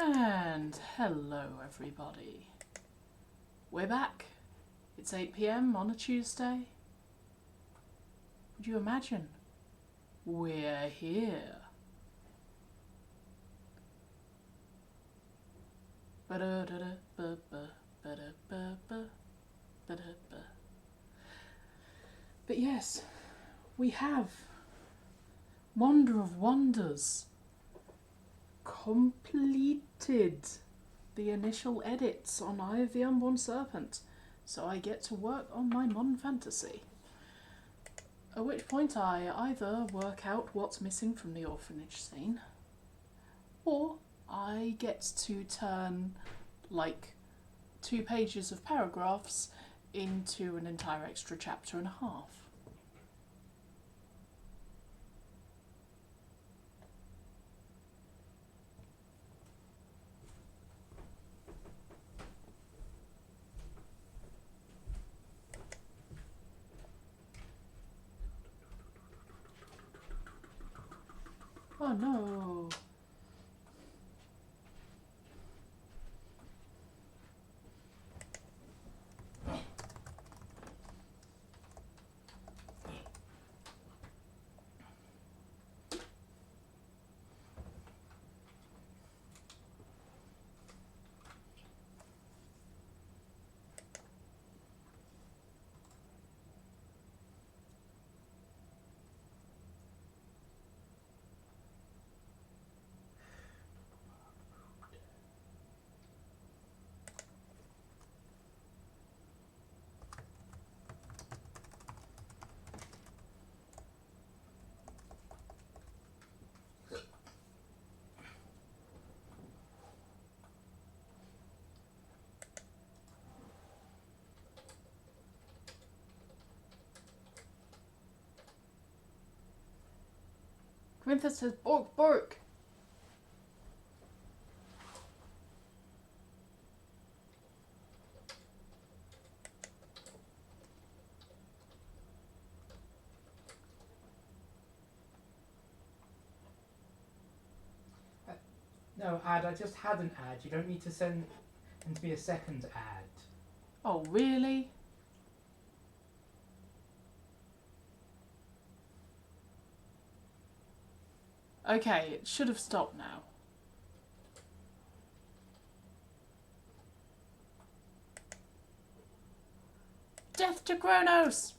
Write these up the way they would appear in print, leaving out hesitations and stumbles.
And hello everybody. We're back. It's 8 PM on a Tuesday. Would you imagine? We're here. But yes, we have Wonder of Wonders completed the initial edits on Eye of the Unborn Serpent, so I get to work on my modern fantasy. At which point I either work out what's missing from the orphanage scene, or I get to turn like 2 pages of paragraphs into an entire extra chapter and a half. Oh no. Corinthus says, "Bork, bork." No, ad, I just had an ad. You don't need to send me a second ad. Oh, really? Okay, it should have stopped now. Death to Kronos!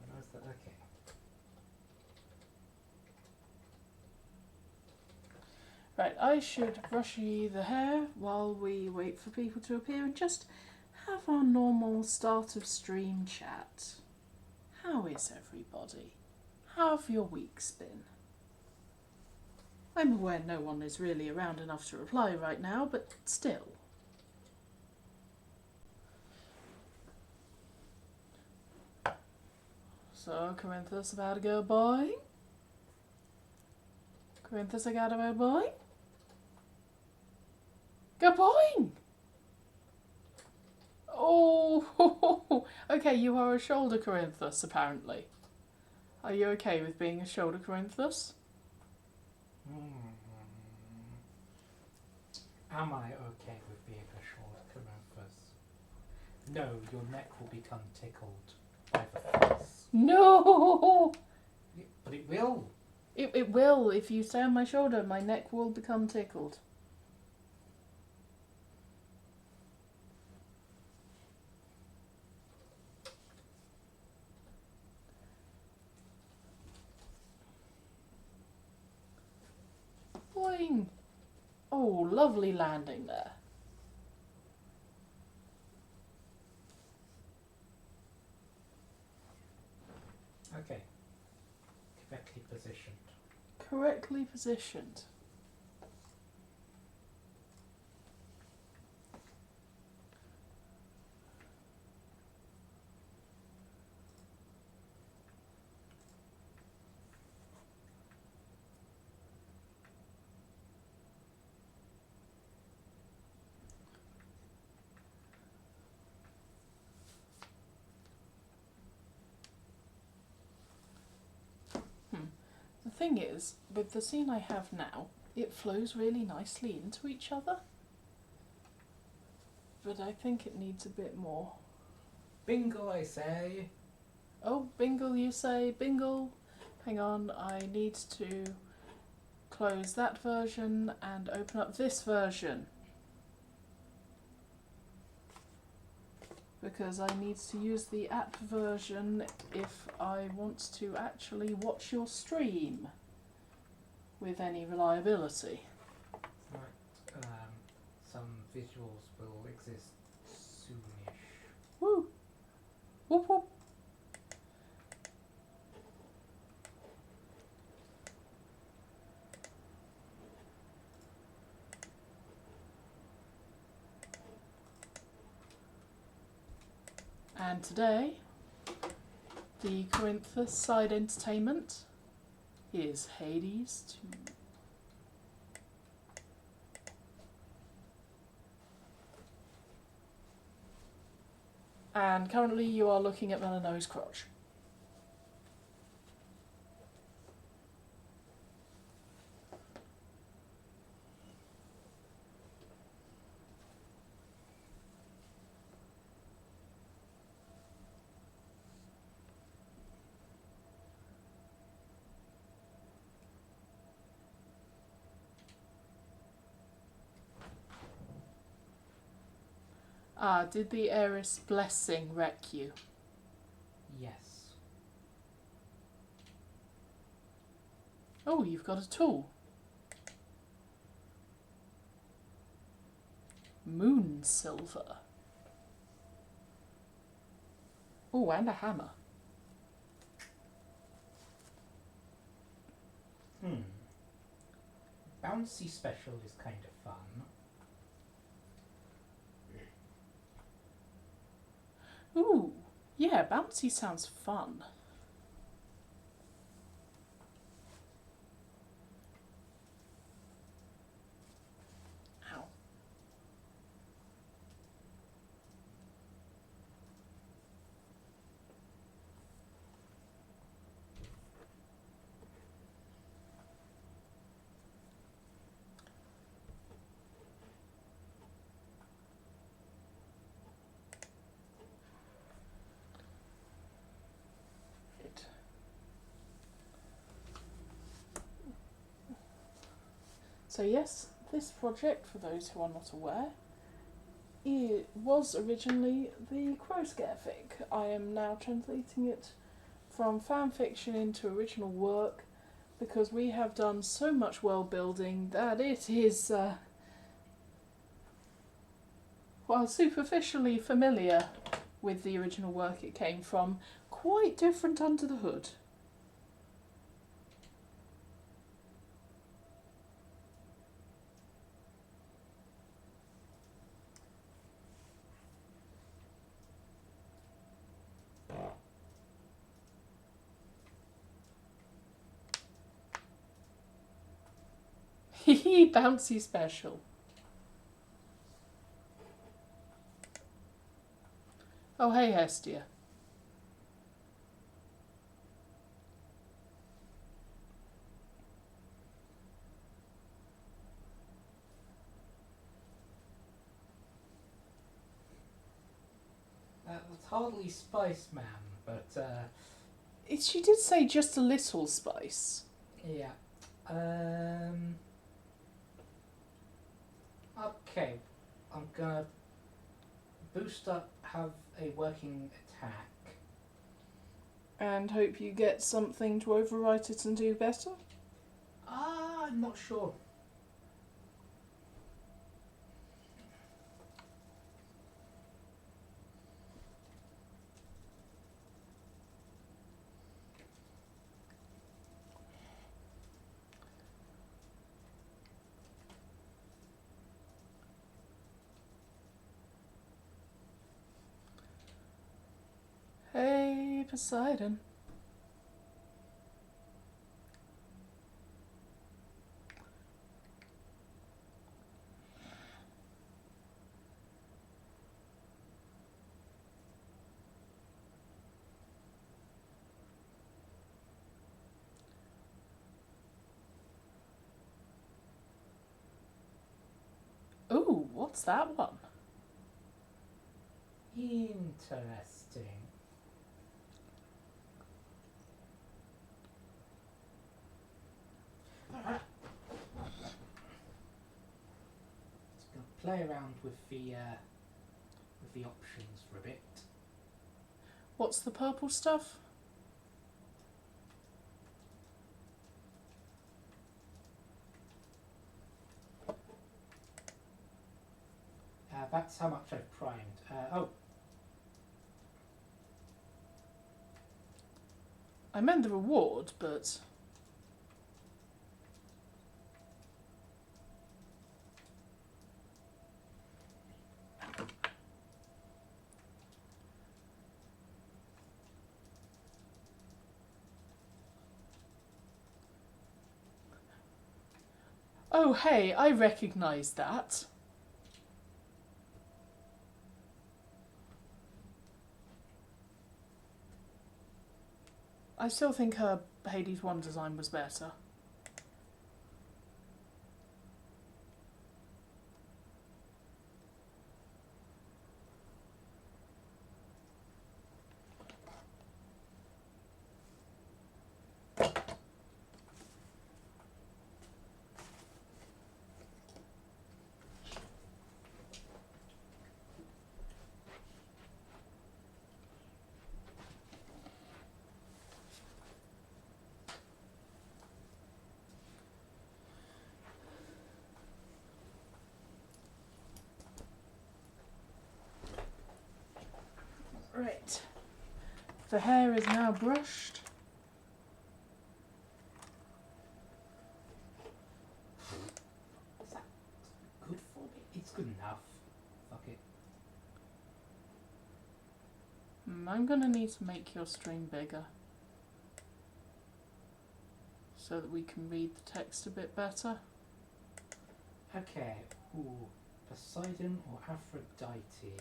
Okay. Right, I should brush the hair while we wait for people to appear and just have our normal start of stream chat. How is everybody? How have your weeks been? I'm aware no one is really around enough to reply right now, but still. So, Corinthus about to go boing? Corinthus, I gotta go boing? Go boing! Oh, okay, you are a shoulder Corinthus, apparently. Are you okay with being a shoulder Corinthus? Am I okay with being a shoulder Corinthus? No, your neck will become tickled by the face. No! But it will. It will. If you stay on my shoulder, my neck will become tickled. Boing! Oh, lovely landing there. Okay. Correctly positioned. Correctly positioned. thing is, with the scene I have now, it flows really nicely into each other. But I think it needs a bit more. Bingle, I say. Oh, Bingle, you say? Bingle? Hang on, I need to close that version and open up this version. Because I need to use the app version if I want to actually watch your stream with any reliability. Right. Some visuals will exist soonish. Woo! Whoop whoop! And today, the Corinthus side entertainment is Hades 2. And currently you are looking at Melano's crotch. Ah, did the Eris blessing wreck you? Yes. Oh, you've got a tool. Moon silver. Oh, and a hammer. Bouncy special is kind of fun. Ooh, yeah, bouncy sounds fun. Ow. So yes, this project, for those who are not aware, it was originally the Crow Scare fic. I am now translating it from fan fiction into original work because we have done so much world building that it is, while superficially familiar with the original work it came from, quite different under the hood. Hehe, bouncy special. Oh, hey, Hestia. That's hardly Spice Man, but She did say just a little spice. yeah. Okay, I'm gonna boost up, have a working attack. And hope you get something to overwrite it and do better? I'm not sure. Hey, Poseidon. What's that one? Interesting. Just gonna play around with the options for a bit. What's the purple stuff? That's how much I've primed. I meant the reward, but... Oh, hey, I recognise that. I still think her Hades 1 design was better. Right. The hair is now brushed. Is that good for me? It's good enough. Fuck it. I'm gonna need to make your stream bigger. So that we can read the text a bit better. Okay. Ooh. Poseidon or Aphrodite?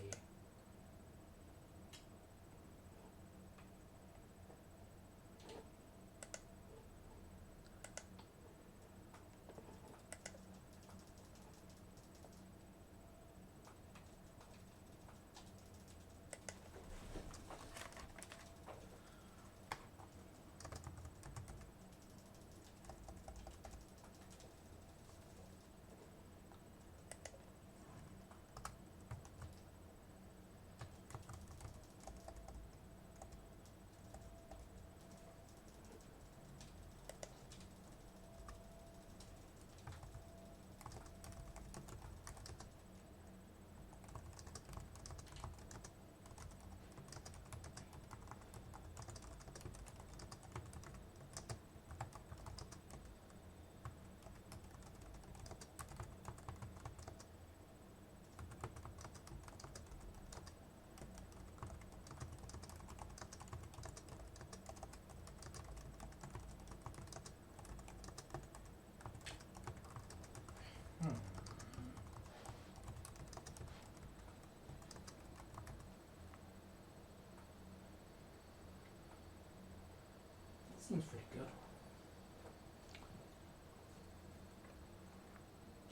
Seems pretty good.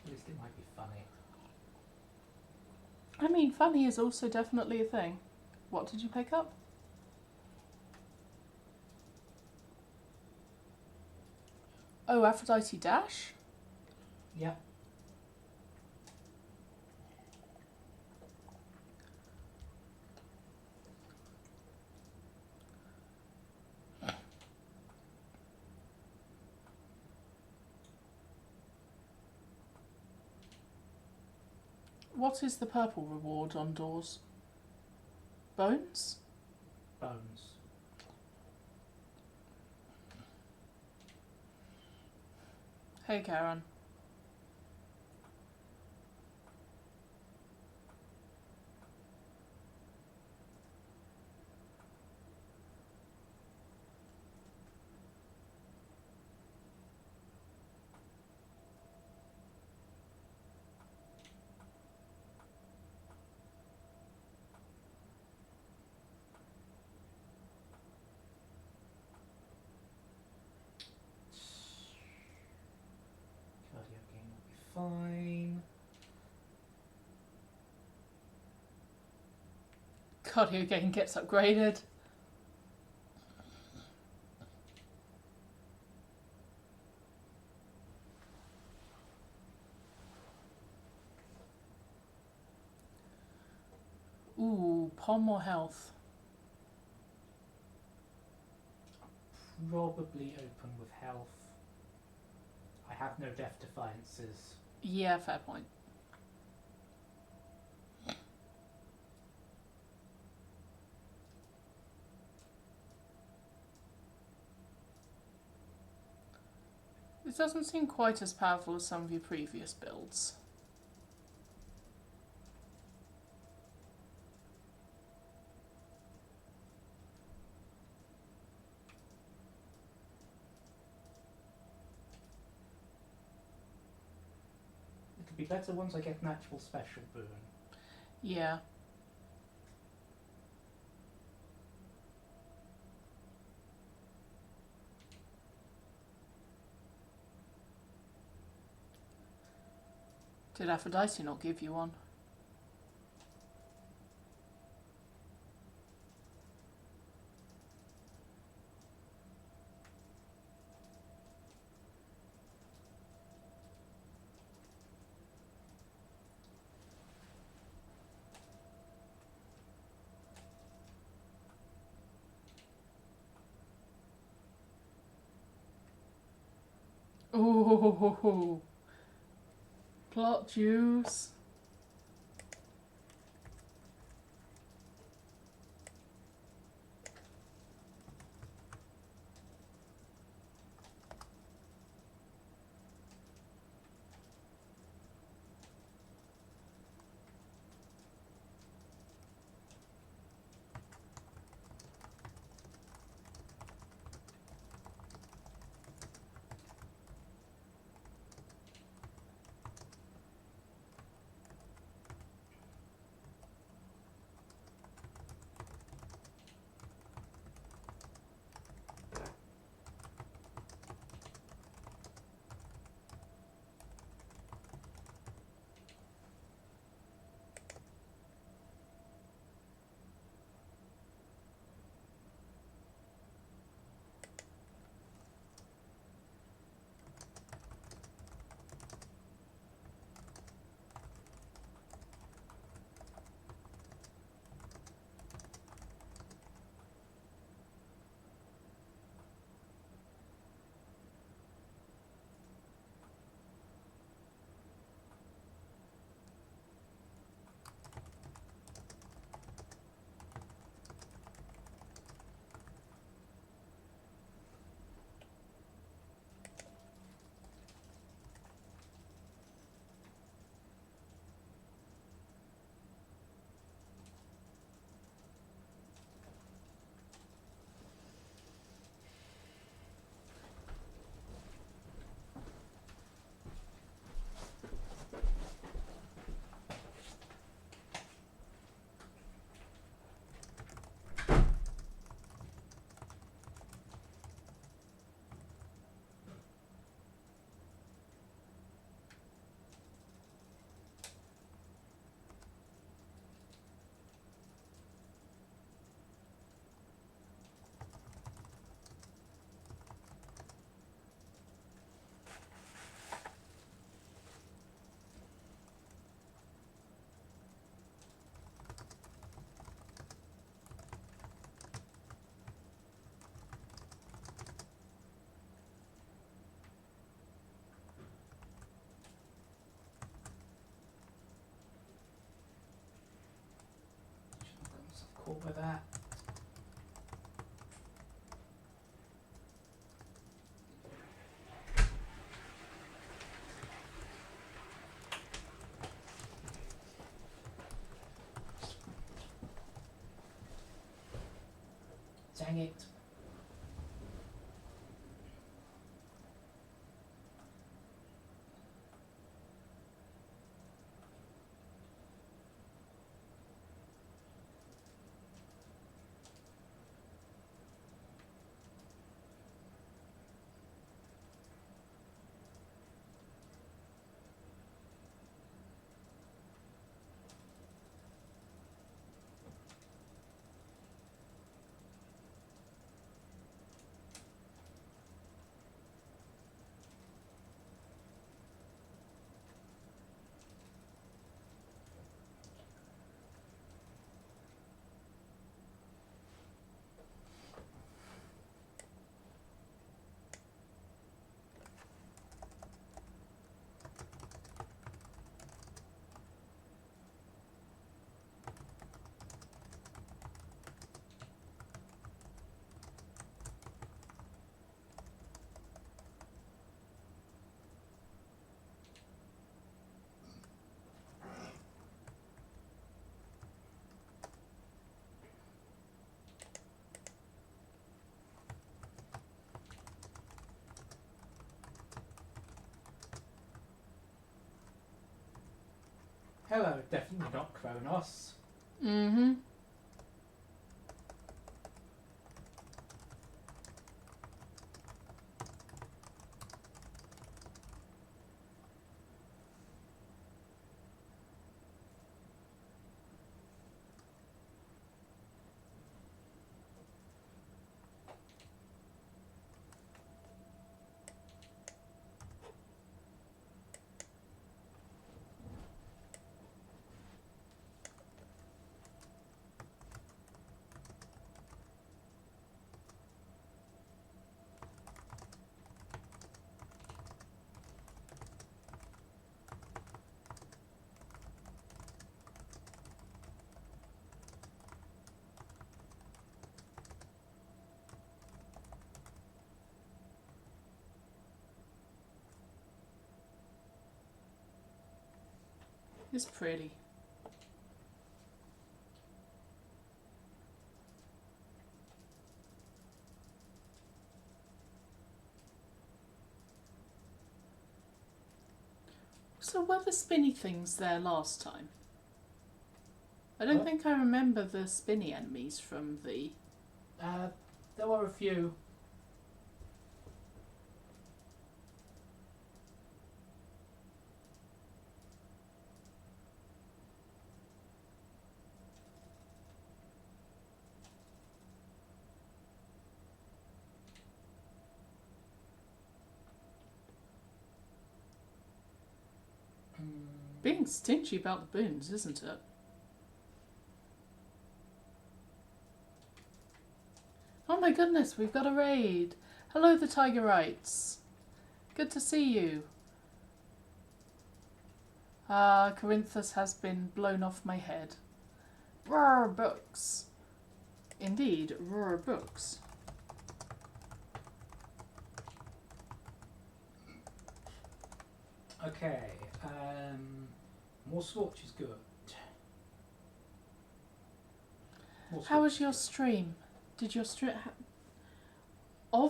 At least it might be funny. I mean, funny is also definitely a thing. What did you pick up? Oh, Aphrodite Dash? Yeah. What is the purple reward on doors? Bones? Bones. Hey, Karen. Cardio game will be fine. cardio gain gets upgraded. Ooh, palm or health? Probably open with health. I have no death defiances. Yeah, fair point. This doesn't seem quite as powerful as some of your previous builds. It'll be better once I get an actual special boon. Yeah. Did Aphrodite not give you one? Ooh, plot juice. Cool with that. Dang it. Hello, definitely not Kronos. Mm-hmm. It's pretty. So were the spinny things there last time? I don't What? think I remember the spinny enemies from the... There were a few. Being stingy about the boons, isn't it? Oh my goodness, we've got a raid. Hello, the Tigerites. Good to see you. Corinthus has been blown off my head. Roar books. Indeed, roar books. Okay, more Scorch is good. More How Scorch was is your good. stream? Did your stream...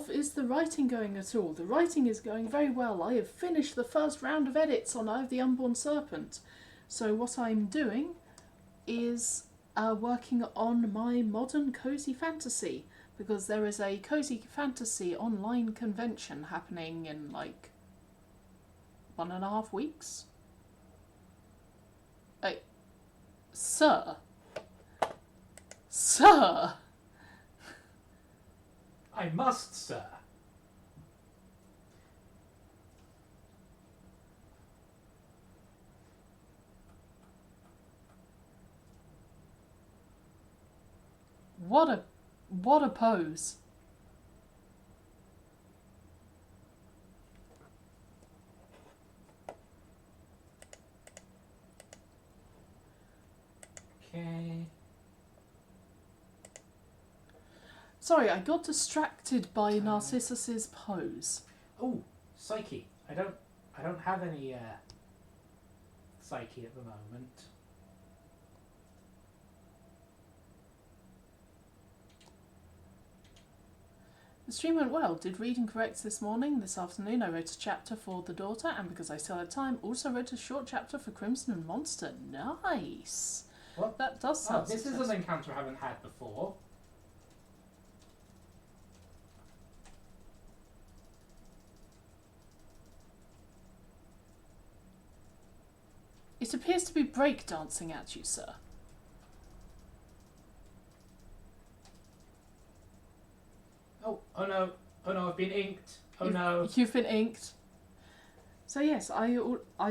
Is the writing going at all? The writing is going very well. I have finished the first round of edits on Eye of the Unborn Serpent. So what I'm doing is working on my modern cozy fantasy, because there is a cozy fantasy online convention happening in like 1.5 weeks. Sir. Sir! I must, sir. What a pose. Okay. Sorry, I got distracted by Narcissus's pose. Oh, Psyche. I don't have any Psyche at the moment. The stream went well. Did reading correct this morning. This afternoon I wrote a chapter for The Daughter, and because I still had time, also wrote a short chapter for Crimson and Monster. Nice! What? That does Oh, sound this is successful. an encounter I haven't had before. It appears to be breakdancing at you, sir. Oh no, I've been inked. Oh no. You've been inked. So yes, I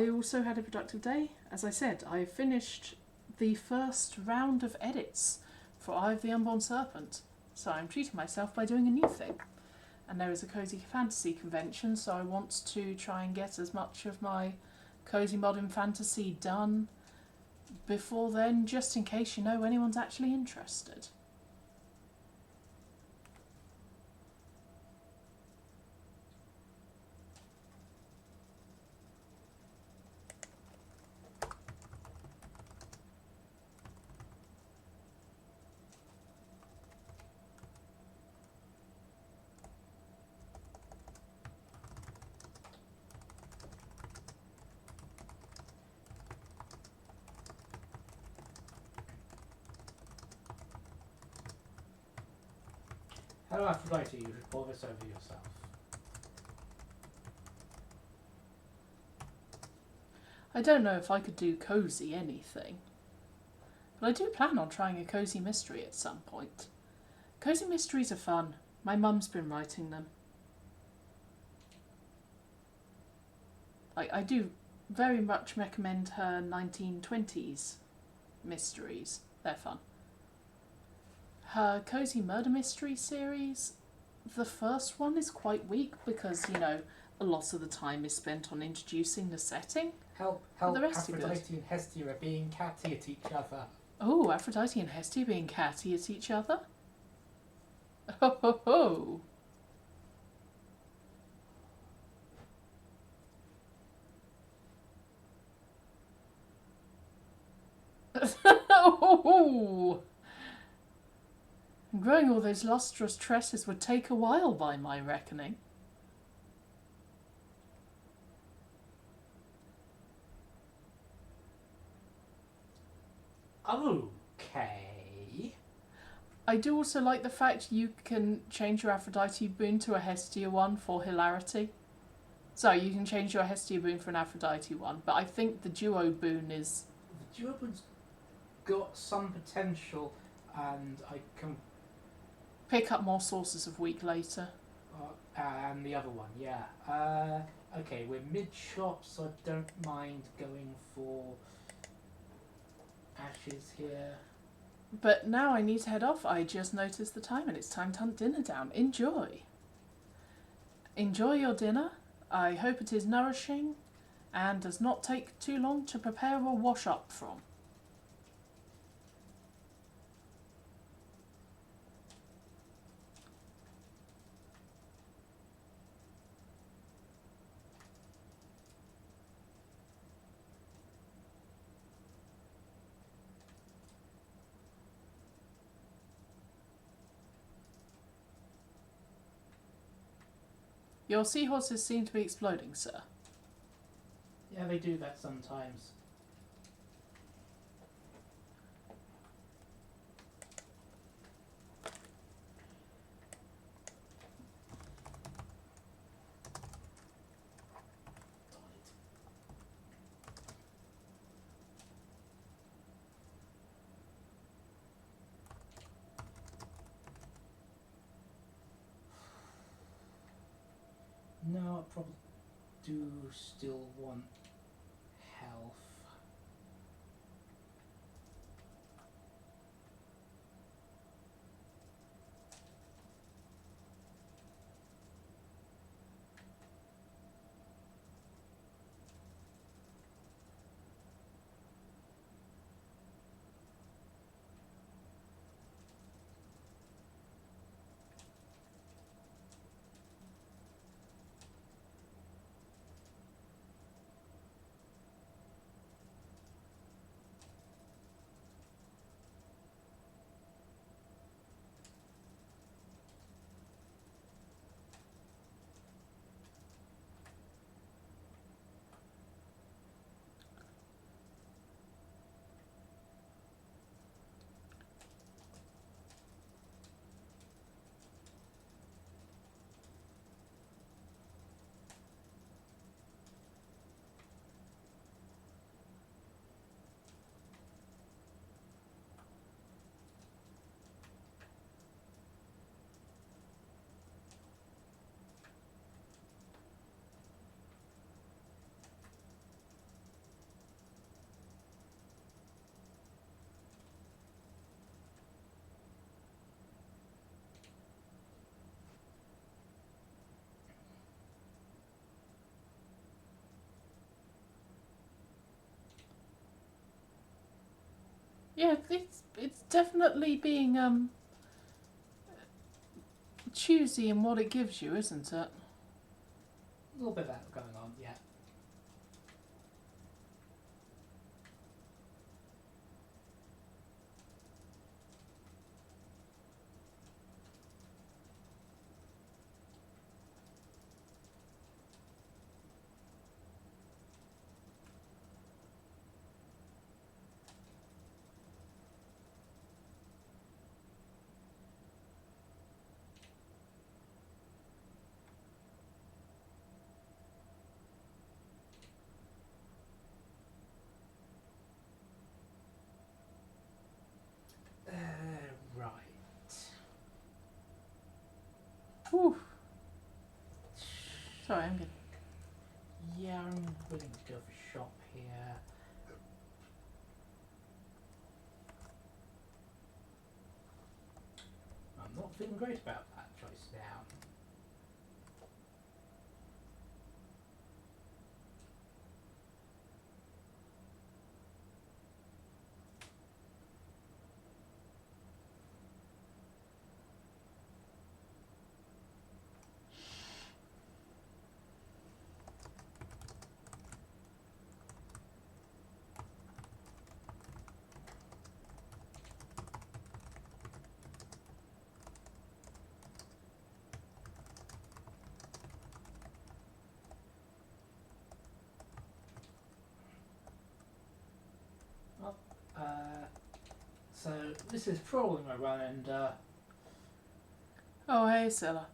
also had a productive day. As I said, I finished the first round of edits for Eye of the Unborn Serpent. So I'm treating myself by doing a new thing. And there is a cozy fantasy convention, so I want to try and get as much of my cozy modern fantasy done before then, just in case, anyone's actually interested. Hello, Aphrodite. You should pour this over yourself. I don't know if I could do cozy anything, but I do plan on trying a cozy mystery at some point. Cozy mysteries are fun. My mum's been writing them. I do very much recommend her 1920s mysteries. They're fun. Her Cozy Murder Mystery series, the first one is quite weak because, you know, a lot of the time is spent on introducing the setting. Help, The rest are good. Aphrodite and Hestia are being catty at each other. Oh, Aphrodite and Hestia being catty at each other? Ho ho ho! Oh! Growing all those lustrous tresses would take a while by my reckoning. Okay. I do also like the fact you can change your Aphrodite boon to a Hestia one for hilarity. So you can change your Hestia boon for an Aphrodite one, but I think the duo boon is... The duo's got some potential, and I can... pick up more sources of week later. And the other one, yeah. Okay, we're mid-shop, so I don't mind going for ashes here. But now I need to head off. I just noticed the time and it's time to hunt dinner down. Enjoy. Enjoy your dinner. I hope it is nourishing and does not take too long to prepare or wash up from. Your seahorses seem to be exploding, sir. Yeah, they do that sometimes. No, I probably do still want health. Yeah, it's definitely being choosy in what it gives you, isn't it? A little bit of that going on, yeah. I'm good. Yeah, I'm willing to go for shop here. I'm not feeling great about that choice now. Well, so this is probably my run, and Oh, hey, Scylla.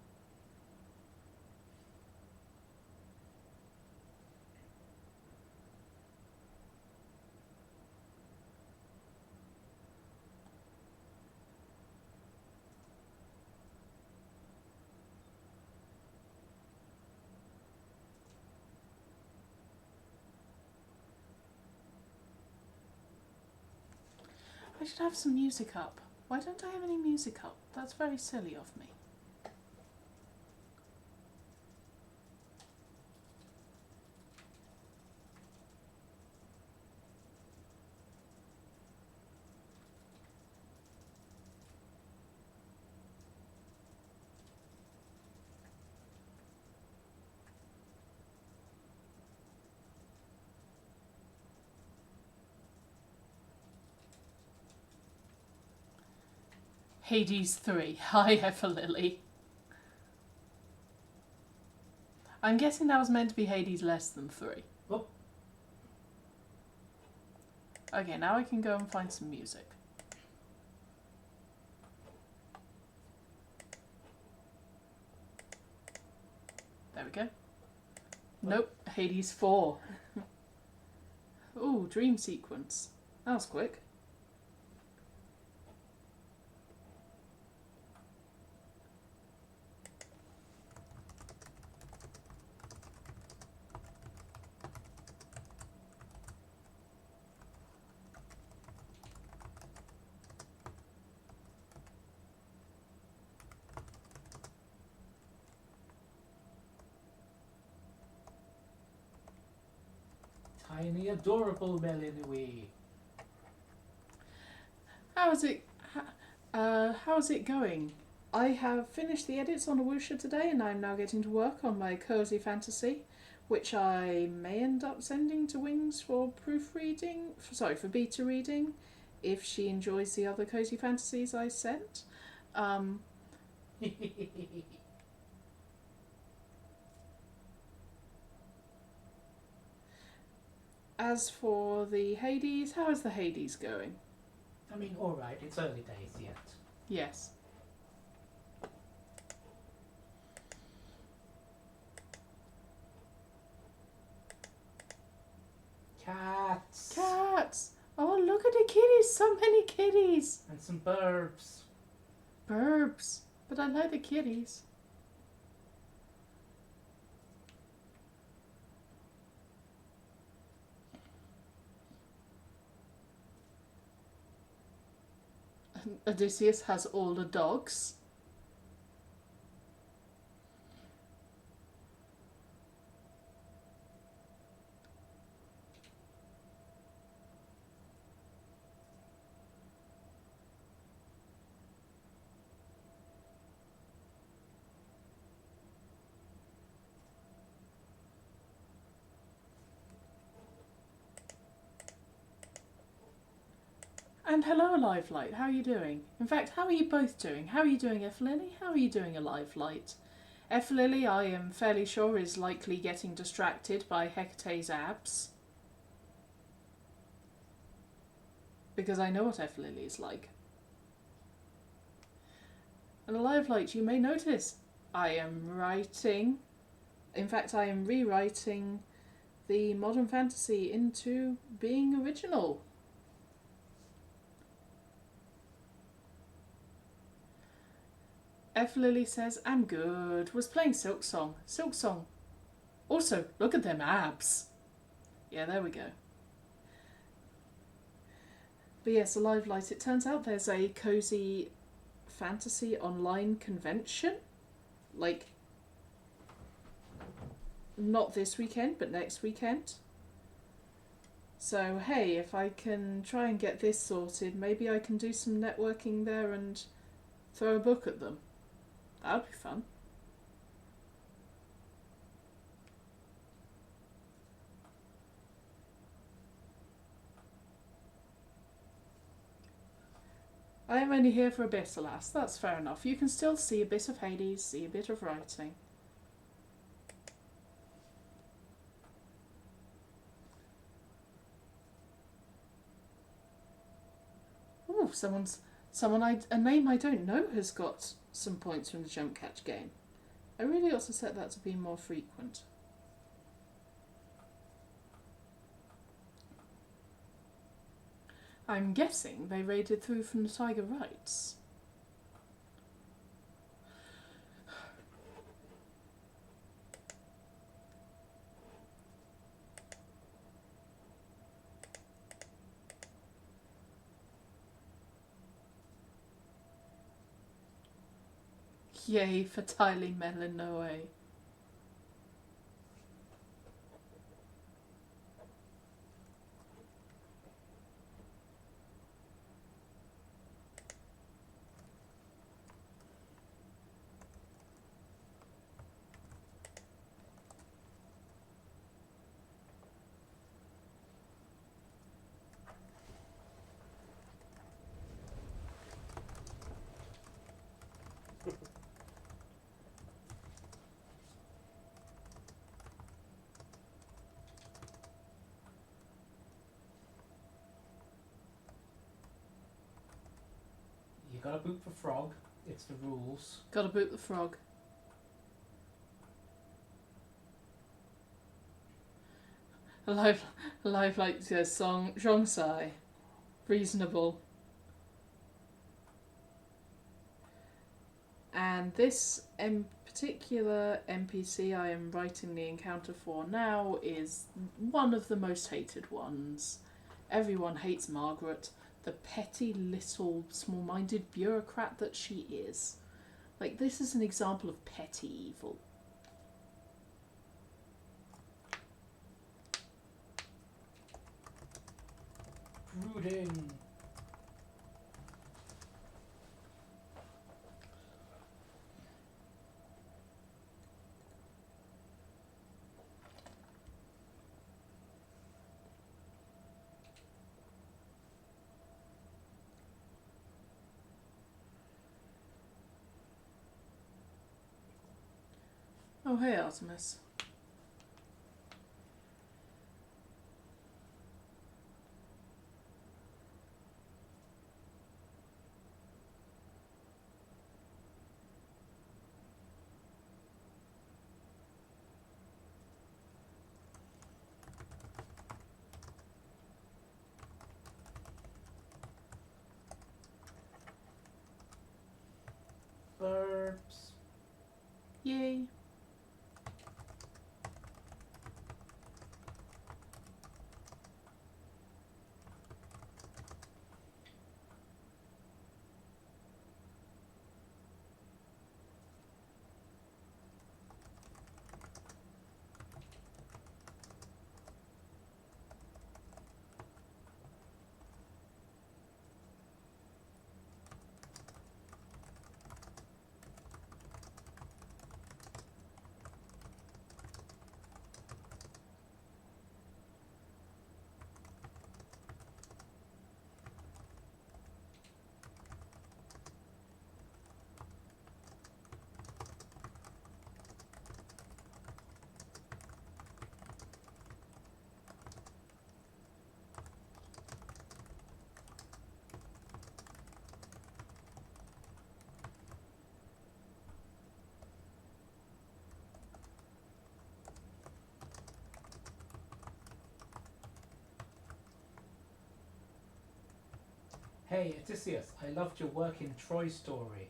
I should have some music up. Why don't I have any music up? That's very silly of me. Hades 3. Hi, Everlily. I'm guessing that was meant to be Hades less than 3. Oh. Okay, now I can go and find some music. There we go. Nope, Hades 4. Ooh, dream sequence. That was quick. tiny, adorable Melanui. How's it going? I have finished the edits on Awusha today, and I'm now getting to work on my cozy fantasy, which I may end up sending to Wings for proofreading. For beta reading, if she enjoys the other cozy fantasies I sent. As for the Hades, how is the Hades going? I mean, alright, it's early days yet. Yes. Cats! Cats! Oh, look at the kitties! So many kitties! And some burbs. Burbs. But I like the kitties. Odysseus has all the dogs. And hello, Alive Light. How are you doing? In fact, how are you both doing? How are you doing, F. Lily? How are you doing, Alive Light? F. Lily, I am fairly sure, is likely getting distracted by Hecate's abs. Because I know what F. Lily is like. And Alive Light, you may notice, I am writing... In fact, I am rewriting the modern fantasy into being original. F. Lily says, I'm good. Was playing Silk Song. Silk Song. Also, look at them abs. Yeah, there we go. But yes, Alive Light. It turns out there's a cozy fantasy online convention. Like, not this weekend, but next weekend. So, hey, if I can try and get this sorted, maybe I can do some networking there and throw a book at them. That would be fun. I am only here for a bit, alas. That's fair enough. You can still see a bit of Hades, see a bit of writing. Ooh, a name I don't know has got some points from the jump catch game. I really ought to set that to be more frequent. I'm guessing they raided through from the Tiger Rights. Yay for Tylee Melanoe. You gotta boot the frog. It's the rules. Gotta boot the frog. Alive like the song Zhongsai. Reasonable. And this particular NPC I am writing the encounter for now is one of the most hated ones. Everyone hates Margaret, the petty little small-minded bureaucrat that she is. Like, this is an example of petty evil. Brooding. Oh, hey, Artemis. Burps. Yay. Hey, Odysseus, I loved your work in Troy Story.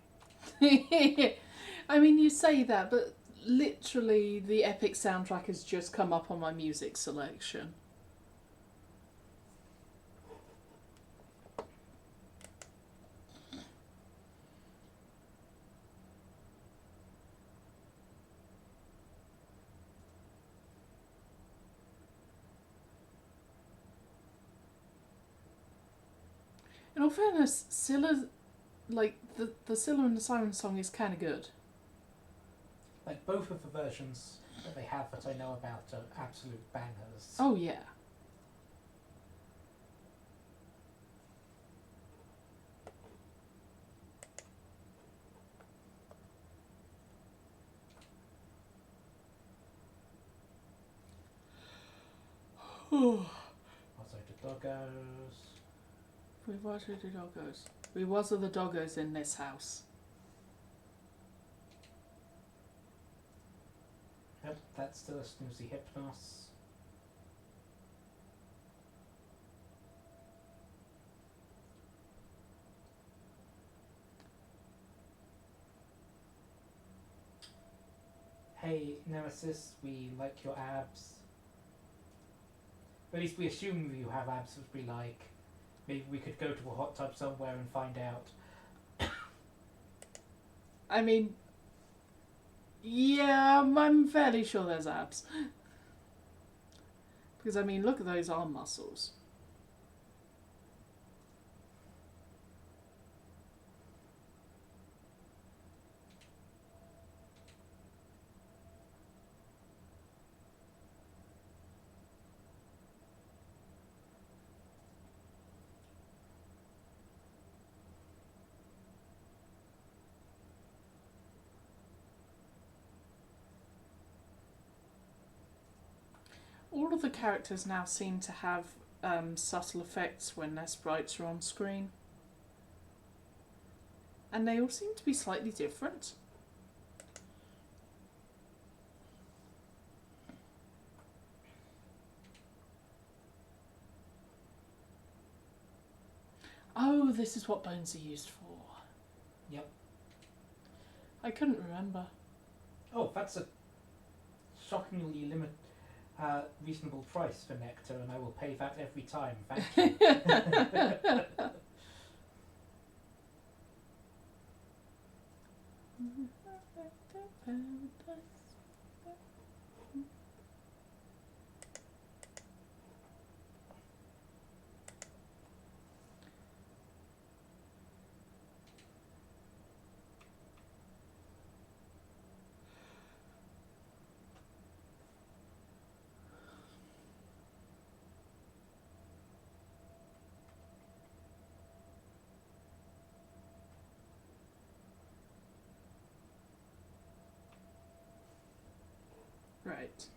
I mean, you say that, but literally, the epic soundtrack has just come up on my music selection. In all fairness, Scylla, like, the Scylla and the Siren song is kind of good. Like, both of the versions that they have that I know about are absolute bangers. Oh, yeah. Also the doggos. We was the doggos. We was the doggos in this house. Yep, that's still a snoozy Hypnos. Hey, Nemesis, we like your abs. At least we assume you have abs, would be like, maybe we could go to a hot tub somewhere and find out. I mean, yeah, I'm fairly sure there's abs. Because, I mean, look at those arm muscles. All of the characters now seem to have subtle effects when their sprites are on screen. And they all seem to be slightly different. Oh, this is what bones are used for. Yep. I couldn't remember. Oh, that's a shockingly reasonable price for nectar, and I will pay that every time. Thank you. Right.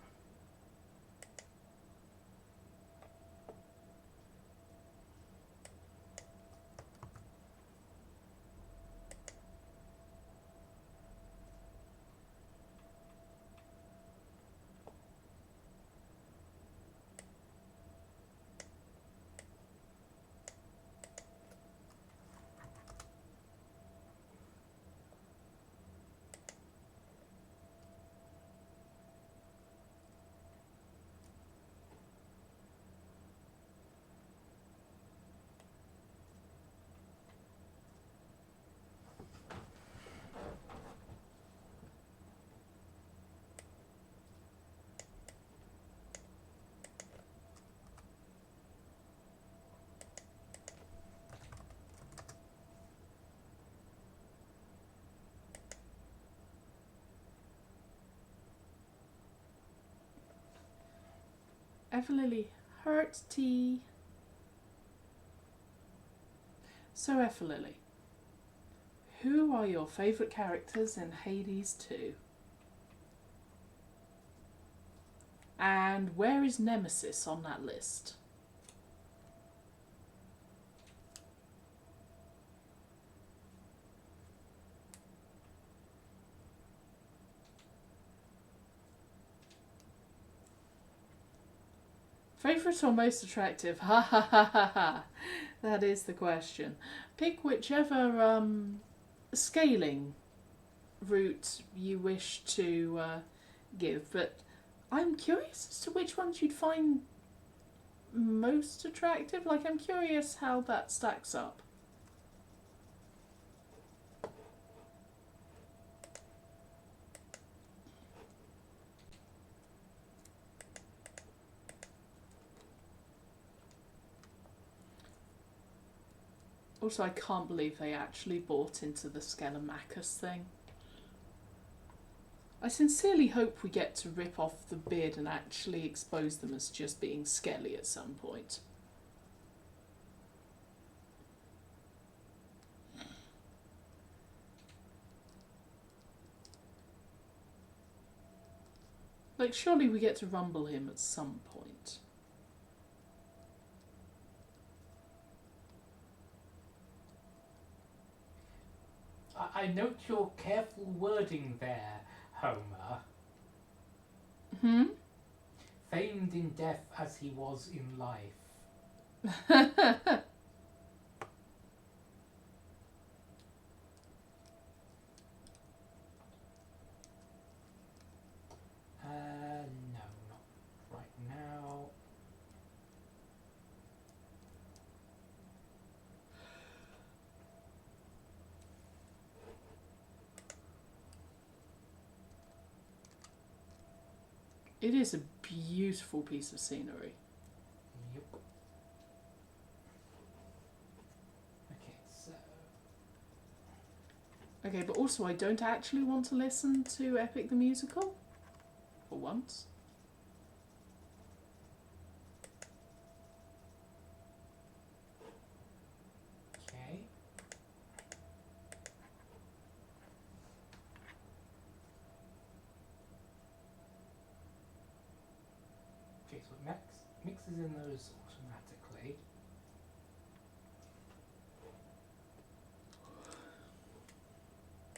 Everlily, hurt tea. So, Everlily, who are your favourite characters in Hades 2? And where is Nemesis on that list? Favourite or most attractive? Ha ha ha ha ha. That is the question. Pick whichever scaling route you wish to give, but I'm curious as to which ones you'd find most attractive. Like, I'm curious how that stacks up. Also, I can't believe they actually bought into the Skelemachus thing. I sincerely hope we get to rip off the beard and actually expose them as just being Skelly at some point. Like, surely we get to rumble him at some point. I note your careful wording there, Homer. Hmm? Famed in death as he was in life. No, not right now. It is a beautiful piece of scenery. Yep. Okay, so Okay, but also I don't actually want to listen to Epic the Musical. For once. okay. Okay, so it mixes in those automatically.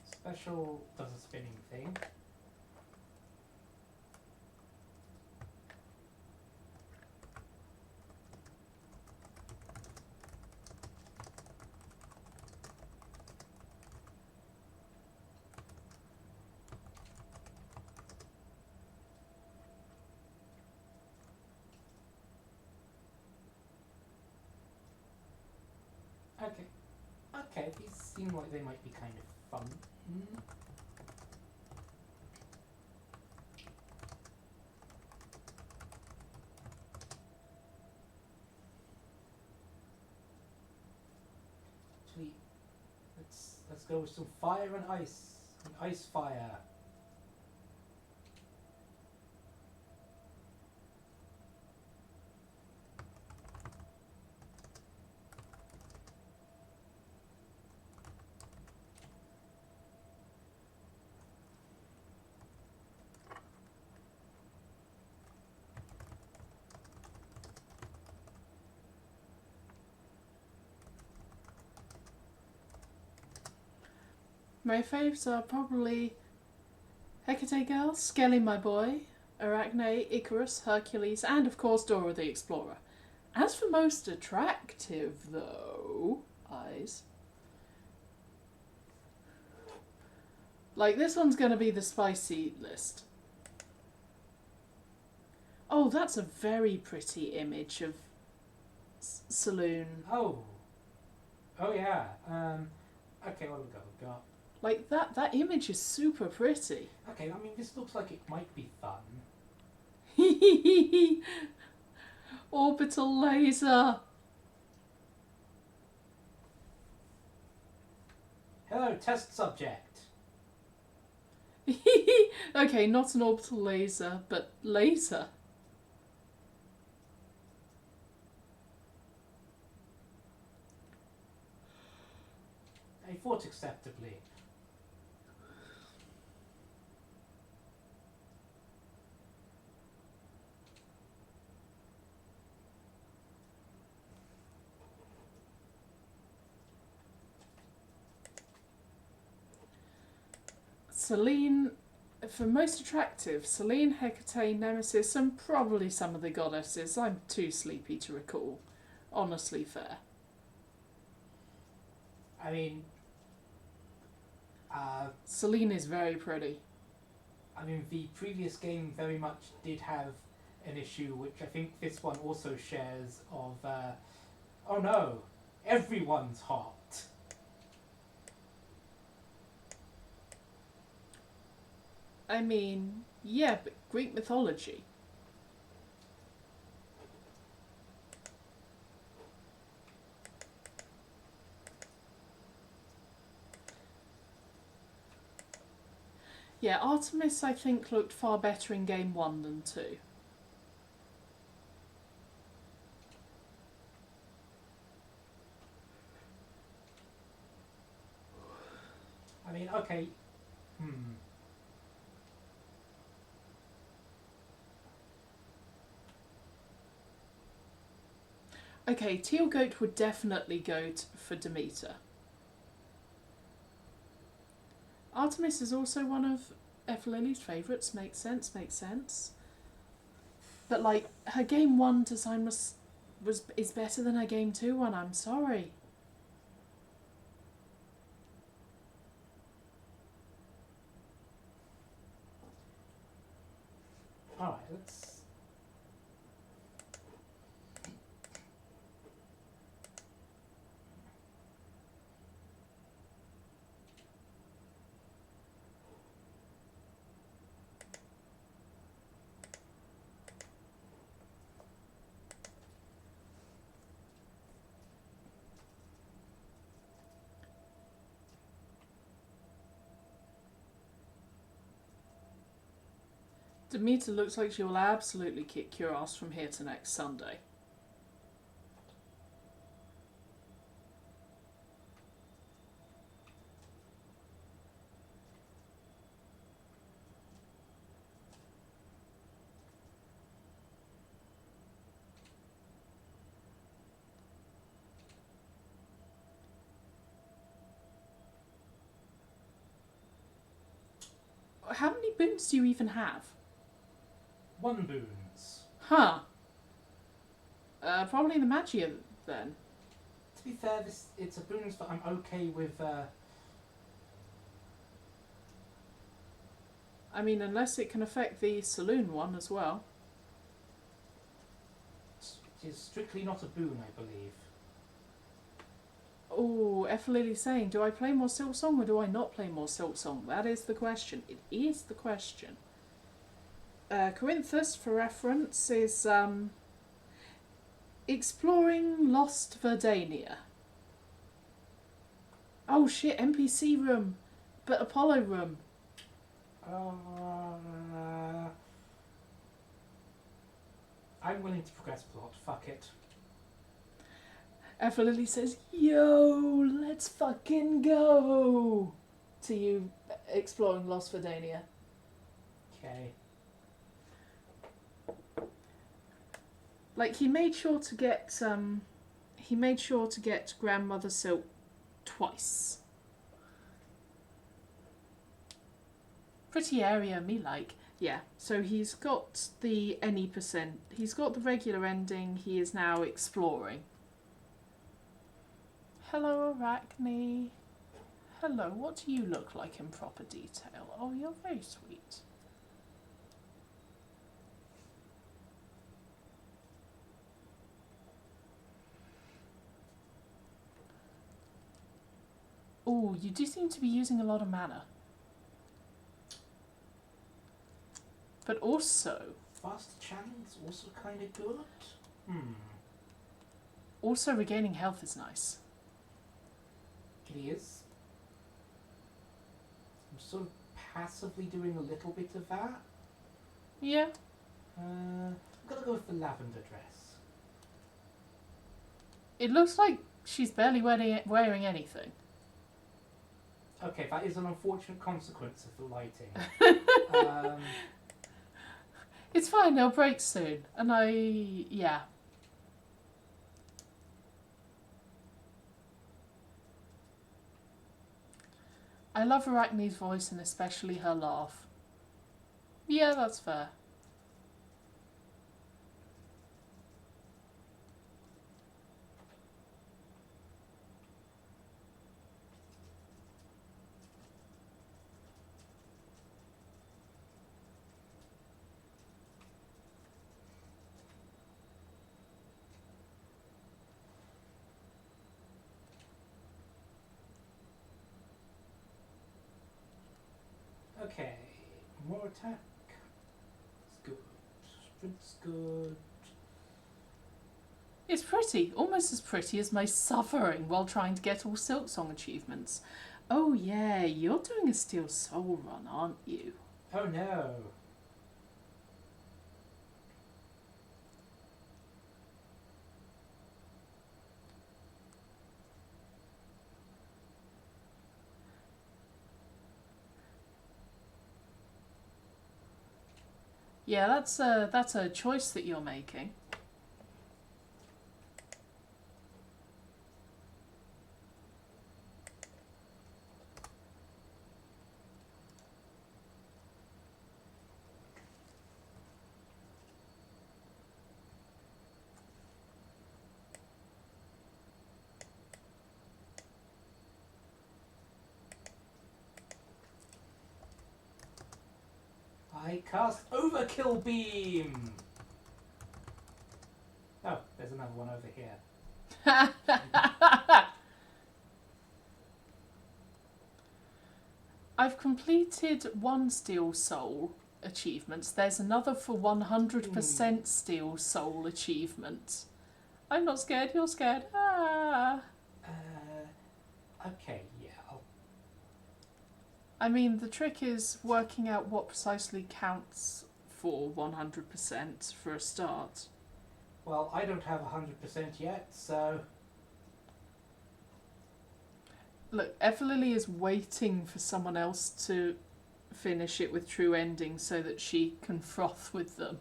Special does a spinning thing. Okay. Okay, these seem like they might be kind of fun. Actually, let's go with some fire and ice. An ice fire. My faves are probably Hecate Girl, Skelly my boy, Arachne, Icarus, Hercules, and of course Dora the Explorer. As for most attractive, though, eyes. Like, this one's gonna be the spicy list. Oh, that's a very pretty image of Saloon. Oh. Oh yeah. Okay, what have we got? We've got. Like, that image is super pretty. Okay, I mean this looks like it might be fun. Orbital laser. Hello, test subject. Okay, not an orbital laser, but laser. I fought acceptably. Selene, for most attractive, Selene, Hecate, Nemesis, and probably some of the goddesses. I'm too sleepy to recall. Honestly fair. I mean, Selene is very pretty. I mean, the previous game very much did have an issue, which I think this one also shares, of, oh no, everyone's hot. I mean, yeah, but Greek mythology. Yeah, Artemis I think looked far better in game 1 than 2. I mean, okay, Okay, Teal Goat would definitely go for Demeter. Artemis is also one of F. Lily's favourites. Makes sense, makes sense. But like, her game 1 design is better than her game 2 one, I'm sorry. alright, let's... Demeter looks like she will absolutely kick your ass from here to next Sunday. How many boons do you even have? 1 boons. Huh. Probably the Magia then. To be fair, it's a boons that I'm okay with, I mean, unless it can affect the Saloon one as well. it is strictly not a boon, I believe. Oh, F. Lily's saying, do I play more Silksong or do I not play more Silksong? That is the question. It is the question. Corinthus, for reference, is exploring Lost Verdania. Oh shit, NPC room, but Apollo room. I'm willing to progress plot, fuck it. F. Lily says, yo, let's fucking go, to you exploring Lost Verdania. Okay. Like, he made sure to get Grandmother Silk twice. Pretty area, me like. Yeah, so he's got the any percent. He's got the regular ending. He is now exploring. Hello, Arachne. Hello, what do you look like in proper detail? Oh, you're very sweet. Oh, you do seem to be using a lot of mana. But also... Fast channel's also kind of good. Also, regaining health is nice. It is. I'm sort of passively doing a little bit of that. Yeah. I'm gonna go with the lavender dress. It looks like she's barely wearing anything. Okay, that is an unfortunate consequence of the lighting. It's fine, they'll break soon. And yeah. I love Arachne's voice and especially her laugh. Yeah, that's fair. more attack. It's good. Sprint's good. It's pretty, almost as pretty as my suffering while trying to get all Silksong achievements. Oh yeah, you're doing a Steel Soul run, aren't you? Oh no. Yeah, that's a choice that you're making. I cast Overkill Beam! Oh, there's another one over here. I've completed one Steel Soul achievement. There's another for 100% Steel Soul achievement. I'm not scared, you're scared. Ah. Okay, yeah. I mean, the trick is working out what precisely counts for 100% for a start. Well, I don't have 100% yet, so... Look, Everlily is waiting for someone else to finish it with True Ending so that she can froth with them.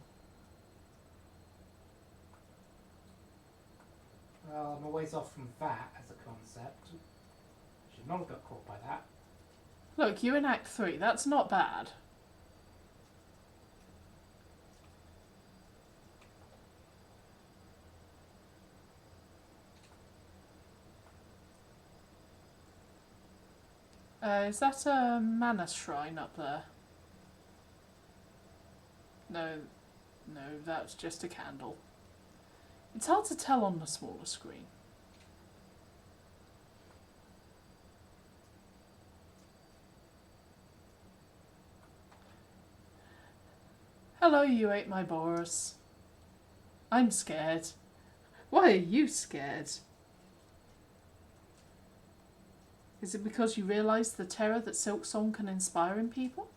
Well, I'm a ways off from that as a concept. Should not have got caught by that. Look, you're in Act 3. That's not bad. Is that a mana shrine up there? No, that's just a candle. It's hard to tell on the smaller screen. Hello, you ate my Boris. I'm scared. Why are you scared? Is it because you realise the terror that Silksong can inspire in people?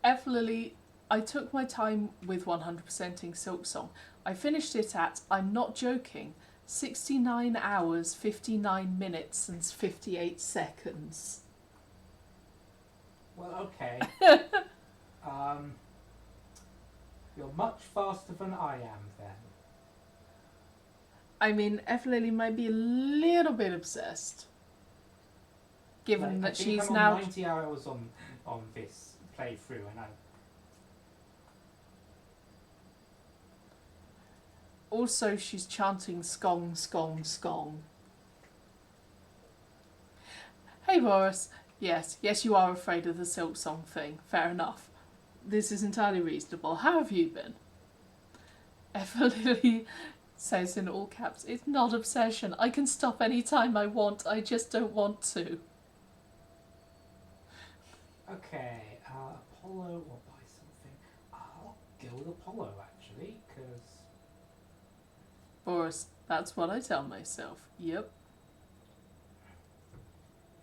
Everlily, I took my time with 100%ing Silksong. I finished it at, I'm not joking, 69 hours, 59 minutes and 58 seconds. Well, okay. You're much faster than I am, then. I mean, Everlily might be a little bit obsessed. Given Like, that I think she's I'm now... on 90 hours on this playthrough, and I... Also, she's chanting skong, skong, skong. Hey, Boris. Yes, you are afraid of the Silksong thing. Fair enough. This is entirely reasonable. How have you been? Everlily says in all caps, it's not obsession. I can stop any time I want. I just don't want to. Okay, Apollo or buy something. I'll go with Apollo, actually, because... Boris, that's what I tell myself. Yep.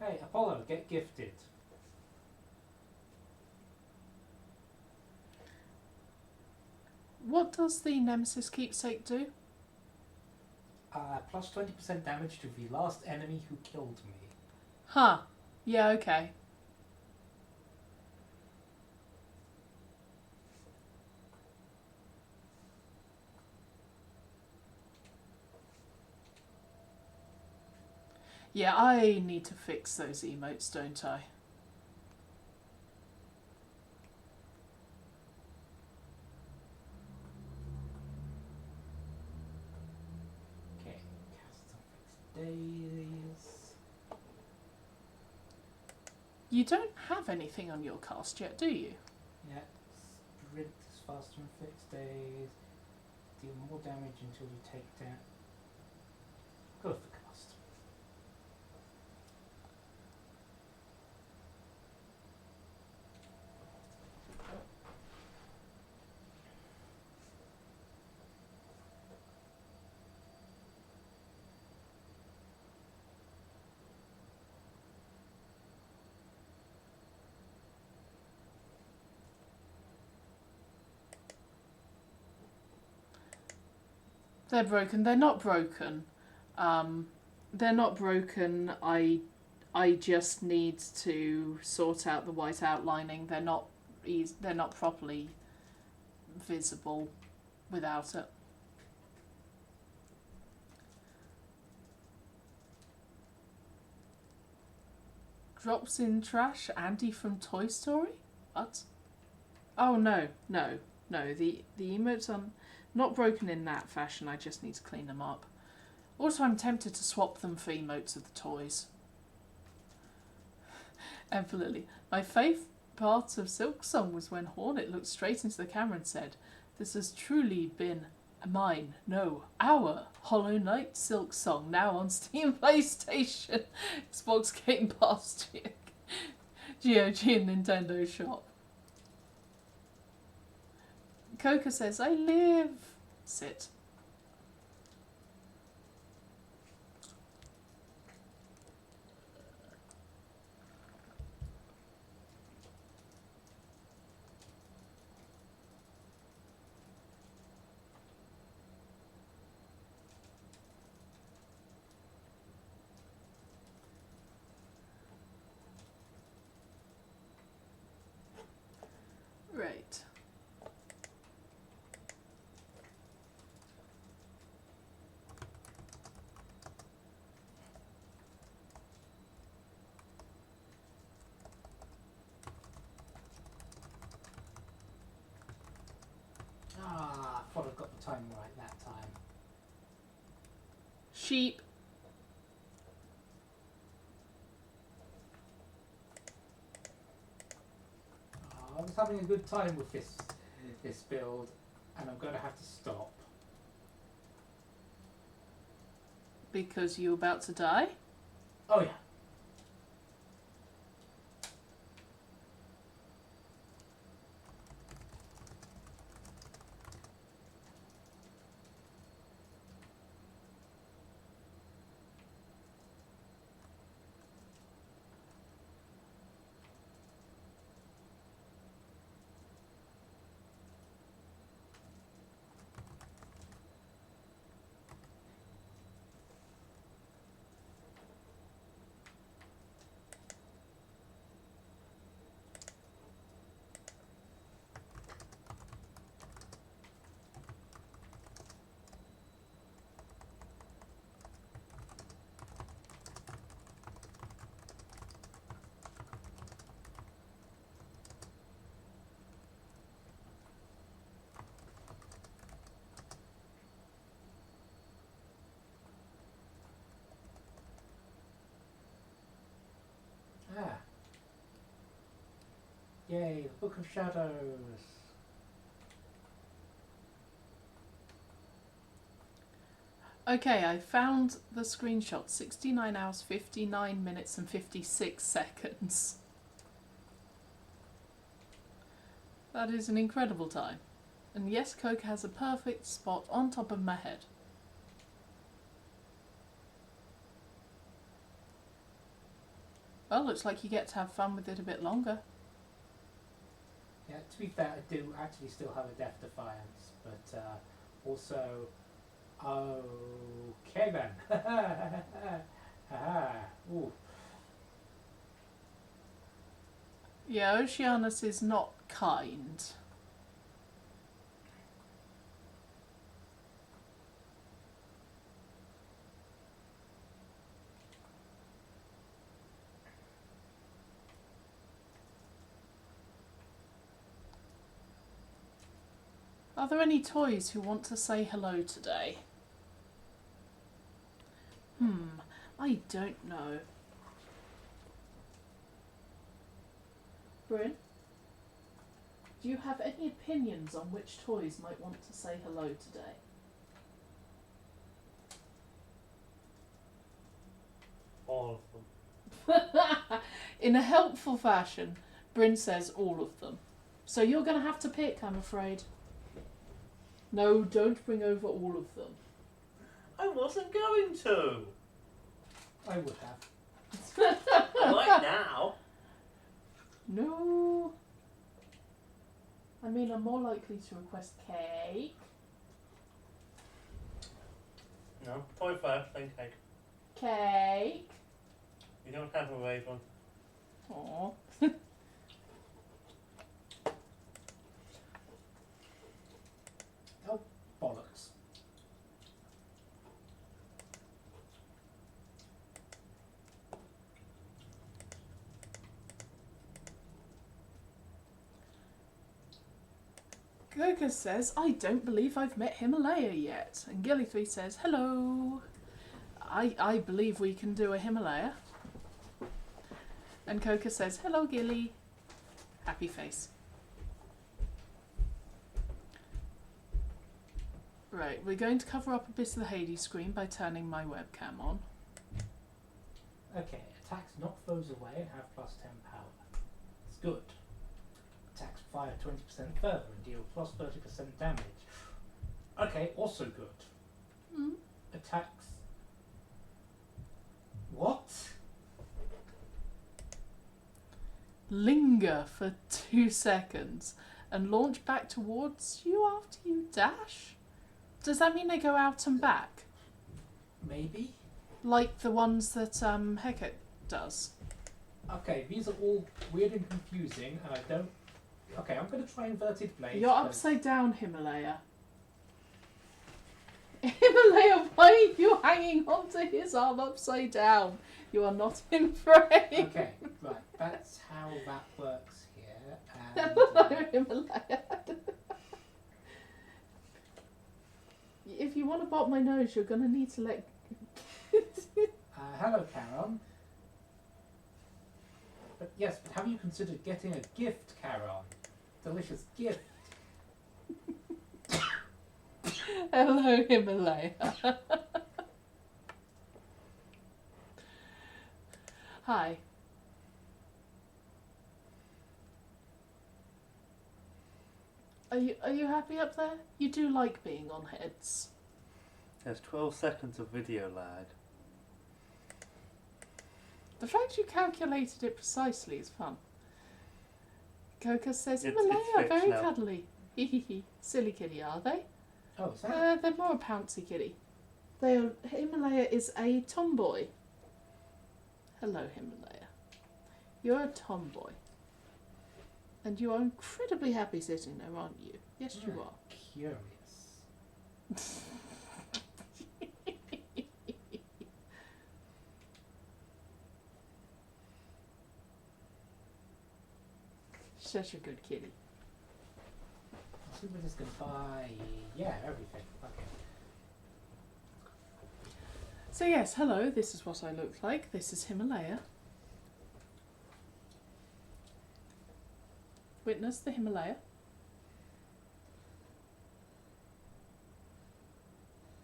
Hey, Apollo, get gifted. What does the Nemesis Keepsake do? Plus 20% damage to the last enemy who killed me. Huh. Yeah, okay. Yeah, I need to fix those emotes, don't I? Okay, cast some fixed days. You don't have anything on your cast yet, do you? Yeah, sprint is faster on fixed days. Deal more damage until you take down. Go for cast. They're broken. They're not broken. They're not broken. I just need to sort out the white outlining. They're not properly visible without it. Drops in trash. Andy from Toy Story? What? Oh no. The emotes are not broken in that fashion. I just need to clean them up. Also, I'm tempted to swap them for emotes of the toys. And for Lily, my favourite part of Silksong was when Hornet looked straight into the camera and said, "This has truly been mine, no, our Hollow Knight Silksong, now on Steam, PlayStation, Xbox Game Pass, GOG and Nintendo Shop." Coca says, "I live." Sit. Right. Ah, I thought I got the time right that time. Sheep. I was having a good time with this build, and I'm going to have to stop. Because you're about to die? Oh yeah. Ah. Yay, the Book of Shadows. Okay, I found the screenshot. 69 hours, 59 minutes and 56 seconds. That is an incredible time. And yes, Coke has a perfect spot on top of my head. Well, looks like you get to have fun with it a bit longer. Yeah, to be fair, I do actually still have a Death Defiance, but also... Okay then. Ooh. Yeah, Oceanus is not kind. Are there any toys who want to say hello today? I don't know. Bryn, do you have any opinions on which toys might want to say hello today? All of them. In a helpful fashion, Bryn says all of them. So you're going to have to pick, I'm afraid. No, don't bring over all of them. I wasn't going to. I would have. I might now. No. I mean, I'm more likely to request cake. No, toy first, then cake. Cake. You don't have a raven. Aww. Oh, bollocks. Goka says, I don't believe I've met Himalaya yet. And Gilly3 says, hello. I believe we can do a Himalaya. And Coca says, hello Gilly. Happy face. Right, we're going to cover up a bit of the Hades screen by turning my webcam on. Okay, attacks knock foes away and have +10 power. It's good. Attacks fire 20% further and deal +30% damage. Okay, also good. Mm. Attacks... What? Linger for 2 seconds and launch back towards you after you dash? Does that mean they go out and back? Maybe? Like the ones that Hecate does? Okay, these are all weird and confusing and I don't... Okay, I'm going to try inverted blades. You're upside down, Himalaya. Himalaya, why are you hanging onto his arm upside down? You are not in frame. Okay, right, that's how that works here. And, Hello, Himalaya. If you want to bop my nose, you're going to need to let... hello, Charon. But yes, but have you considered getting a gift, Charon? Delicious gift. Hello, Himalaya. Hi. Are you happy up there? You do like being on heads. There's 12 seconds of video lag. The fact you calculated it precisely is fun. Coca says, It's Himalaya, fixed very now. cuddly. Hee hee hee. Silly kitty, are they? Oh, is that? They're more a pouncy kitty. Himalaya is a tomboy. Hello, Himalaya. You're a tomboy. And you are incredibly happy sitting there, aren't you? Yes, you are. Curious. Such a good kitty. I think we're just going to buy, yeah, everything. Okay. So yes, hello, this is what I look like. This is Himalaya. Witness the Himalaya.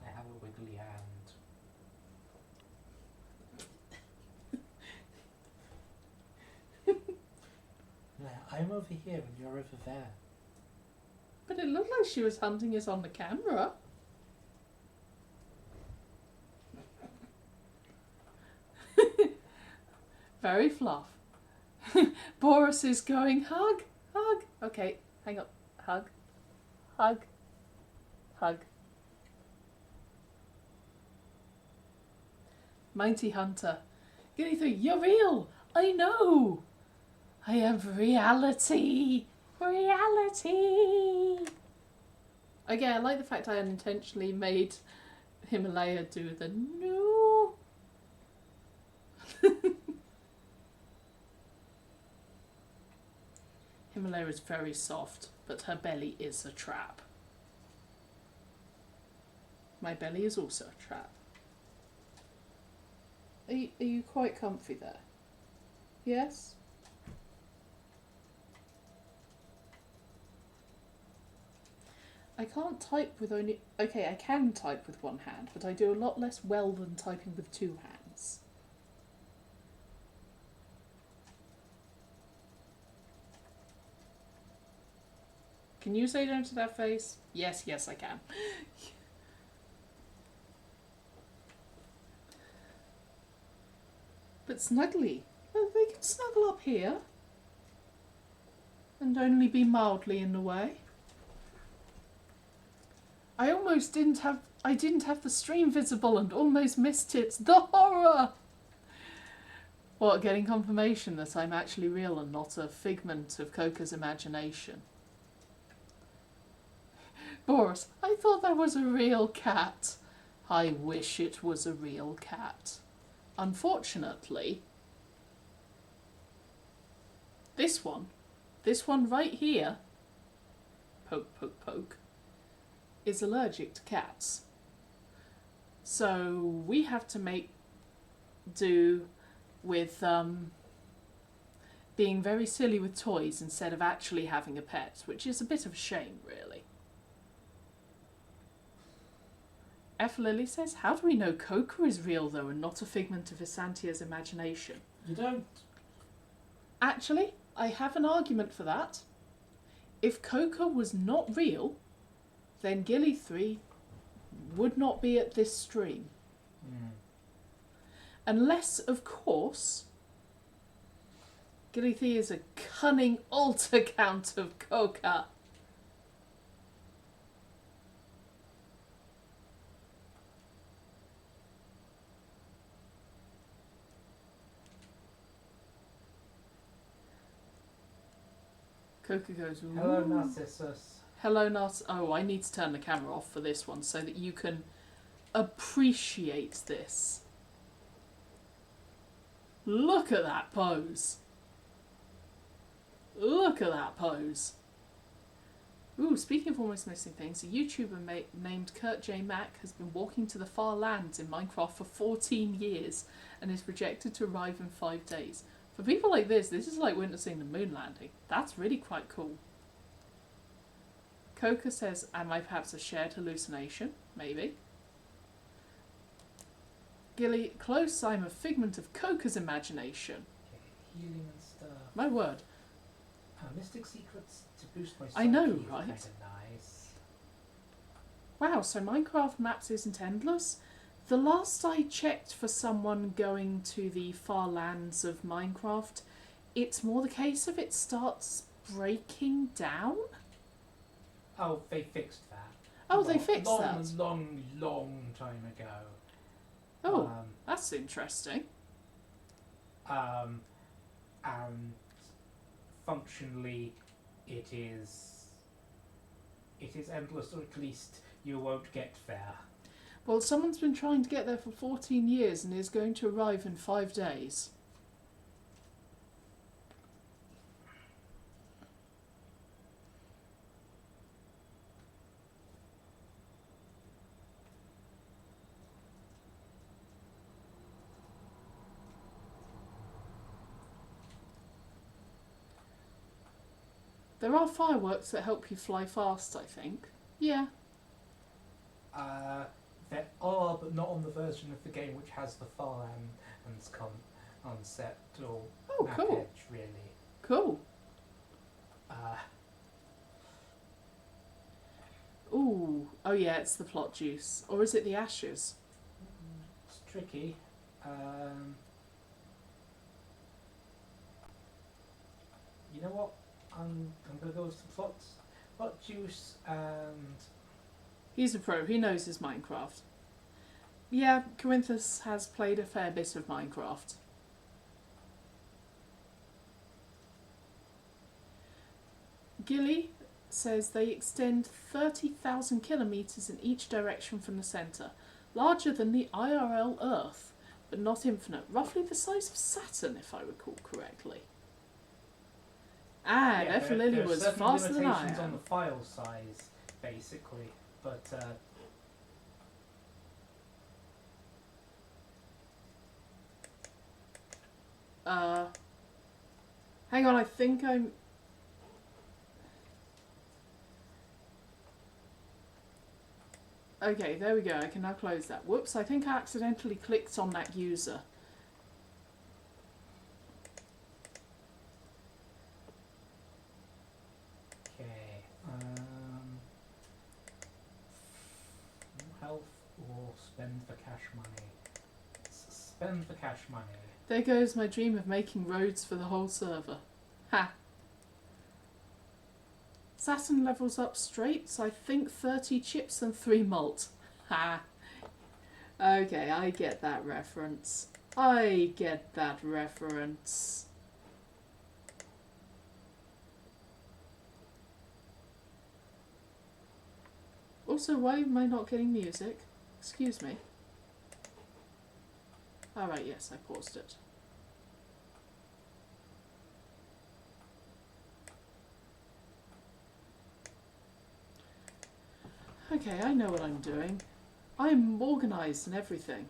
I have a wiggly hand. Yeah, I'm over here and you're over there. But it looked like she was hunting us on the camera. Very fluff. Boris is going, hug, hug. Okay, hang up. Hug, hug, hug. Mighty Hunter. Gilly3, you're real. I know. I am reality. Reality. Again, I like the fact I unintentionally made Himalaya do the no. Himalaya is very soft, but her belly is a trap. My belly is also a trap. Are you quite comfy there? Yes? I can't type with only... Okay, I can type with one hand, but I do a lot less well than typing with two hands. Can you say no to that face? Yes, yes I can. But snuggly. Well, they can snuggle up here. And only be mildly in the way. I almost didn't have... I didn't have the stream visible and almost missed it. The horror! What, getting confirmation that I'm actually real and not a figment of Coca's imagination. Boris, I thought that was a real cat. I wish it was a real cat. Unfortunately, this one right here, poke, poke, poke, is allergic to cats. So we have to make do with being very silly with toys instead of actually having a pet, which is a bit of a shame, really. F. Lily says, how do we know Coca is real, though, and not a figment of Isantia's imagination? You don't. Actually, I have an argument for that. If Coca was not real, then Gilly 3 would not be at this stream. Unless, of course, Gilly 3 is a cunning alt account of Coca. Coca goes, ooh. Hello, Narcissus. Hello, Narcissus. Oh, I need to turn the camera off for this one so that you can appreciate this. Look at that pose. Look at that pose. Ooh, speaking of almost missing things, a YouTuber named Kurt J. Mack has been walking to the far lands in Minecraft for 14 years and is projected to arrive in 5 days. For people like this is like witnessing the moon landing. That's really quite cool. Coca says, am I perhaps a shared hallucination? Maybe. Gilly, close, I'm a figment of Coca's imagination. Okay, healing and stuff. My word. Mystic secrets to boost my I know, psyche is right? Kinda nice. Wow, so Minecraft maps isn't endless? The last I checked for someone going to the far lands of Minecraft, it's more the case of it starts breaking down? Oh, they fixed that. Oh, they fixed that? Long time ago. Oh, that's interesting. And functionally, it is endless, or at least you won't get there. Well, someone's been trying to get there for 14 years and is going to arrive in 5 days. There are fireworks that help you fly fast, I think. Yeah. There are, but not on the version of the game which has the far ends concept or map cool. edge, really. Cool. Ooh. Oh yeah, it's the plot juice. Or is it the ashes? It's tricky. You know what? I'm gonna go with the plot juice and... He's a pro. He knows his Minecraft. Yeah, Corinthus has played a fair bit of Minecraft. Gilly says they extend 30,000 kilometres in each direction from the centre, larger than the IRL Earth, but not infinite, roughly the size of Saturn, if I recall correctly. And F. Lily was faster than I limitations on am. the file size, basically, but hang on, I think I'm... Okay, there we go, I can now close that. Whoops, I think I accidentally clicked on that user. okay. Health or spend the cash money? Spend the cash money. There goes my dream of making roads for the whole server. Ha! Saturn levels up straights, I think 30 chips and 3 malt. Ha! Okay, I get that reference. I get that reference. Also, why am I not getting music? Excuse me. Alright, yes, I paused it. Okay, I know what I'm doing. I'm organised and everything.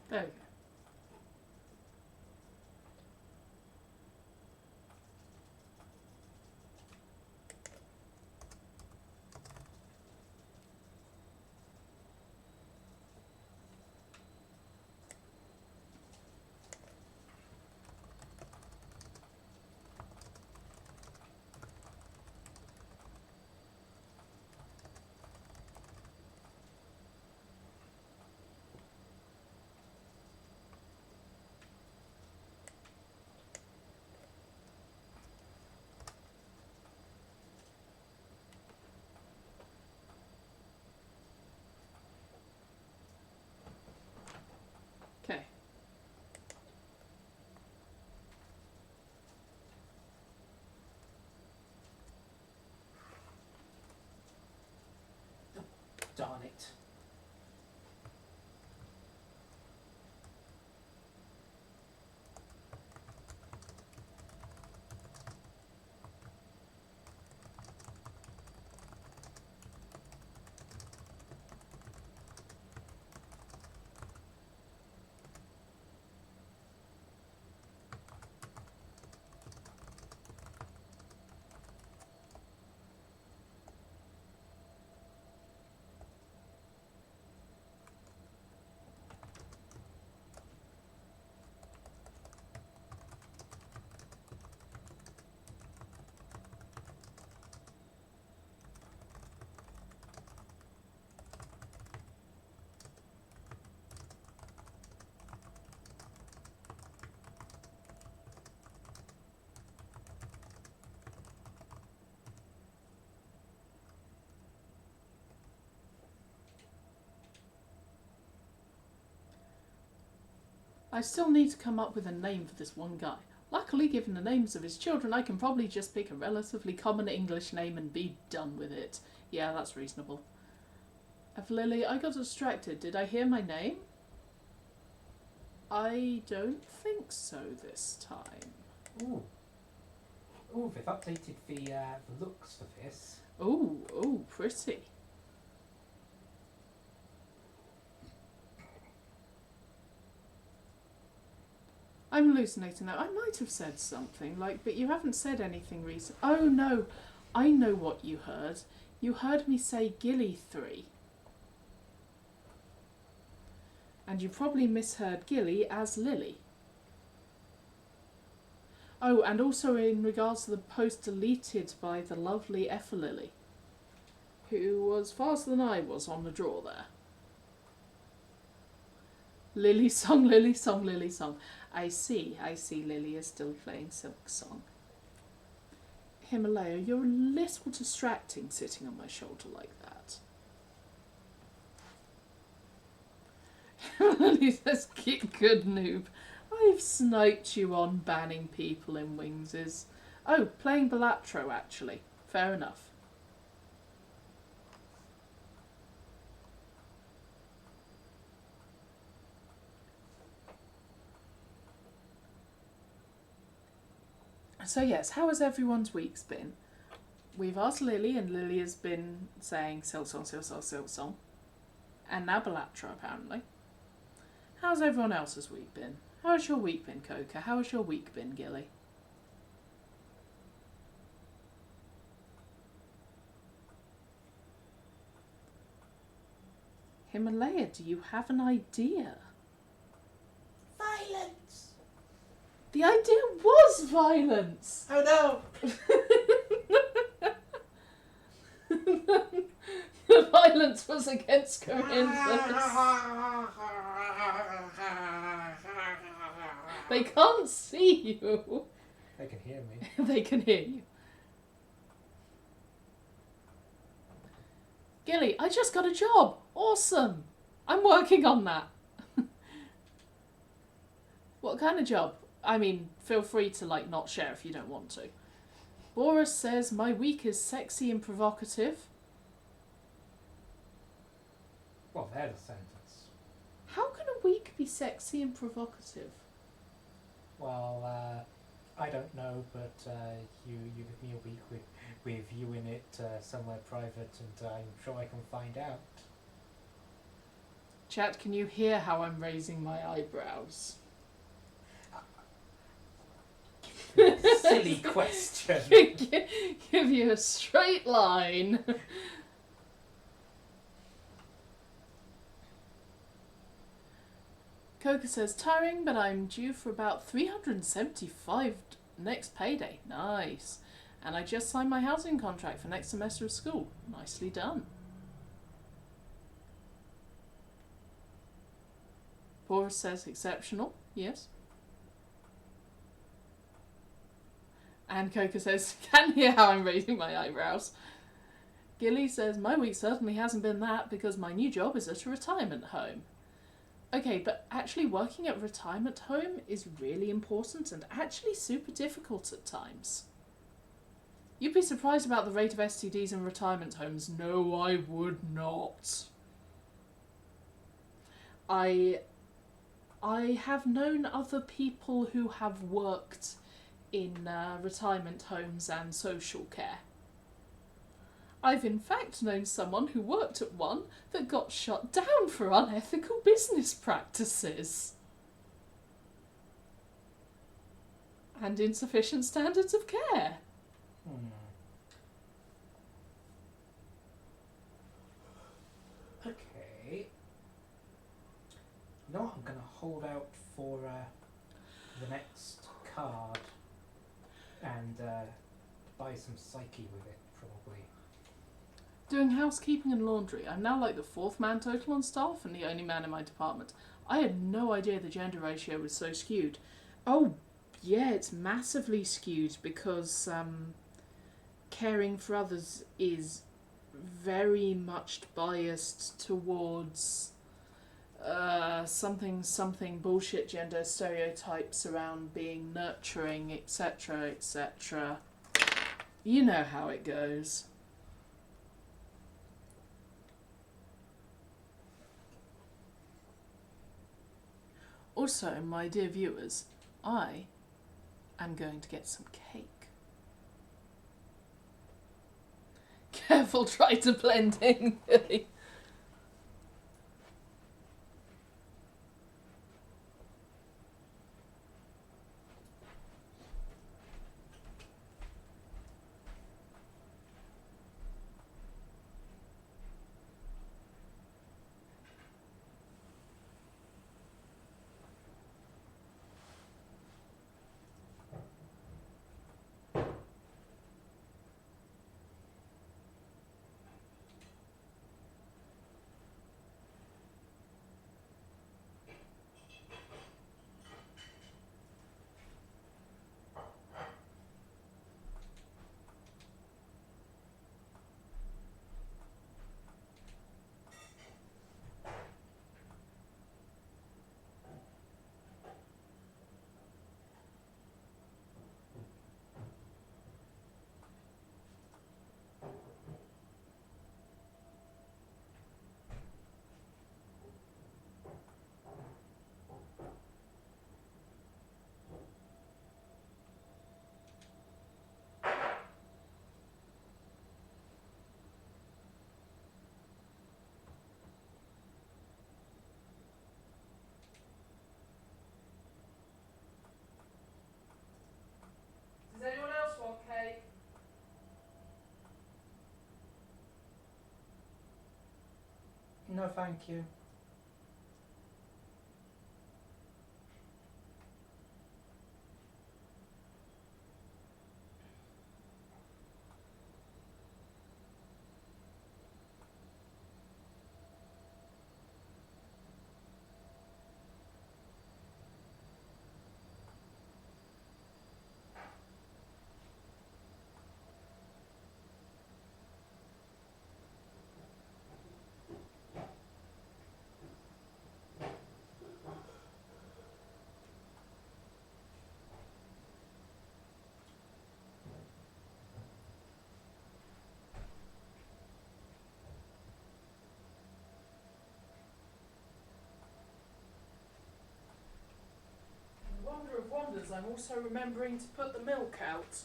There we go. Okay. Darn it. I still need to come up with a name for this one guy. Luckily, given the names of his children, I can probably just pick a relatively common English name and be done with it. Yeah, that's reasonable. Lily, I got distracted. Did I hear my name? I don't think so this time. Ooh. Ooh, they've updated the looks for this. Oh, pretty. I'm hallucinating now. I might have said something, but you haven't said anything recent. Oh no, I know what you heard. You heard me say Gilly 3. And you probably misheard Gilly as Lily. Oh, and also in regards to the post deleted by the lovely Lily, who was faster than I was on the draw there. Lily song, Lily song, Lily song. I see, Lily is still playing Silk Song. Himalaya, you're a little distracting sitting on my shoulder like that. Lily says, "Get good, noob." I I've sniped you on banning people in Wings is... Oh, playing Balatro, actually. Fair enough. So yes, how has everyone's weeks been? We've asked Lily, and Lily has been saying Silsong, Silsong, Silsong. And now Balatro, apparently. How's everyone else's week been? How's your week been, Coca? How's your week been, Gilly? Himalaya, do you have an idea? Violence! The idea was violence! Oh no! The violence was against Corinthians. They can't see you. They can hear me. They can hear you. Gilly, I just got a job. Awesome. I'm working on that. What kind of job? I mean, feel free to, like, not share if you don't want to. Boris says, my week is sexy and provocative. Well, there's a sentence. How can a week be sexy and provocative? Well, I don't know, but you give me a week with you in it somewhere private, and I'm sure I can find out. Chat, can you hear how I'm raising my eyebrows? Silly question. Give you a straight line. Coca says, tiring, but I'm due for about 375 next payday. Nice. And I just signed my housing contract for next semester of school. Nicely done. Boris says, exceptional. Yes. And Coca says, can hear how I'm raising my eyebrows. Gilly says, my week certainly hasn't been that because my new job is at a retirement home. Okay, but actually working at a retirement home is really important and actually super difficult at times. You'd be surprised about the rate of STDs in retirement homes. No, I would not. I have known other people who have worked in retirement homes and social care. I've in fact known someone who worked at one that got shut down for unethical business practices and insufficient standards of care. Okay. You know what? I'm going to hold out for the next card and buy some psyche with it, probably. Doing housekeeping and laundry. I'm now like the 4th man total on staff and the only man in my department. I had no idea the gender ratio was so skewed. Oh, yeah, it's massively skewed because caring for others is very much biased towards something bullshit gender stereotypes around being nurturing, etc., etc. You know how it goes. Also, my dear viewers, I am going to get some cake. Careful, try to blend in. No, thank you. Wonder of wonders, I'm also remembering to put the milk out.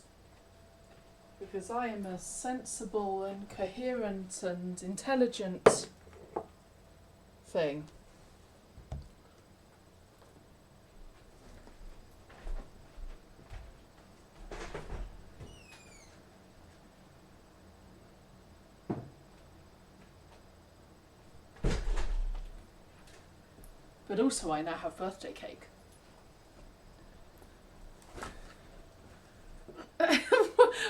Because I am a sensible and coherent and intelligent thing. But also I now have birthday cake.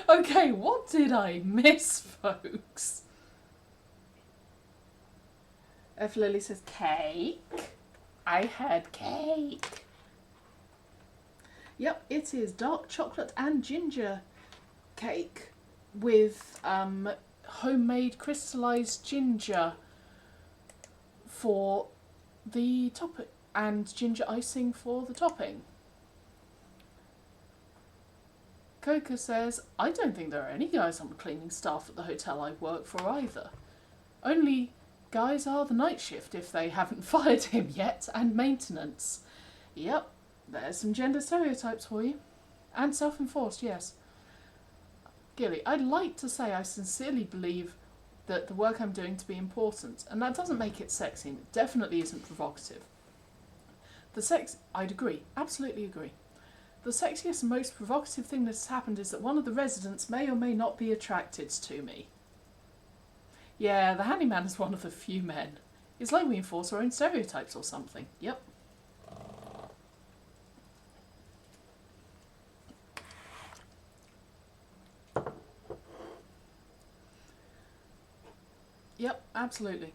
Okay, what did I miss, folks? F. Lily says cake. I had cake. Yep, it is dark chocolate and ginger cake with homemade crystallized ginger for the topping and ginger icing for the topping. Coca says, I don't think there are any guys on the cleaning staff at the hotel I work for either. Only guys are the night shift if they haven't fired him yet, and maintenance. Yep, there's some gender stereotypes for you. And self-enforced, yes. Gilly, I'd like to say I sincerely believe that the work I'm doing to be important, and that doesn't make it sexy, and it definitely isn't provocative. I'd agree, absolutely agree. The sexiest and most provocative thing that's happened is that one of the residents may or may not be attracted to me. Yeah, the handyman is one of the few men. It's like we enforce our own stereotypes or something. Yep. Yep, absolutely.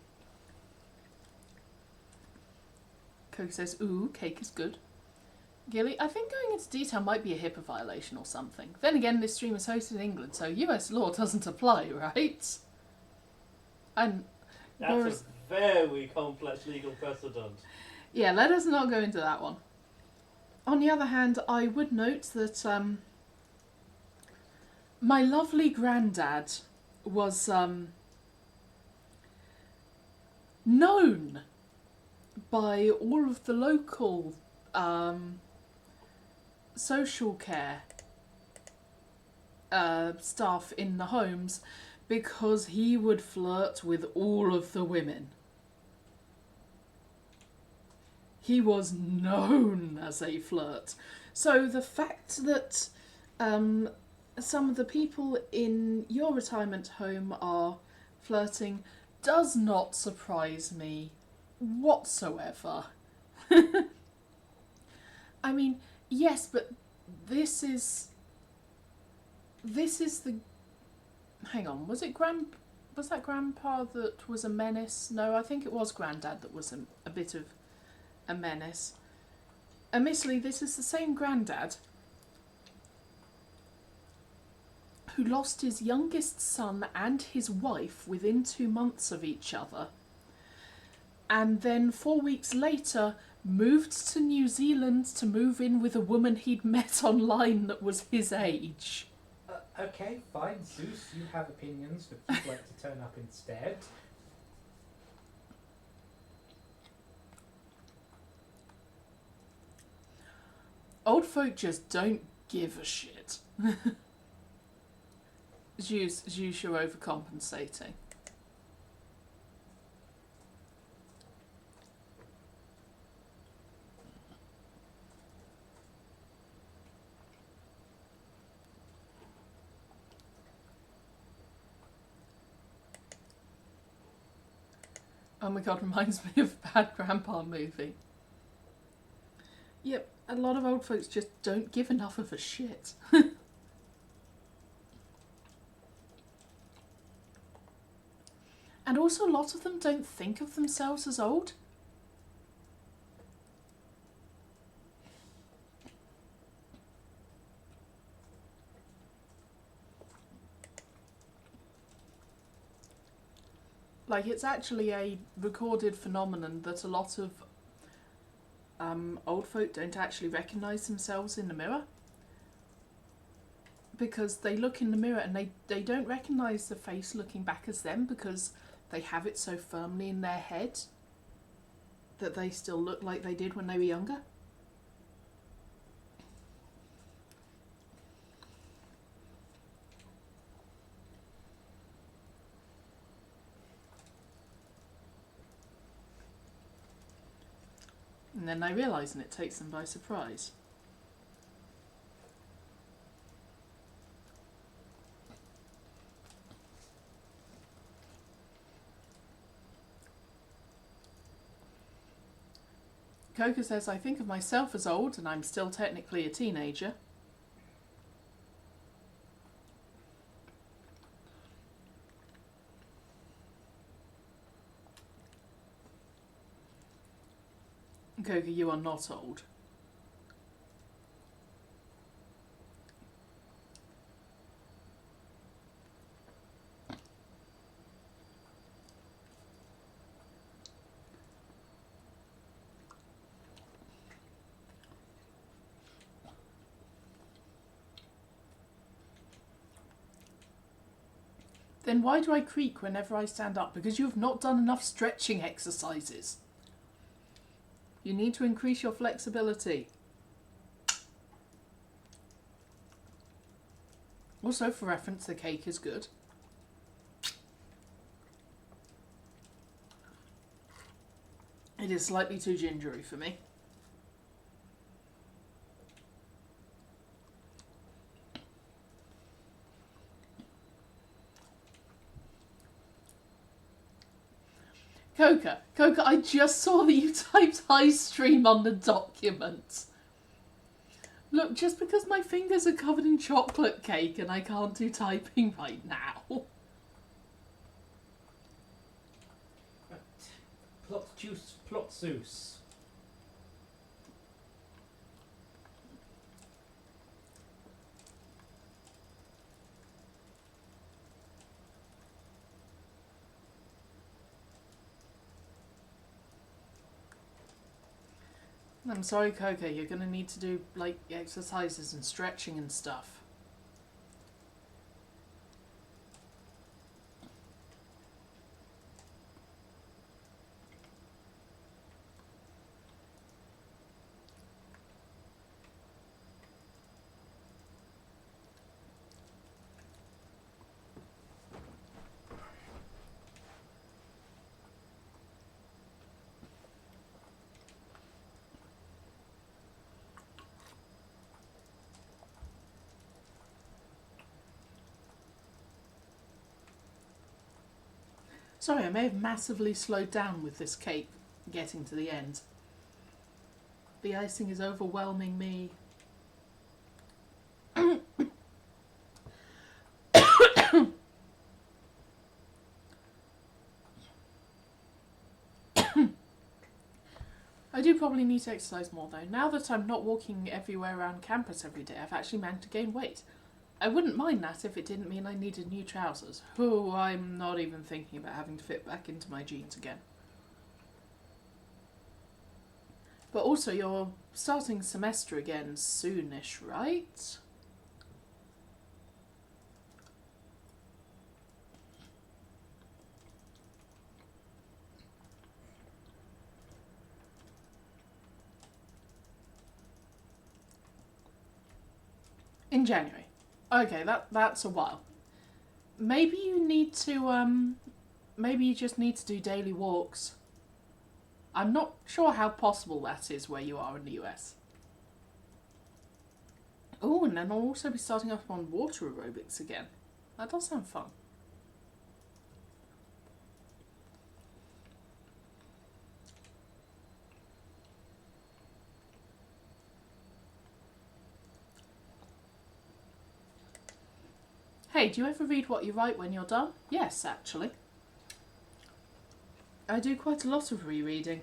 Coke says, ooh, cake is good. Gilly, I think going into detail might be a HIPAA violation or something. Then again, this stream is hosted in England, so US law doesn't apply, right? And That's a very complex legal precedent. yeah, let us not go into that one. On the other hand, I would note that my lovely granddad was known by all of the local social care staff in the homes because he would flirt with all of the women. He was known as a flirt. So the fact that some of the people in your retirement home are flirting does not surprise me whatsoever. I mean, yes, but this is the... Hang on, was that Grandpa that was a menace? No, I think it was Granddad that was a bit of a menace. Admittedly, this is the same Granddad who lost his youngest son and his wife within 2 months of each other, and then 4 weeks later moved to New Zealand to move in with a woman he'd met online that was his age. Okay, fine, Zeus, you have opinions, but you'd like to turn up instead. Old folk just don't give a shit. Zeus, you're overcompensating. Oh my god, reminds me of Bad Grandpa movie. Yep, a lot of old folks just don't give enough of a shit. And also, a lot of them don't think of themselves as old. Like, it's actually a recorded phenomenon that a lot of old folk don't actually recognise themselves in the mirror. Because they look in the mirror and they don't recognise the face looking back as them because they have it so firmly in their head that they still look like they did when they were younger. And then they realise and it takes them by surprise. Coca says, I think of myself as old and I'm still technically a teenager. Coca, you are not old. Then why do I creak whenever I stand up? Because you have not done enough stretching exercises. You need to increase your flexibility. Also, for reference, the cake is good. It is slightly too gingery for me. Coca, I just saw that you typed high stream on the document. Look, just because my fingers are covered in chocolate cake and I can't do typing right now. Plot Zeus. I'm sorry, Coca, you're gonna need to do, like, exercises and stretching and stuff. Sorry, I may have massively slowed down with this cake getting to the end. The icing is overwhelming me. I do probably need to exercise more though. Now that I'm not walking everywhere around campus every day, I've actually managed to gain weight. I wouldn't mind that if it didn't mean I needed new trousers. Oh, I'm not even thinking about having to fit back into my jeans again. But also, you're starting semester again soonish, right? In January. Okay, that's a while. Maybe you need to, maybe you just need to do daily walks. I'm not sure how possible that is where you are in the US. Oh, and then I'll also be starting off on water aerobics again. That does sound fun. Hey, do you ever read what you write when you're done? Yes, actually. I do quite a lot of rereading.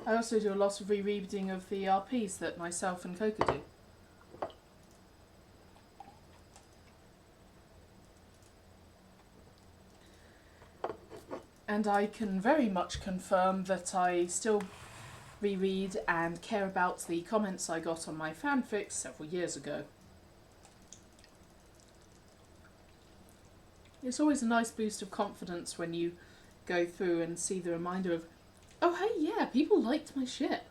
I also do a lot of rereading of the RPs that myself and Coca do. And I can very much confirm that I still reread and care about the comments I got on my fanfics several years ago. It's always a nice boost of confidence when you go through and see the reminder of, oh hey, yeah, people liked my shit.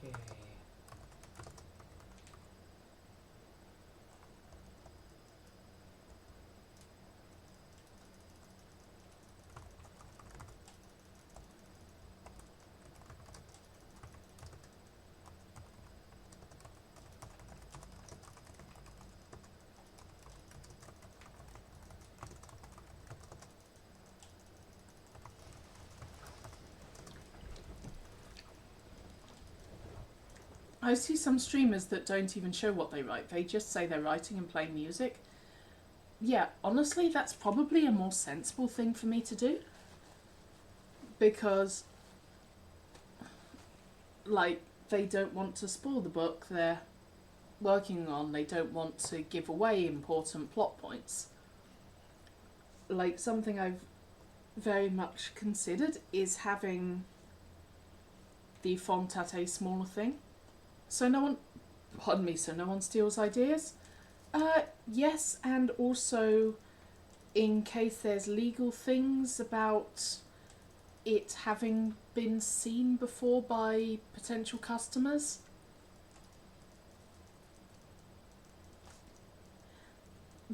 Okay. I see some streamers that don't even show what they write. They just say they're writing and playing music. Yeah, honestly, that's probably a more sensible thing for me to do. Because, like, they don't want to spoil the book they're working on. They don't want to give away important plot points. Like, something I've very much considered is having the font at a smaller thing. So no one steals ideas. Yes, and also in case there's legal things about it having been seen before by potential customers.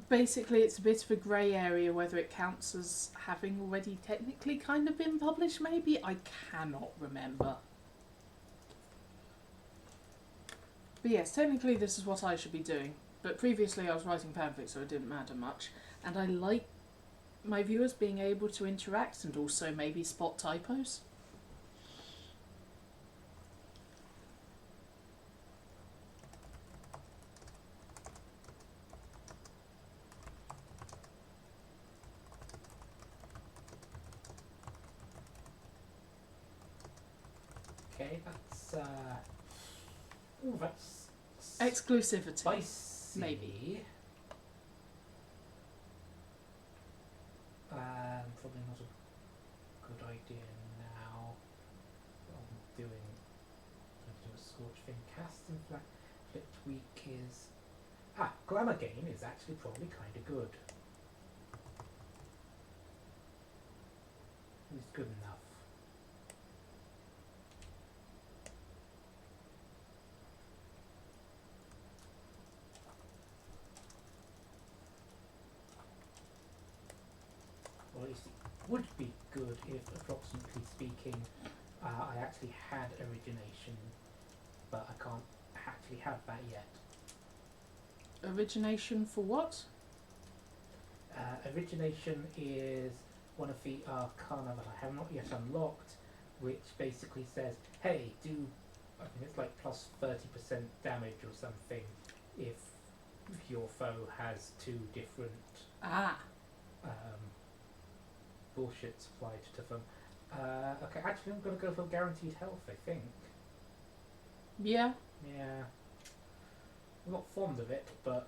Basically, it's a bit of a grey area whether it counts as having already technically kind of been published, maybe? I cannot remember. But yes, technically this is what I should be doing. But previously I was writing fanfic, so it didn't matter much. And I like my viewers being able to interact and also maybe spot typos. Okay, that's ooh, that's Exclusivity. spicy. Maybe. Probably not a good idea now. I'm doing a Scorchfin cast and Flipped Week is Glamour Game is actually probably kind of good. It's good enough. Or at least it would be good if, approximately speaking, I actually had origination, but I can't actually have that yet. Origination for what? Origination is one of the arcana that I have not yet unlocked, which basically says, hey, do, I think it's like plus 30% damage or something if your foe has two different bullshits applied to them. Okay, actually I'm going to go for guaranteed health, I think. Yeah. Yeah. I'm not fond of it, but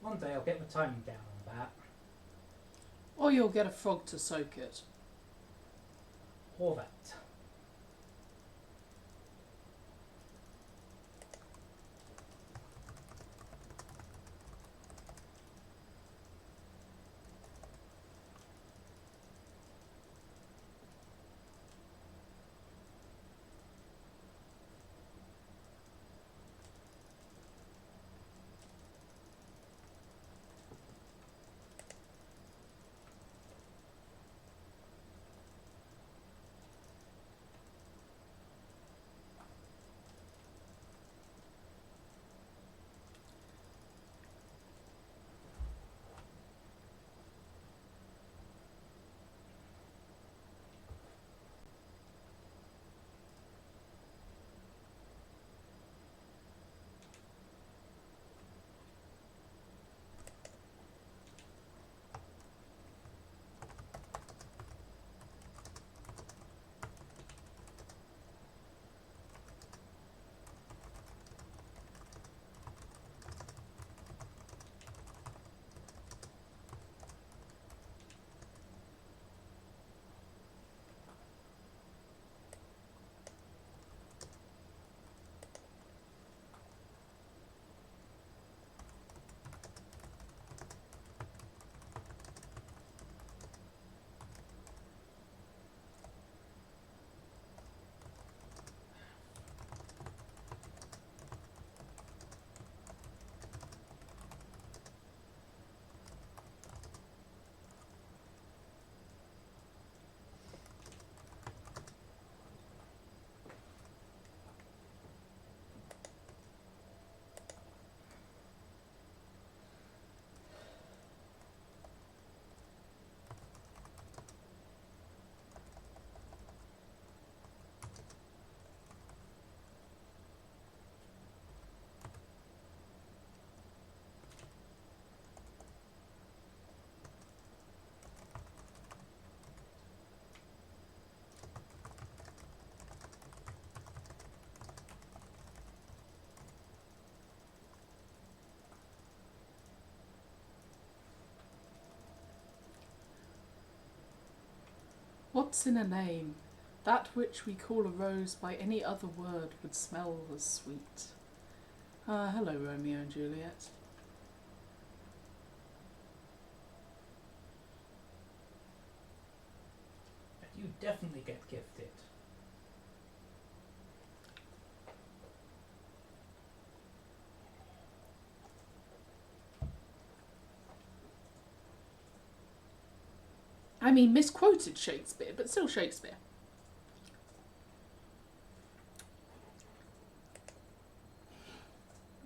One day I'll get my timing down on that. Or you'll get a frog to soak it. Or that. What's in a name? That which we call a rose by any other word would smell as sweet. Hello, Romeo and Juliet. You definitely get gifted. I mean, misquoted Shakespeare, but still Shakespeare.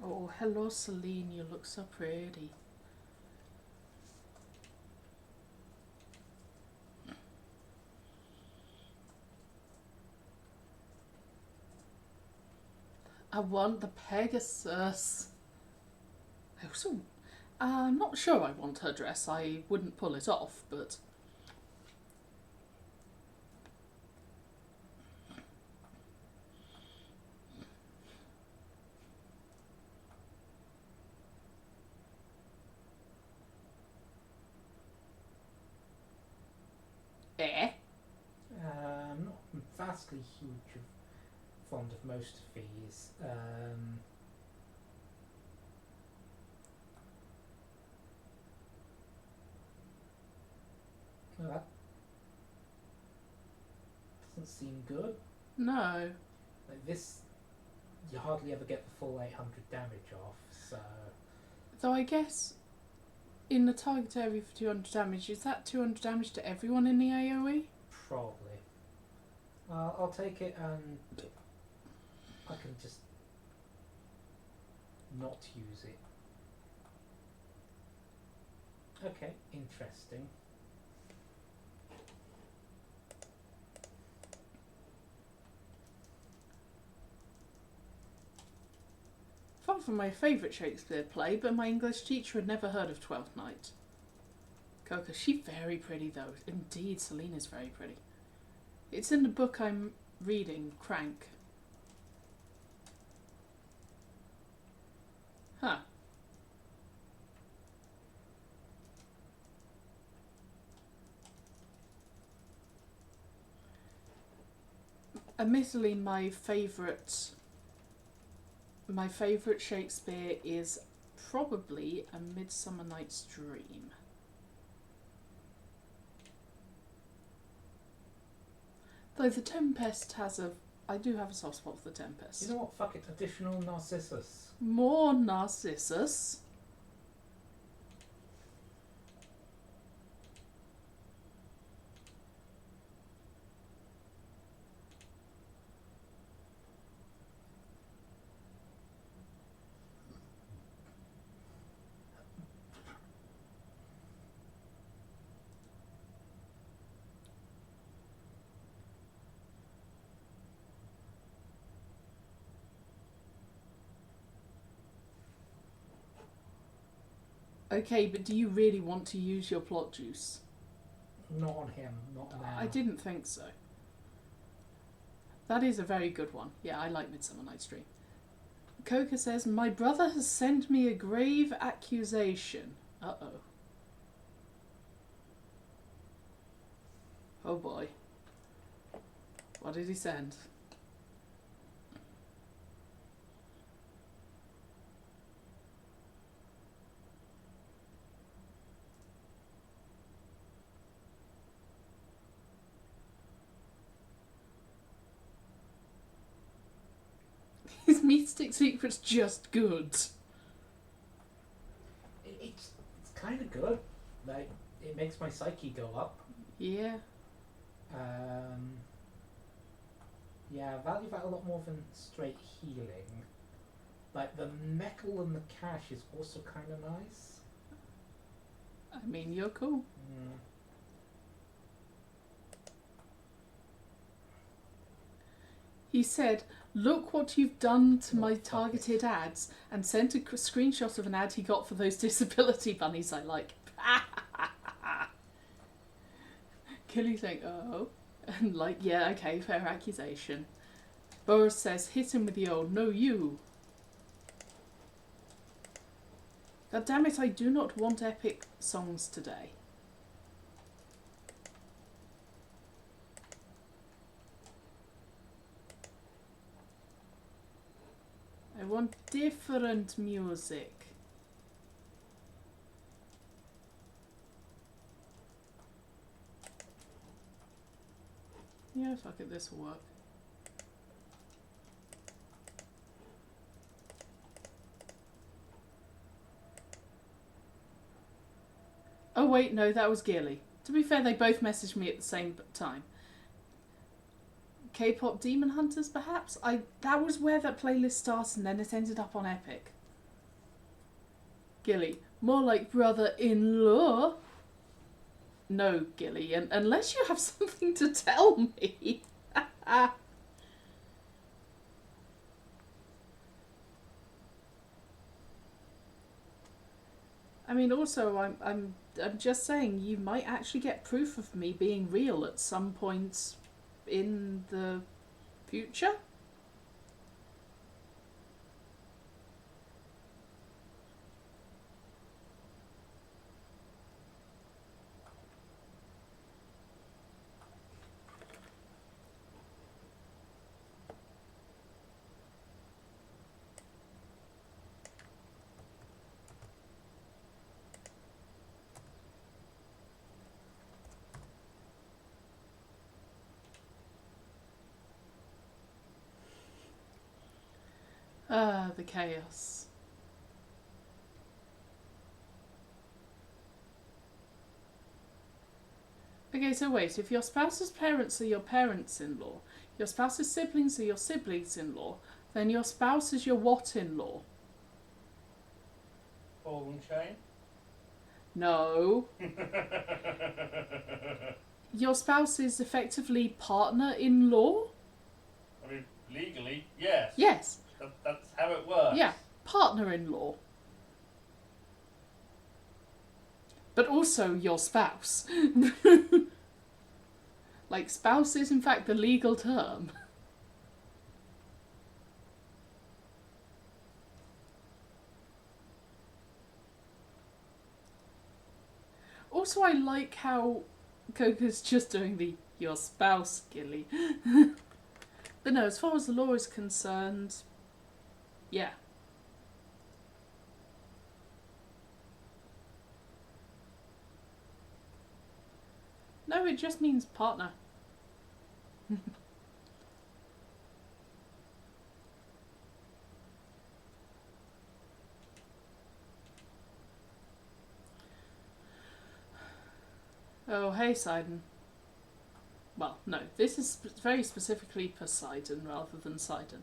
Oh, hello, Celine, you look so pretty. I want the Pegasus. I also, I'm not sure I want her dress. I wouldn't pull it off, but... I'm not vastly fond of most of these. Well, that doesn't seem good. No. Like this, you hardly ever get the full 800 damage off, so... Though I guess in the target area for 200 damage, is that 200 damage to everyone in the AoE? Probably. I'll take it and I can just not use it. Okay, interesting. Far from my favourite Shakespeare play, but my English teacher had never heard of Twelfth Night. Coca, she's very pretty though. Indeed, Celine is very pretty. It's in the book I'm reading, Crank. Huh. Admittedly, my favourite Shakespeare is probably A Midsummer Night's Dream. Though The Tempest I do have a soft spot for The Tempest. You know what? Fuck it. Additional Narcissus. More Narcissus. Okay, but do you really want to use your plot juice? Not on him. Not now. I didn't think so. That is a very good one. Yeah, I like Midsummer Night's Dream. Coca says, my brother has sent me a grave accusation. Uh-oh. Oh boy. What did he send? His Mystic Secret's just good. It's kind of good. Like, it makes my psyche go up. Yeah. Yeah, I value that a lot more than straight healing. Like, the metal and the cash is also kind of nice. I mean, you're cool. He said, look what you've done to my targeted ads, and sent a screenshot of an ad he got for those disability bunnies I like. Killy saying, oh. And like, yeah, okay, fair accusation. Boris says, hit him with the old, no you. God damn it, I do not want epic songs today. I want different music. Yeah, fuck it, this will work. Oh wait, no, that was Gilly. To be fair, they both messaged me at the same time. K-pop Demon Hunters, perhaps? That was where that playlist started and then it ended up on Epic. Gilly, more like brother-in-law. No, Gilly, unless you have something to tell me. I mean, also, I'm just saying, you might actually get proof of me being real at some point in the future. Ah, the chaos. Okay, so wait, if your spouse's parents are your parents-in-law, your spouse's siblings are your siblings-in-law, then your spouse is your what-in-law? Ball and chain? No. Your spouse is effectively partner-in-law? I mean, legally, yes. Yes. That's how it works. Yeah, partner-in-law. But also your spouse. Like, spouse is in fact the legal term. Also, I like how Coco's just doing the your spouse, Gilly. But no, as far as the law is concerned, yeah. No, it just means partner. Oh, hey, Sidon. Well, no, this is very specifically Poseidon rather than Sidon.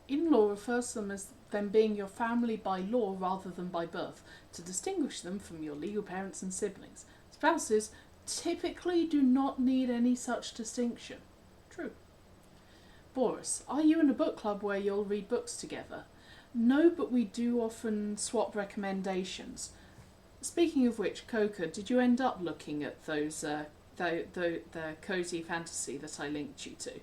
In-law refers to them as them being your family by law rather than by birth, to distinguish them from your legal parents and siblings. Spouses typically do not need any such distinction. True. Boris, are you in a book club where you'll read books together? No, but we do often swap recommendations. Speaking of which, Coca, did you end up looking at those the cozy fantasy that I linked you to?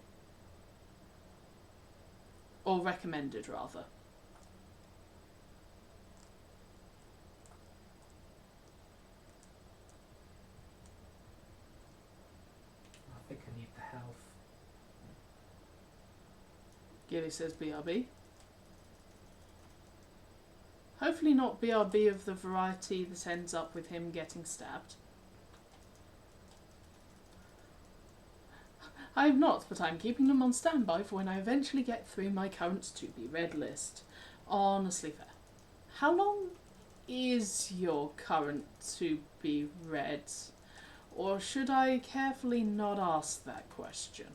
Or recommended, rather. I think I need the health. Gilly says BRB. Hopefully not BRB of the variety that ends up with him getting stabbed. I have not, but I'm keeping them on standby for when I eventually get through my current to-be read list. Honestly fair. How long is your current to-be read? Or should I carefully not ask that question?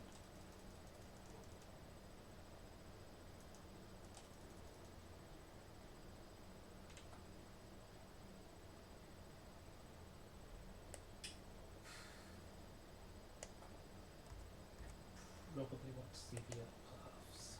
Probably want to see the other paths.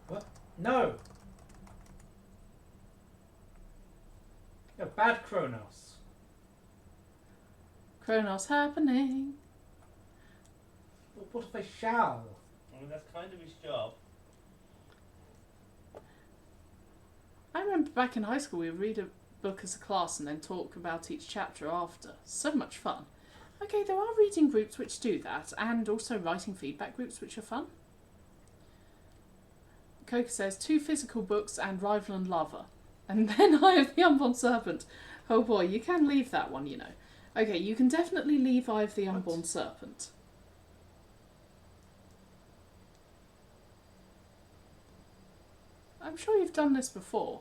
What? No! No, bad Kronos. Kronos happening. But what if I shall? I mean, that's kind of his job. I remember back in high school we would read a book as a class and then talk about each chapter after. So much fun. Okay, there are reading groups which do that, and also writing feedback groups which are fun. Coca says 2 physical books and Rival and Lover. And then Eye of the Unborn Serpent. Oh boy, you can leave that one, you know. Okay, you can definitely leave Eye of the Unborn Serpent. I'm sure you've done this before.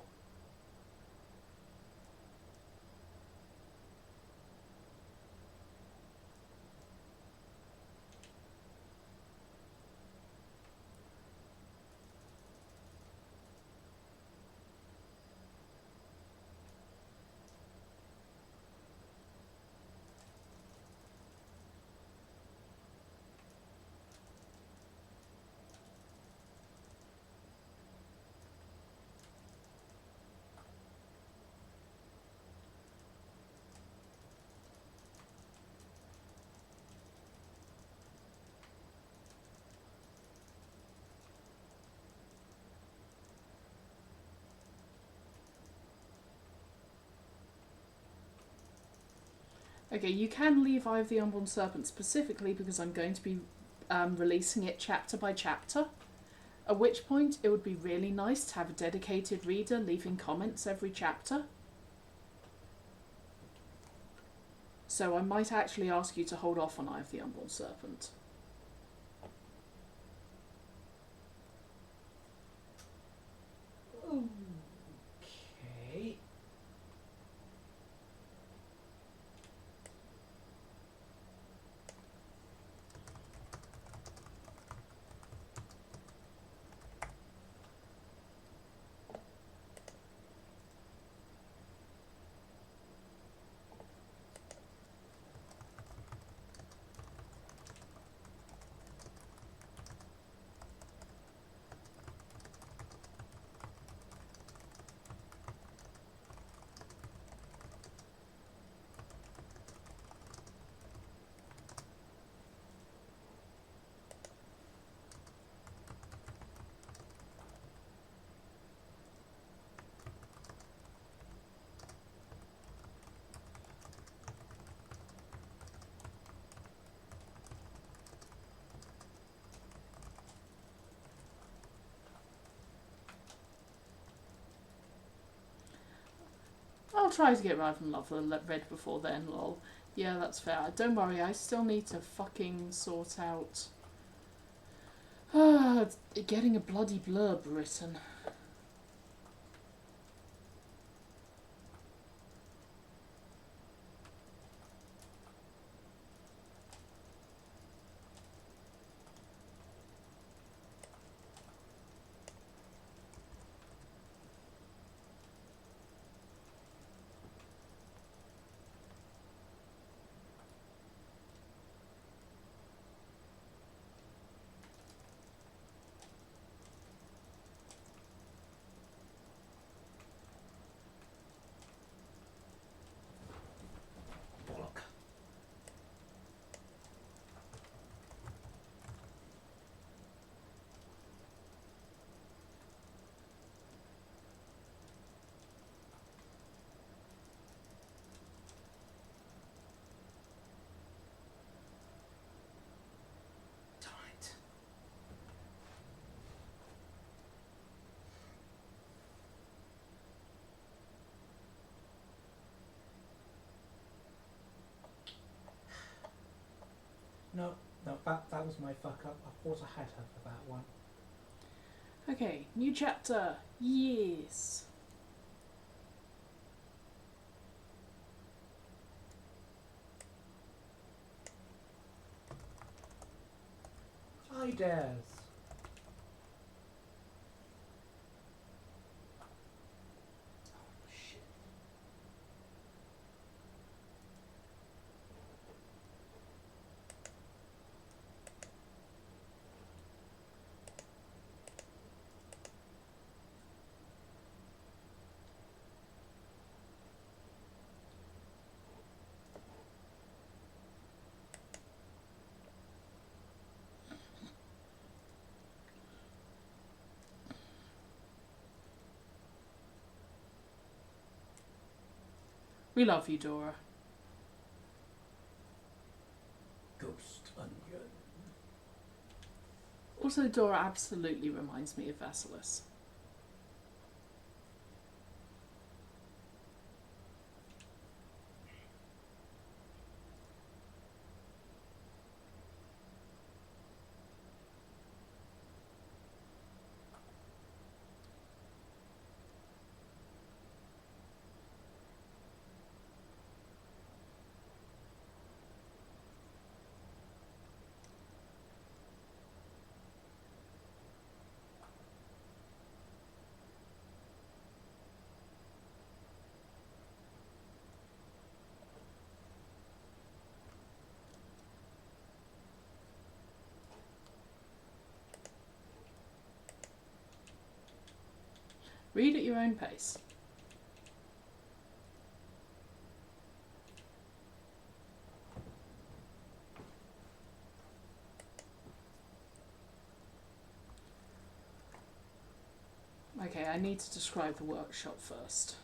Okay, you can leave Eye of the Unborn Serpent specifically because I'm going to be releasing it chapter by chapter. At which point, it would be really nice to have a dedicated reader leaving comments every chapter. So I might actually ask you to hold off on Eye of the Unborn Serpent. Okay. I'll try to get Ravenlover read before then, lol. Yeah, that's fair. Don't worry, I still need to fucking sort out getting a bloody blurb written. Bollock. Darn it. No, that was my fuck up. I thought I had her for that one. Okay, new chapter. Yes. I dares. Oh shit. We love you, Dora. Ghost onion. Also, Dora absolutely reminds me of Vasilis. Read at your own pace. Okay, I need to describe the workshop first.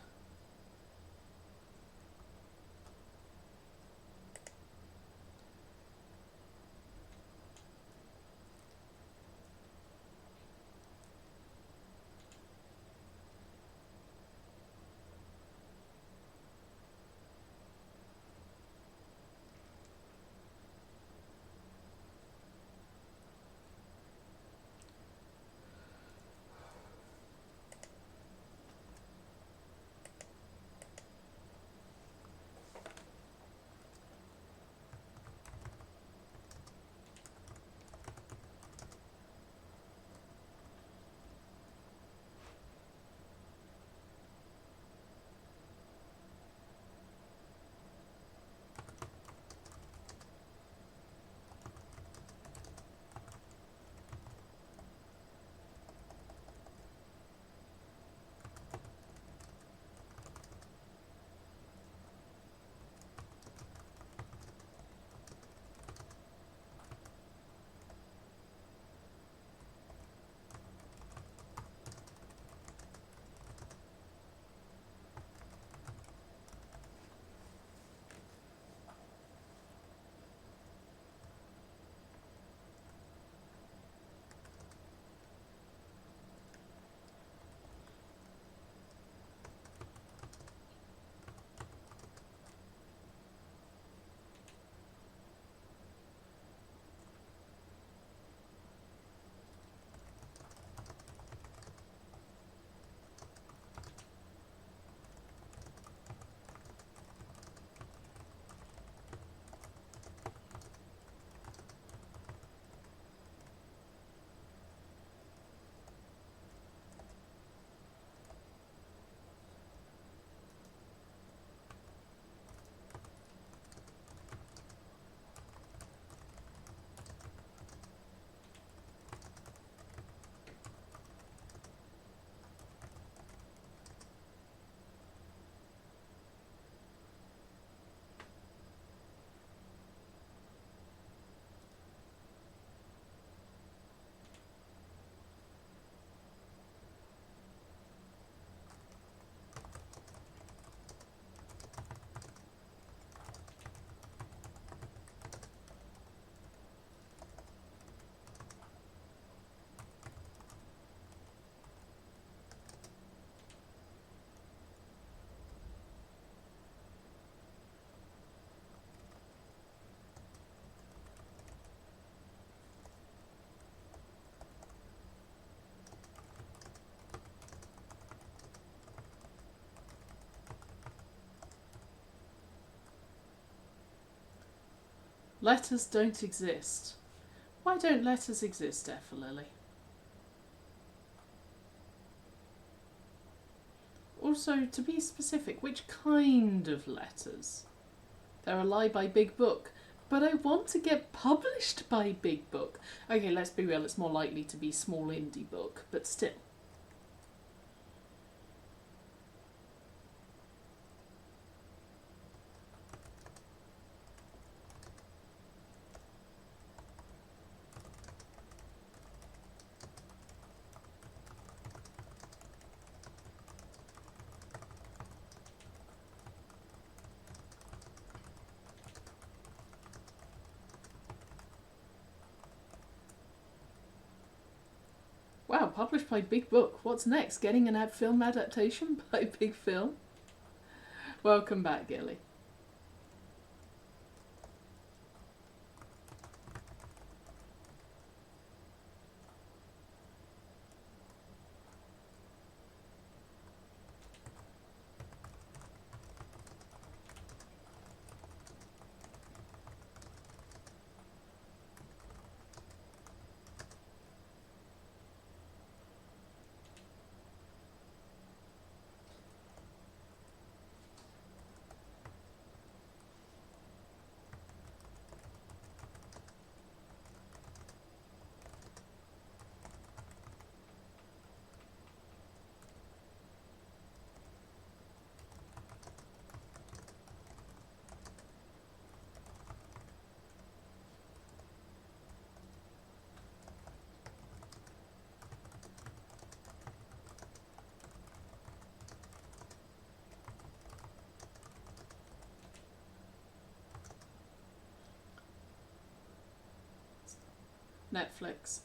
Letters don't exist. Why don't letters exist, Effa-Lily? Also, to be specific, which kind of letters? They're a lie by Big Book. But I want to get published by Big Book. Okay, let's be real, it's more likely to be small indie book, but still. Wow, published by Big Book. What's next? Getting an film adaptation by Big Film? Welcome back, Gilly. Netflix.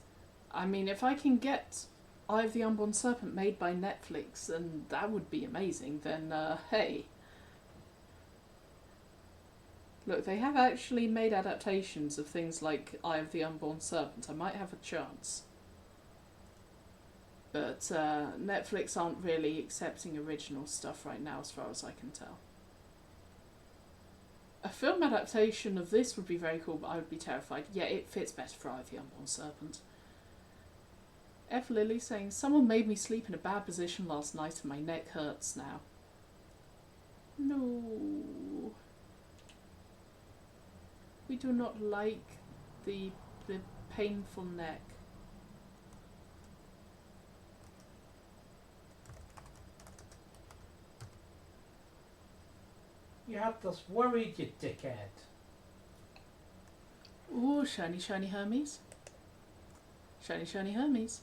I mean, if I can get Eye of the Unborn Serpent made by Netflix, and that would be amazing, then hey. Look, they have actually made adaptations of things like Eye of the Unborn Serpent. I might have a chance. But Netflix aren't really accepting original stuff right now, as far as I can tell. A film adaptation of this would be very cool, but I would be terrified. Yeah, it fits better for Eye of the Unborn Serpent. Effa-Lily saying, someone made me sleep in a bad position last night and my neck hurts now. No. We do not like the painful neck. You had us worried, you dickhead. Ooh, shiny, shiny Hermes. Shiny, shiny Hermes.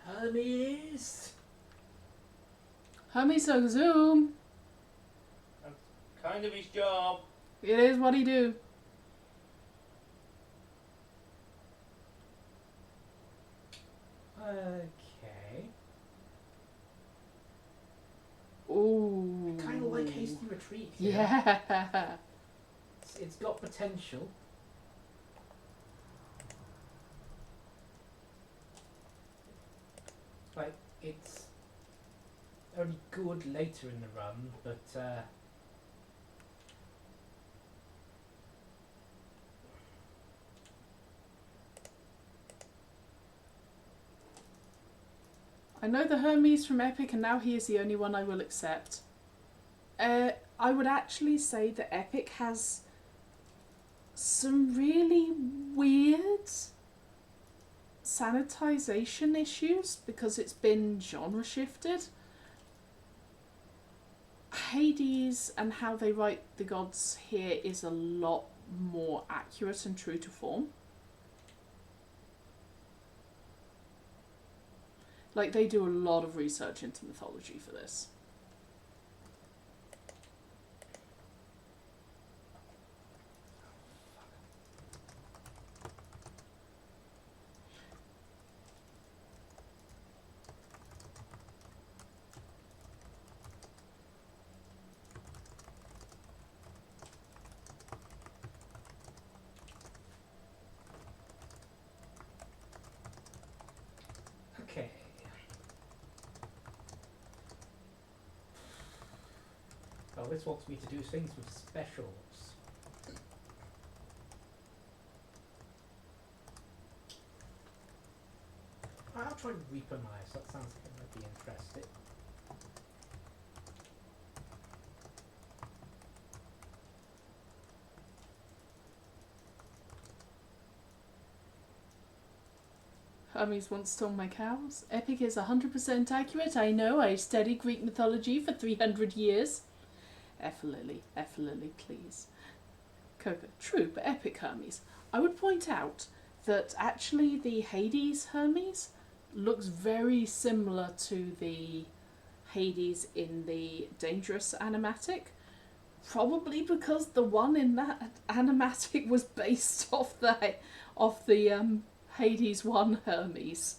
Hermes! Hermes so zoom. That's kind of his job. It is what he do. Okay. Ooh. Kind of like Hasty Retreat. Yeah. It's got potential. Like, it's only good later in the run, but I know the Hermes from Epic, and now he is the only one I will accept. I would actually say that Epic has some really weird sanitization issues because it's been genre shifted. Hades and how they write the gods here is a lot more accurate and true to form. Like, they do a lot of research into mythology for this. Oh, this wants me to do things with specials. I'll try Reaper Knives, that sounds like it might be interesting. Hermes once stole my cows. Epic is 100% accurate. I know. I studied Greek mythology for 300 years. F Lily, please. Coca. True, but epic Hermes. I would point out that actually the Hades Hermes looks very similar to the Hades in the Dangerous animatic. Probably because the one in that animatic was based off the Hades 1 Hermes.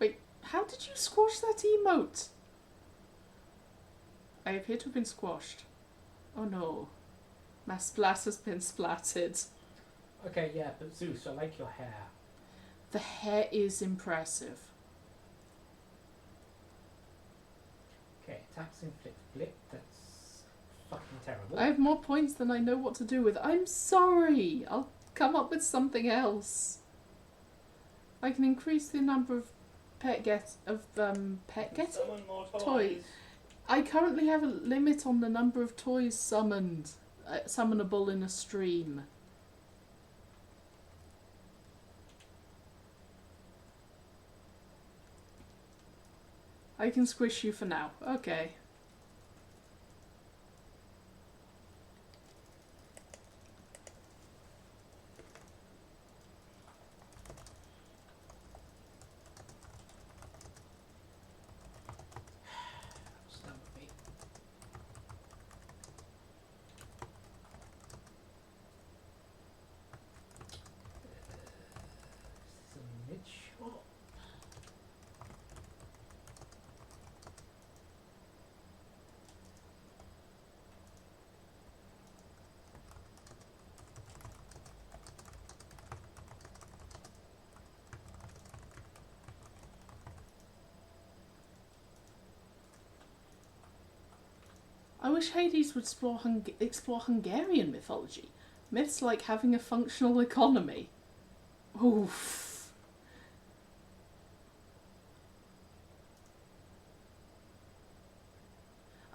Wait, how did you squash that emote? I appear to have been squashed. Oh no. My splat has been splatted. Okay, yeah, but Zeus, I like your hair. The hair is impressive. Okay, attacks inflict blip, that's fucking terrible. I have more points than I know what to do with. I'm sorry. I'll come up with something else. I can increase the number of pet getting. Summon more Toys. I currently have a limit on the number of toys summoned, summonable in a stream. I can squish you for now. Okay. What's done with me? This is a mid shot. I wish Hades would explore Hungarian mythology. Myths like having a functional economy. Oof.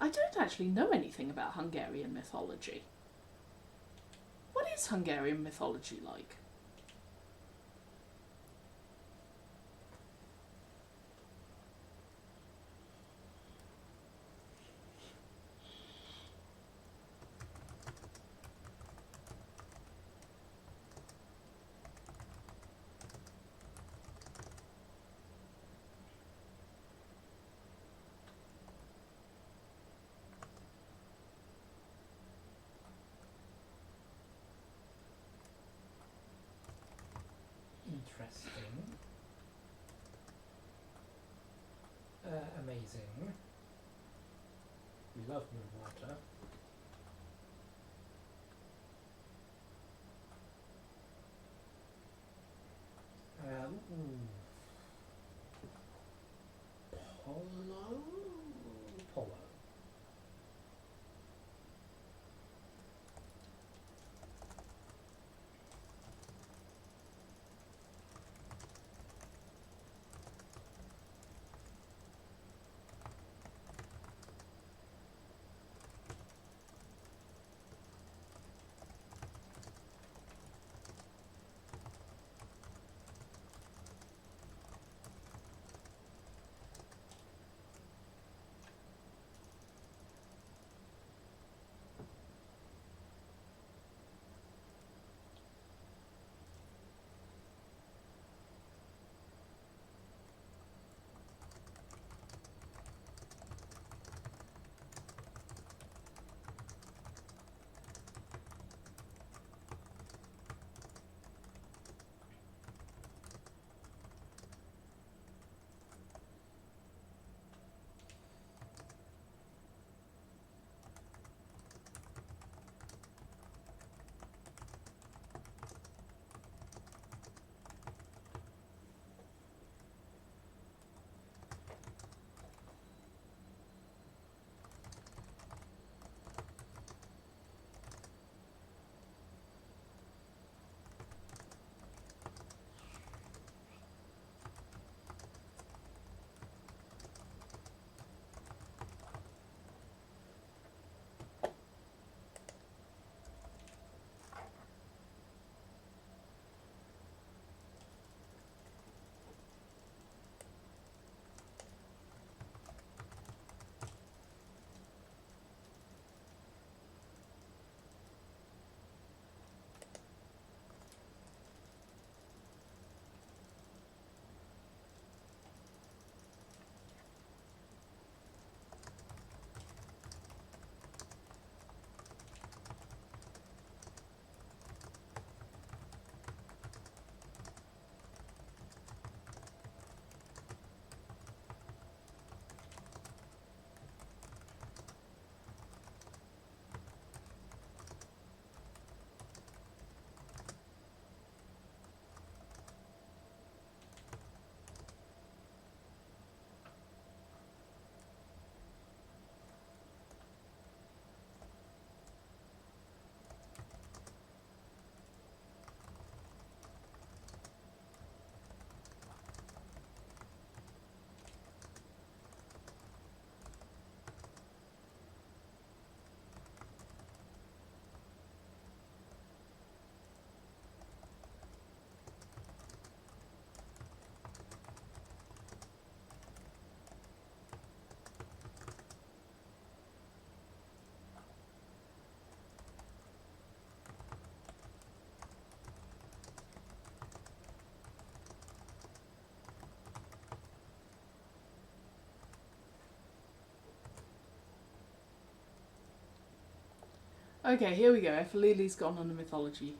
I don't actually know anything about Hungarian mythology. What is Hungarian mythology like? Interesting. Amazing. We love more water. Ooh. Polo? Polo. Okay, here we go. Ephelili's gone on a mythology.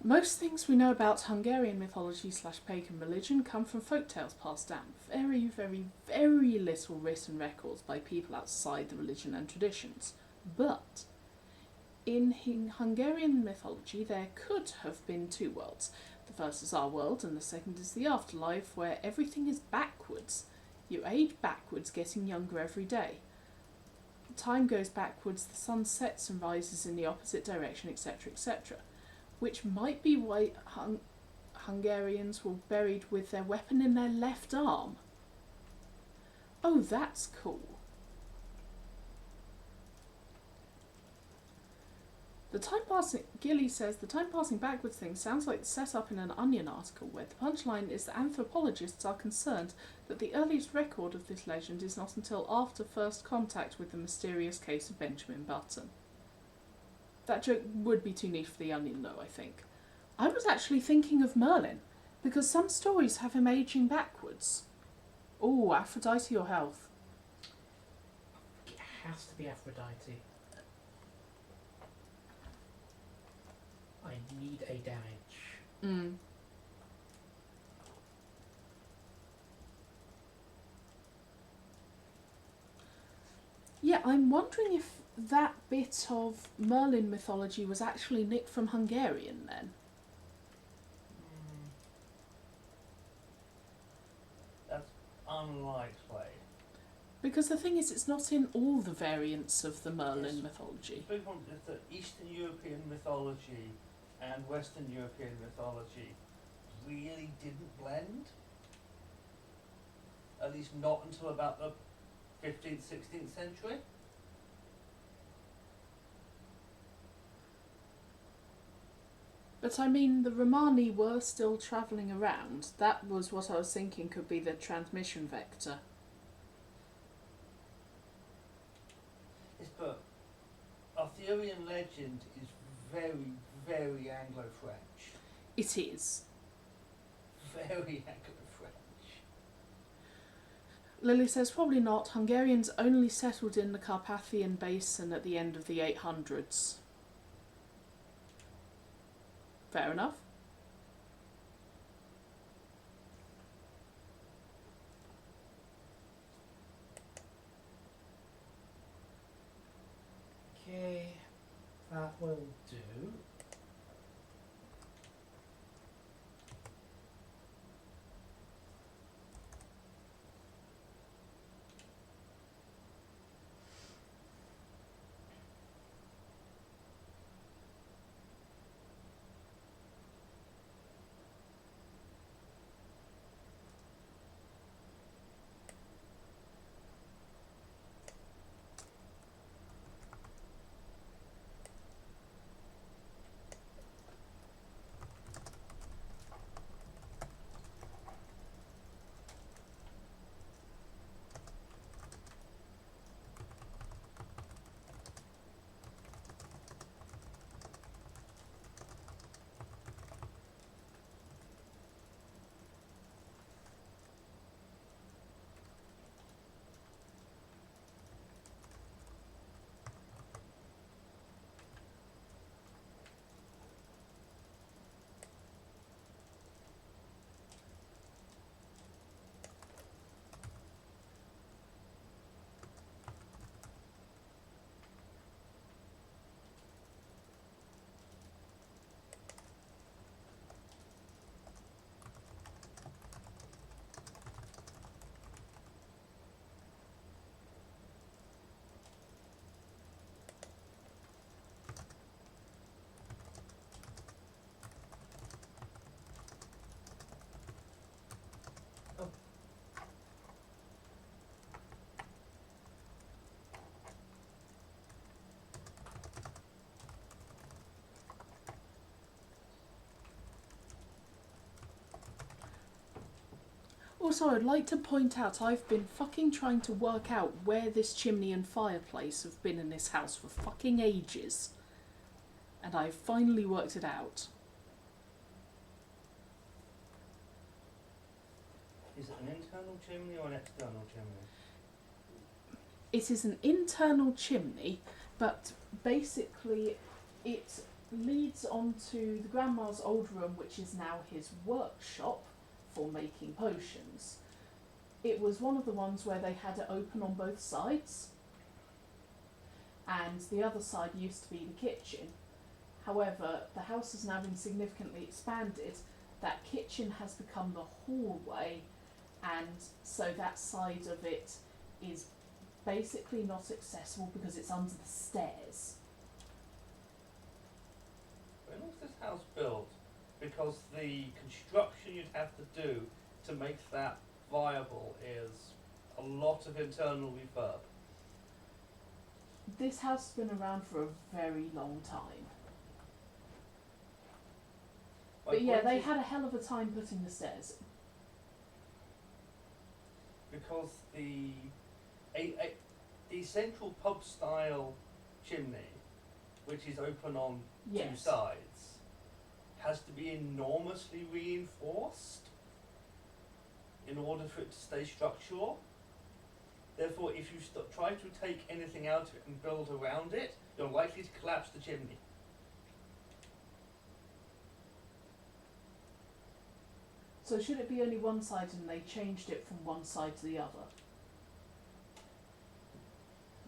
Most things we know about Hungarian mythology / pagan religion come from folk tales passed down. Very, very, very little written records by people outside the religion and traditions. But in Hungarian mythology, there could have been two worlds. The first is our world, and the second is the afterlife, where everything is backwards. You age backwards, getting younger every day. Time goes backwards, the sun sets and rises in the opposite direction, etc., etc. Which might be why Hungarians were buried with their weapon in their left arm. Oh, that's cool. Gilly says, the time passing backwards thing sounds like the setup in an Onion article where the punchline is that anthropologists are concerned that the earliest record of this legend is not until after first contact with the mysterious case of Benjamin Button. That joke would be too niche for the Onion though, I think. I was actually thinking of Merlin, because some stories have him aging backwards. Oh, Aphrodite or health? It has to be Aphrodite. I need a damage. Yeah, I'm wondering if that bit of Merlin mythology was actually nicked from Hungarian then. That's unlikely. Because the thing is, it's not in all the variants of the Merlin Yes. mythology. The big one is that Eastern European mythology and Western European mythology really didn't blend. At least not until about the 15th, 16th century. But I mean, the Romani were still travelling around. That was what I was thinking could be the transmission vector. Yes, but Arthurian legend is very, very Anglo-French. It is. Very Anglo-French. Lily says probably not. Hungarians only settled in the Carpathian Basin at the end of the 800s. Fair enough. Okay, that will do. Also, I'd like to point out I've been fucking trying to work out where this chimney and fireplace have been in this house for fucking ages. And I've finally worked it out. Is it an internal chimney or an external chimney? It is an internal chimney, but basically, it leads onto the grandma's old room, which is now his workshop for making potions. It was one of the ones where they had it open on both sides, and the other side used to be the kitchen. However, the house has now been significantly expanded. That kitchen has become the hallway, and so that side of it is basically not accessible because it's under the stairs. When was this house built? Because the construction you'd have to do to make that viable is a lot of internal refurb. This house has been around for a very long time. My But yeah, point they is had a hell of a time putting the stairs. because the central pub style chimney, which is open on two Yes. sides, has to be enormously reinforced in order for it to stay structural. Therefore, if you try to take anything out of it and build around it, you're likely to collapse the chimney. So should it be only one side and they changed it from one side to the other?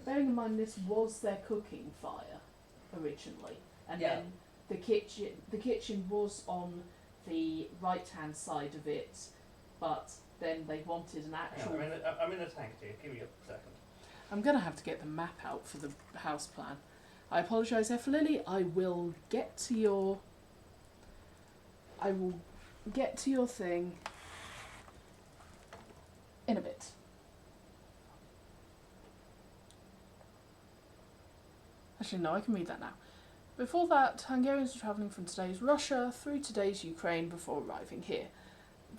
Bearing in mind this was their cooking fire originally, and Yeah. then the kitchen was on the right hand side of it, but then they wanted an actual. I'm in a tank here. Give me a second. I'm gonna have to get the map out for the house plan. I apologise, Lily. I will get to your thing in a bit. Actually, no, I can read that now. Before that, Hungarians were travelling from today's Russia through today's Ukraine before arriving here.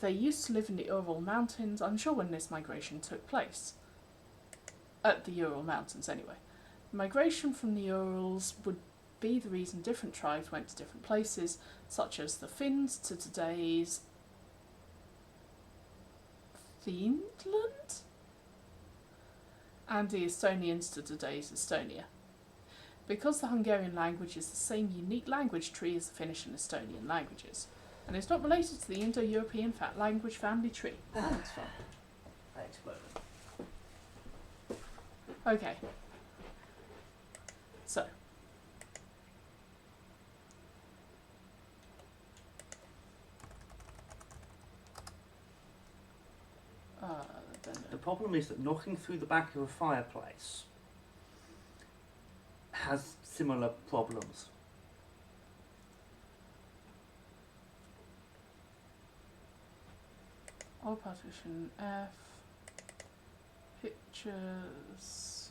They used to live in the Ural Mountains, unsure when this migration took place. At the Ural Mountains, anyway. Migration from the Urals would be the reason different tribes went to different places, such as the Finns to today's Finland, and the Estonians to today's Estonia. Because the Hungarian language is the same unique language tree as the Finnish and Estonian languages, and is not related to the Indo-European language family tree. That's fun. I exploded. Okay. So. The problem is that knocking through the back of a fireplace has similar problems. All partition F. Pictures.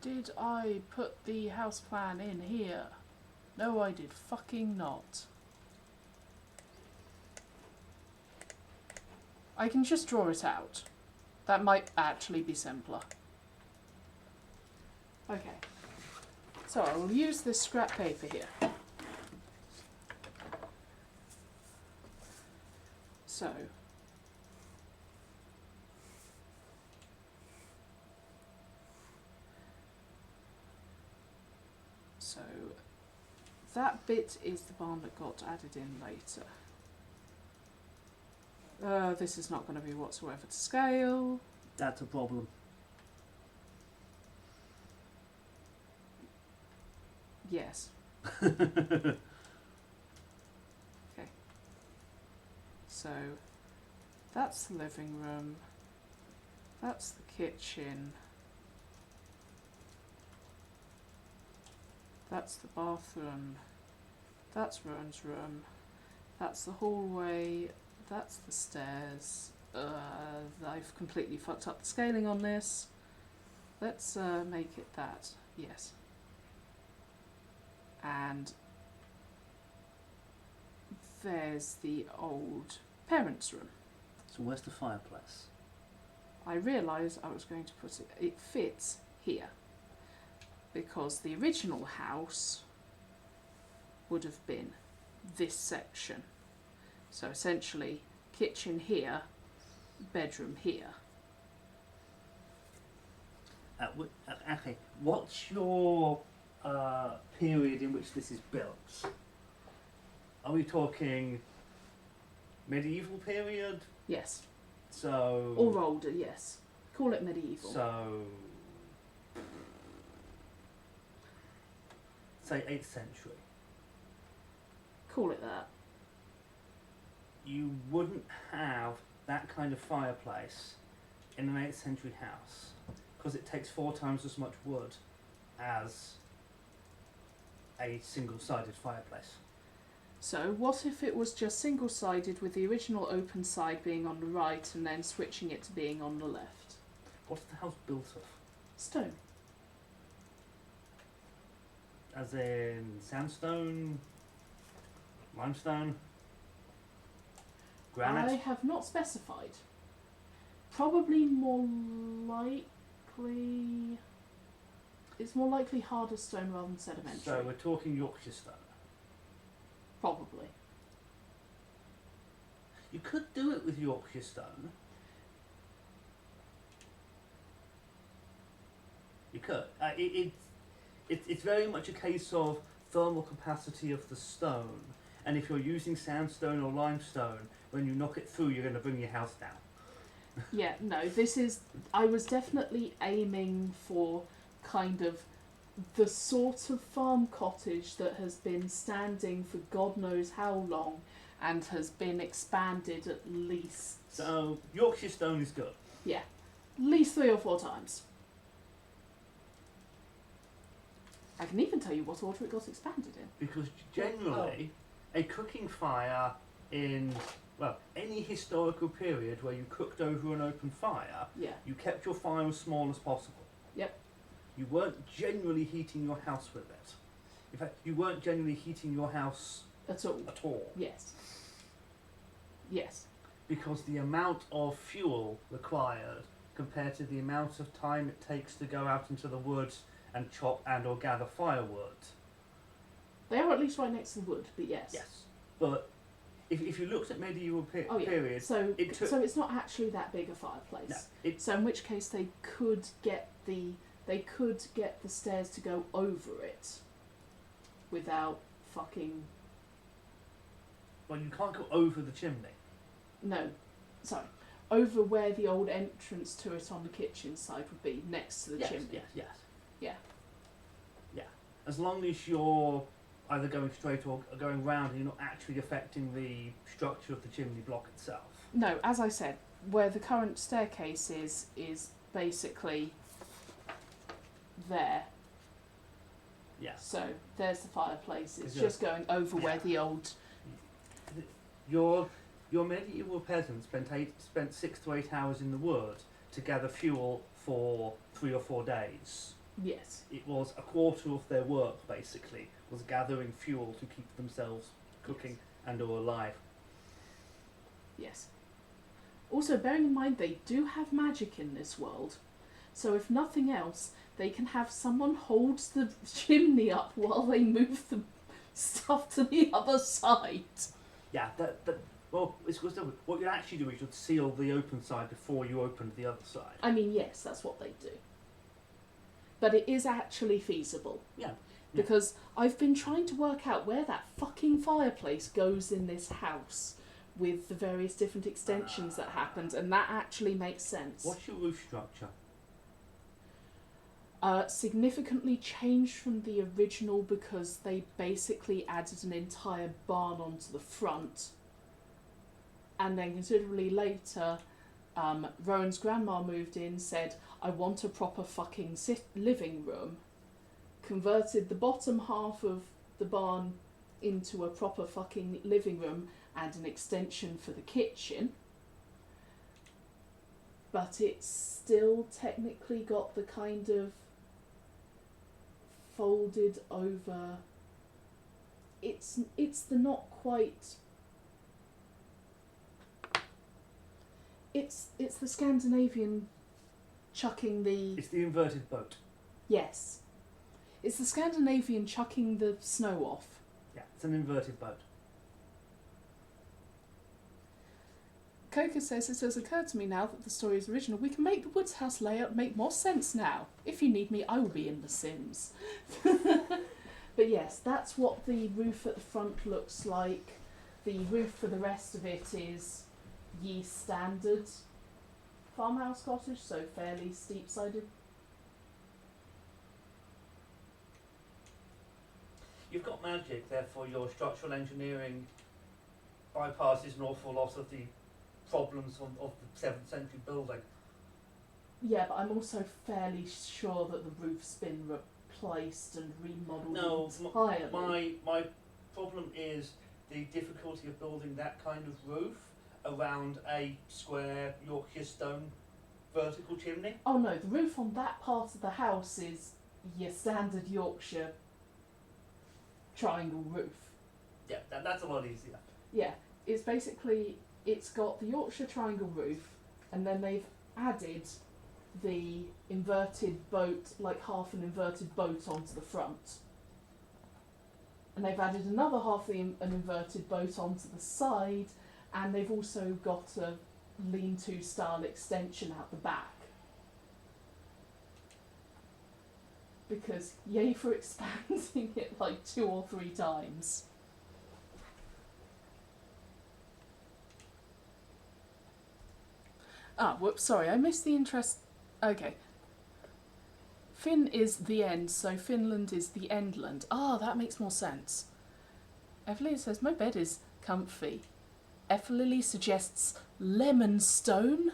Did I put the house plan in here? No, I did fucking not. I can just draw it out. That might actually be simpler. Okay. So I will use this scrap paper here. So that bit is the barn that got added in later. This is not going to be whatsoever to scale. That's a problem. Yes. Okay. So that's the living room. That's the kitchen. That's the bathroom. That's Rowan's room. That's the hallway. That's the stairs. I've completely fucked up the scaling on this. Let's make it that. Yes. And there's the old parents' room. So where's the fireplace? I realised I was going to put it, it fits here. Because the original house would have been this section. So essentially, kitchen here, bedroom here. Okay, what's your period in which this is built? Are we talking medieval period? Yes. So. Or older, yes. Call it medieval. So. Say 8th century. Call it that. You wouldn't have that kind of fireplace in an 8th century house because it takes 4 times as much wood as a single-sided fireplace. So, what if it was just single-sided with the original open side being on the right and then switching it to being on the left? What's the house built of? Stone. As in sandstone, limestone, granite? I have not specified. Probably more likely... It's more likely harder stone rather than sedimentary. So we're talking Yorkshire stone. Probably. You could do it with Yorkshire stone. You could. It's very much a case of thermal capacity of the stone, and if you're using sandstone or limestone, when you knock it through, you're going to bring your house down. Yeah, no, this is... I was definitely aiming for kind of the sort of farm cottage that has been standing for God knows how long and has been expanded at least... So Yorkshire stone is good. Yeah, at least 3 or 4 times. I can even tell you what order it got expanded in. Because generally, a cooking fire in, well, any historical period where you cooked over an open fire, Yeah, you kept your fire as small as possible. Yep. You weren't generally heating your house with it. In fact, you weren't generally heating your house at all. at all. Yes. Yes. Because the amount of fuel required compared to the amount of time it takes to go out into the woods and chop and or gather firewood. They are at least right next to the wood, but yes. Yes. But if you looked at medieval Oh, yeah. periods, So, it took... so it's not actually that big a fireplace. No, it, So in which case they could get the stairs to go over it without fucking... well, you can't go over the chimney. No, sorry. Over where the old entrance to it on the kitchen side would be, next to the Yes, chimney. yes, yes. Yeah. Yeah. As long as you're either going straight or going round and you're not actually affecting the structure of the chimney block itself. No, as I said, where the current staircase is basically there. Yes. So there's the fireplace. It's Yeah. just going over where Yeah. the old... Your medieval peasants spent 6 to 8 hours in the wood to gather fuel for 3 or 4 days. Yes. It was a quarter of their work, basically, was gathering fuel to keep themselves cooking and or alive. Yes. Also, bearing in mind they do have magic in this world, so if nothing else, they can have someone hold the chimney up while they move the stuff to the other side. Yeah, well, it's what you'd actually do is you'd seal the open side before you opened the other side. I mean, yes, that's what they do. But it is actually feasible. Yeah. Because I've been trying to work out where that fucking fireplace goes in this house with the various different extensions that happened, and that actually makes sense. What's your roof structure? Significantly changed from the original because they basically added an entire barn onto the front. And then considerably later, Rowan's grandma moved in, said, I want a proper fucking living room. Converted the bottom half of the barn into a proper fucking living room and an extension for the kitchen. But it's still technically got the kind of folded over... It's the not quite... It's the Scandinavian chucking the... It's the inverted boat. Yes. It's the Scandinavian chucking the snow off. Yeah, it's an inverted boat. Coco says, it has occurred to me now that the story is original. We can make the Woods House layout make more sense now. If you need me, I will be in The Sims. But yes, that's what the roof at the front looks like. The roof for the rest of it is ye standard farmhouse cottage, so fairly steep-sided. You've got magic, therefore your structural engineering bypasses an awful lot of the problems of the 7th century building. Yeah, but I'm also fairly sure that the roof's been replaced and remodeled No, entirely. my problem is the difficulty of building that kind of roof around a square Yorkshire stone vertical chimney. Oh no, the roof on that part of the house is your standard Yorkshire triangle roof. Yeah, that's a lot easier. Yeah, it's basically, it's got the Yorkshire triangle roof, and then they've added the inverted boat, like half an inverted boat onto the front. And they've added another half an inverted boat onto the side, and they've also got a lean-to style extension out the back. Because yay for expanding it like 2 or 3 times. Ah, whoops, sorry, I missed the interest. Okay. Finn is the end, so Finland is the endland. Ah, that makes more sense. Evelyn says, my bed is comfy. Lily suggests lemon stone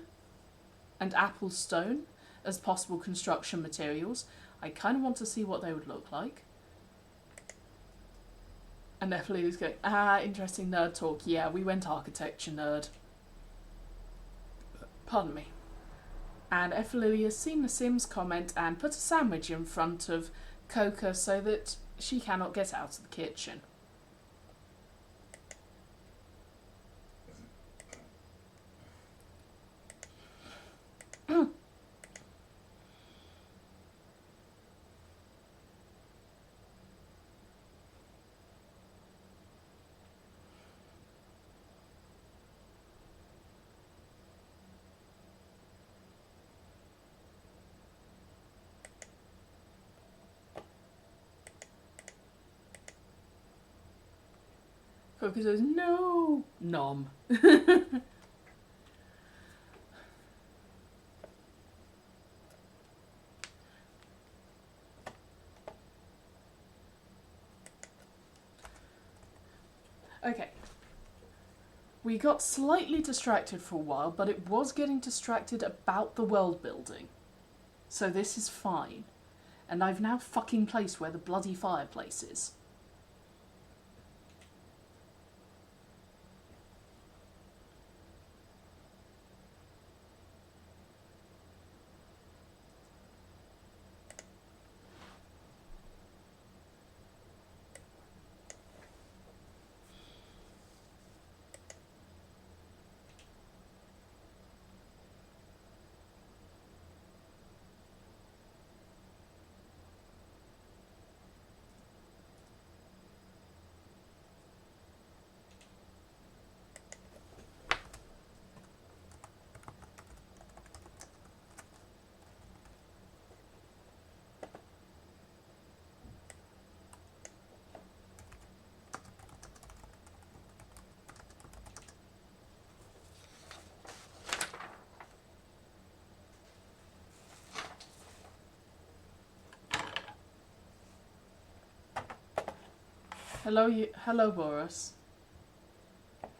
and apple stone as possible construction materials. I kind of want to see what they would look like. And Lily's going, interesting nerd talk. Yeah, we went architecture nerd. Pardon me. And Lily has seen the Sims comment and put a sandwich in front of Coca so that she cannot get out of the kitchen. Coca says, no! Nom. Okay. We got slightly distracted for a while, but it was getting distracted about the world building. So this is fine. And I've now fucking placed where the bloody fireplace is. Hello, Boris.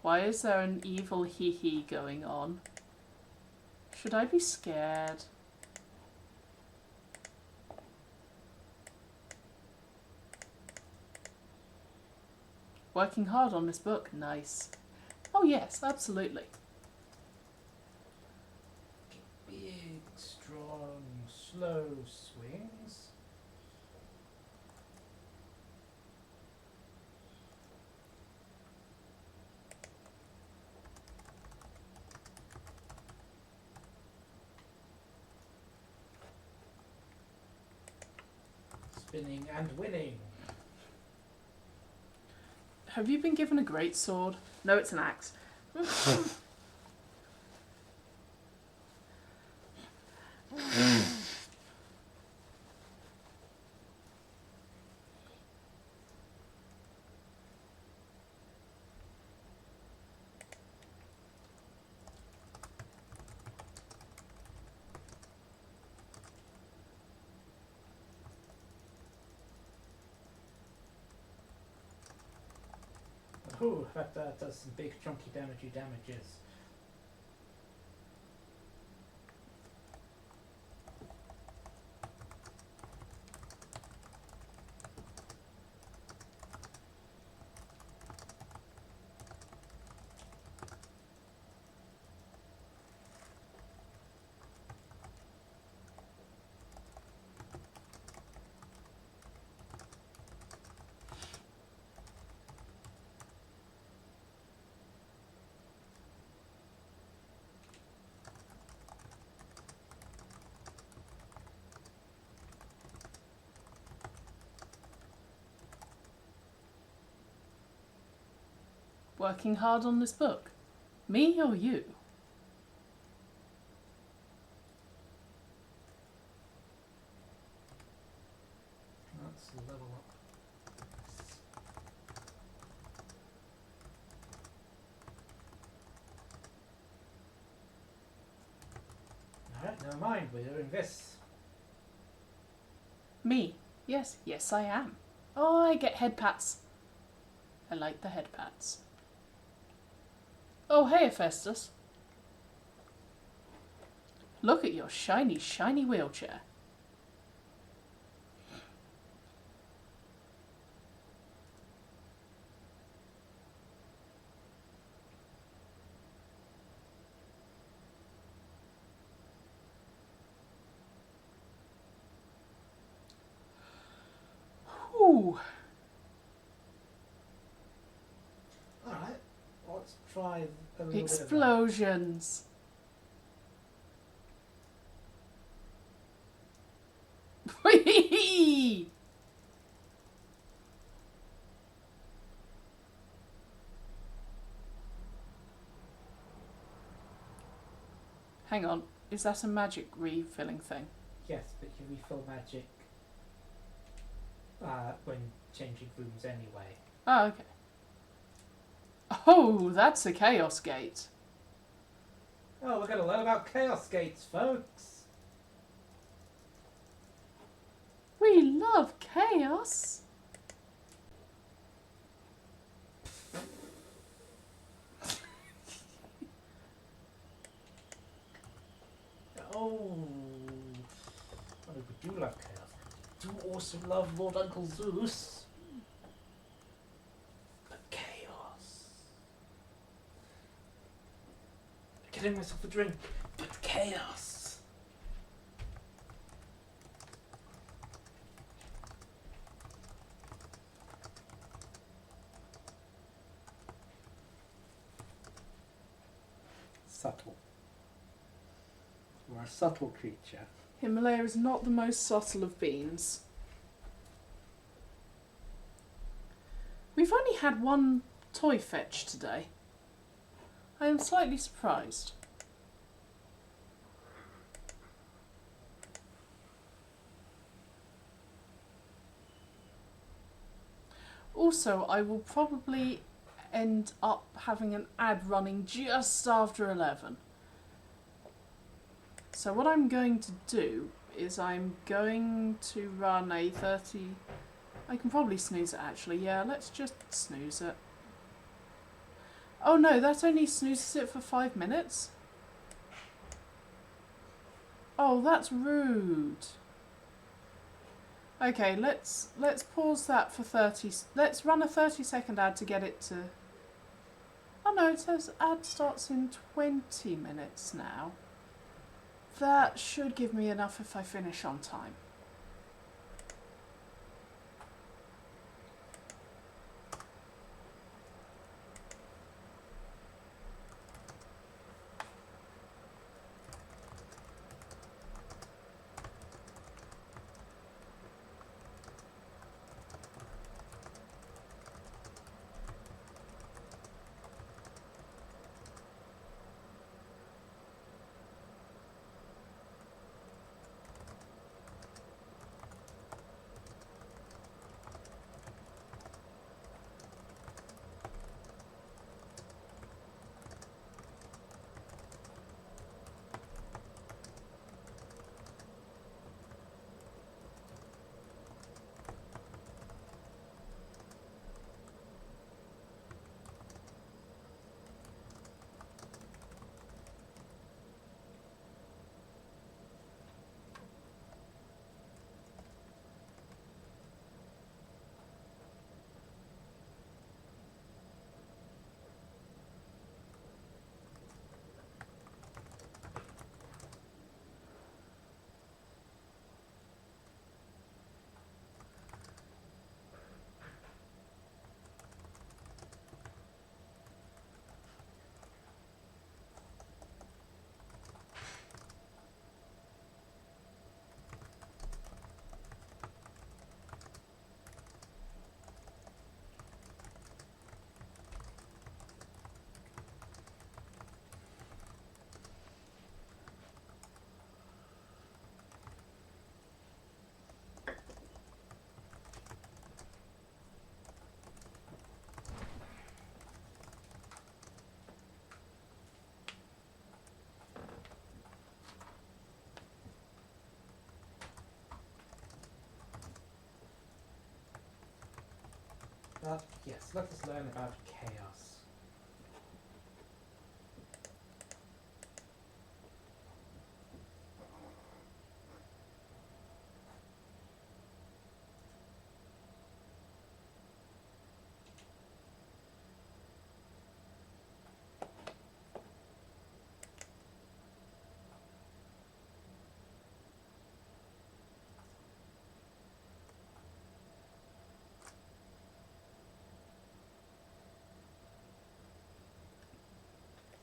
Why is there an evil hee-hee going on? Should I be scared? Working hard on this book, nice. Oh yes, absolutely. Big, strong, slow swings. Spinning and winning. Have you been given a great sword? No, it's an axe. Ooh, that does some big chunky damages. Working hard on this book? Me or you? Let's level up. Alright, never mind, we're doing this. Me? Yes, yes I am. Oh, I get head pats. I like the head pats. Oh, hey, Hephaestus. Look at your shiny, shiny wheelchair. Whew. Alright, let's try a little Explosions. Whee! Hang on, is that a magic refilling thing? Yes, but you refill magic when changing rooms anyway. Oh, okay. Oh, that's a chaos gate. Oh, we're going to learn about chaos gates, folks. We love chaos. Oh, we do love chaos. We do also love Lord Uncle Zeus. But chaos. Getting myself a drink, but chaos. Subtle. We're a subtle creature. Himalaya is not the most subtle of beans. We've only had one toy fetch today. I am slightly surprised. Also, I will probably end up having an ad running just after 11. So what I'm going to do is I'm going to run a 30... I can probably snooze it actually. Yeah, let's just snooze it. Oh no, that only snoozes it for 5 minutes? Oh, that's rude. Okay, let's pause that for 30... Let's run a 30-second ad to get it to... Oh no, it says ad starts in 20 minutes now. That should give me enough if I finish on time. Yes, let us learn about chaos.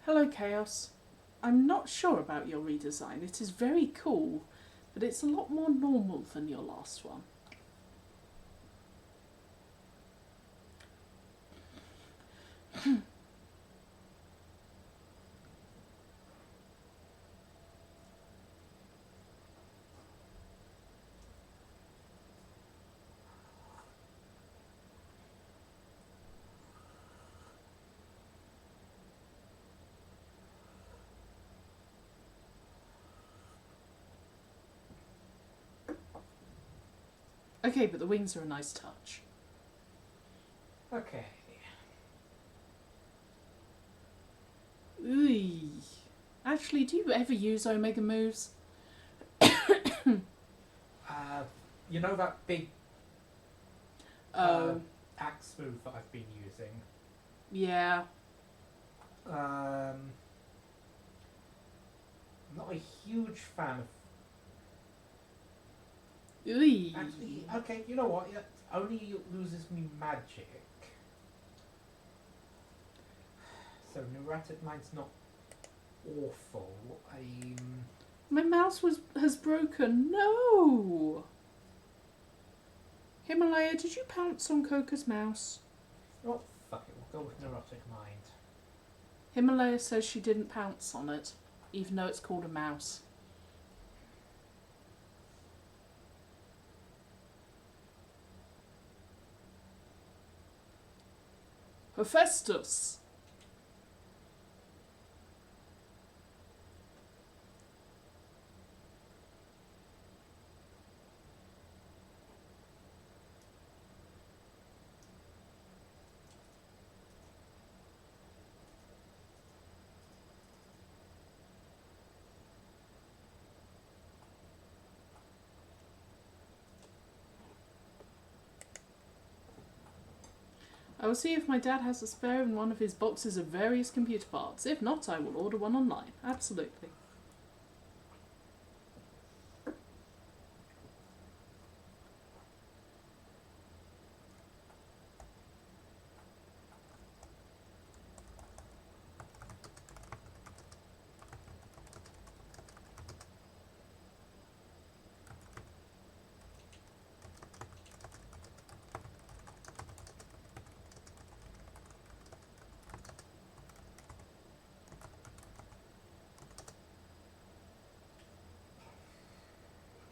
Hello, Chaos. I'm not sure about your redesign. It is very cool, but it's a lot more normal than your last one. Okay, but the wings are a nice touch. Okay. Ooh. Actually, do you ever use Omega moves? You know that big Oh, axe move that I've been using? yeah. I'm not a huge fan of. Ooh. Actually, okay, you know what? It only loses me magic. So Neurotic Mind's not awful. My mouse has broken. No! Himalaya, did you pounce on Coca's mouse? Oh, fuck it, we'll go with Neurotic Mind. Himalaya says she didn't pounce on it, even though it's called a mouse. Hephaestus! I will see if my dad has a spare in one of his boxes of various computer parts. If not, I will order one online. Absolutely.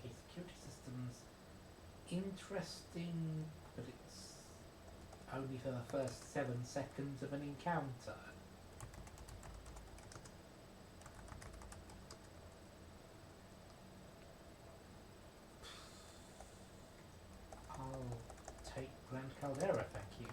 Okay, security systems. Interesting, but it's only for the first 7 seconds of an encounter. I'll take Grand Caldera, thank you.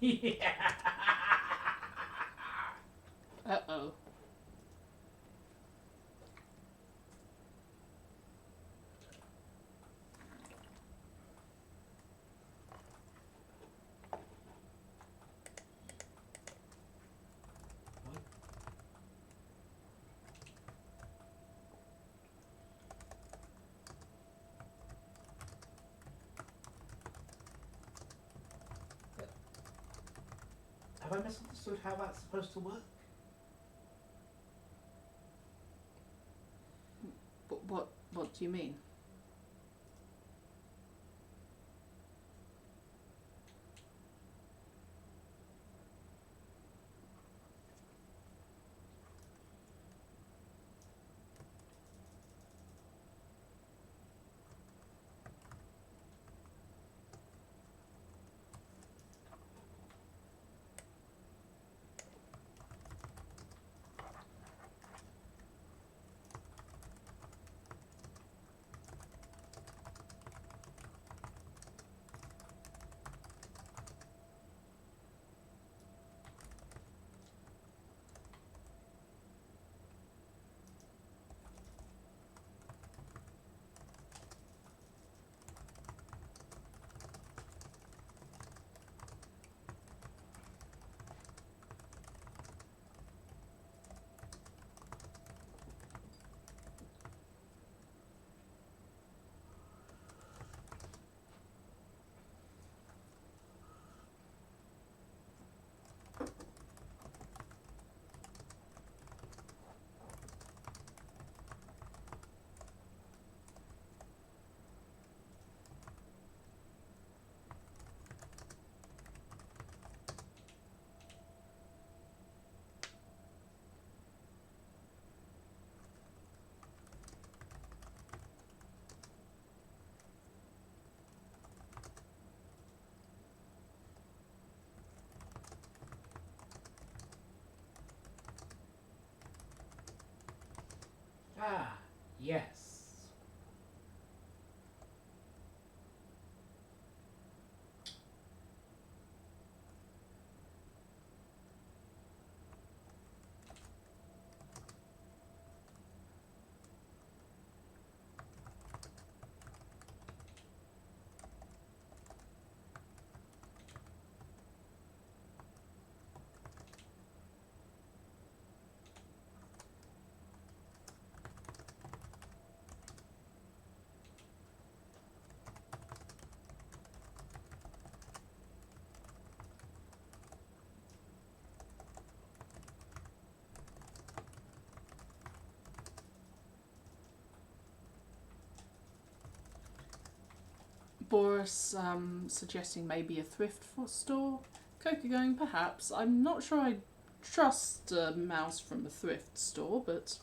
Yeah. Uh-oh. Have I misunderstood how that's supposed to work? What do you mean? Ah, yes. Boris suggesting maybe a thrift store. Coca going, perhaps. I'm not sure I trust a mouse from a thrift store, but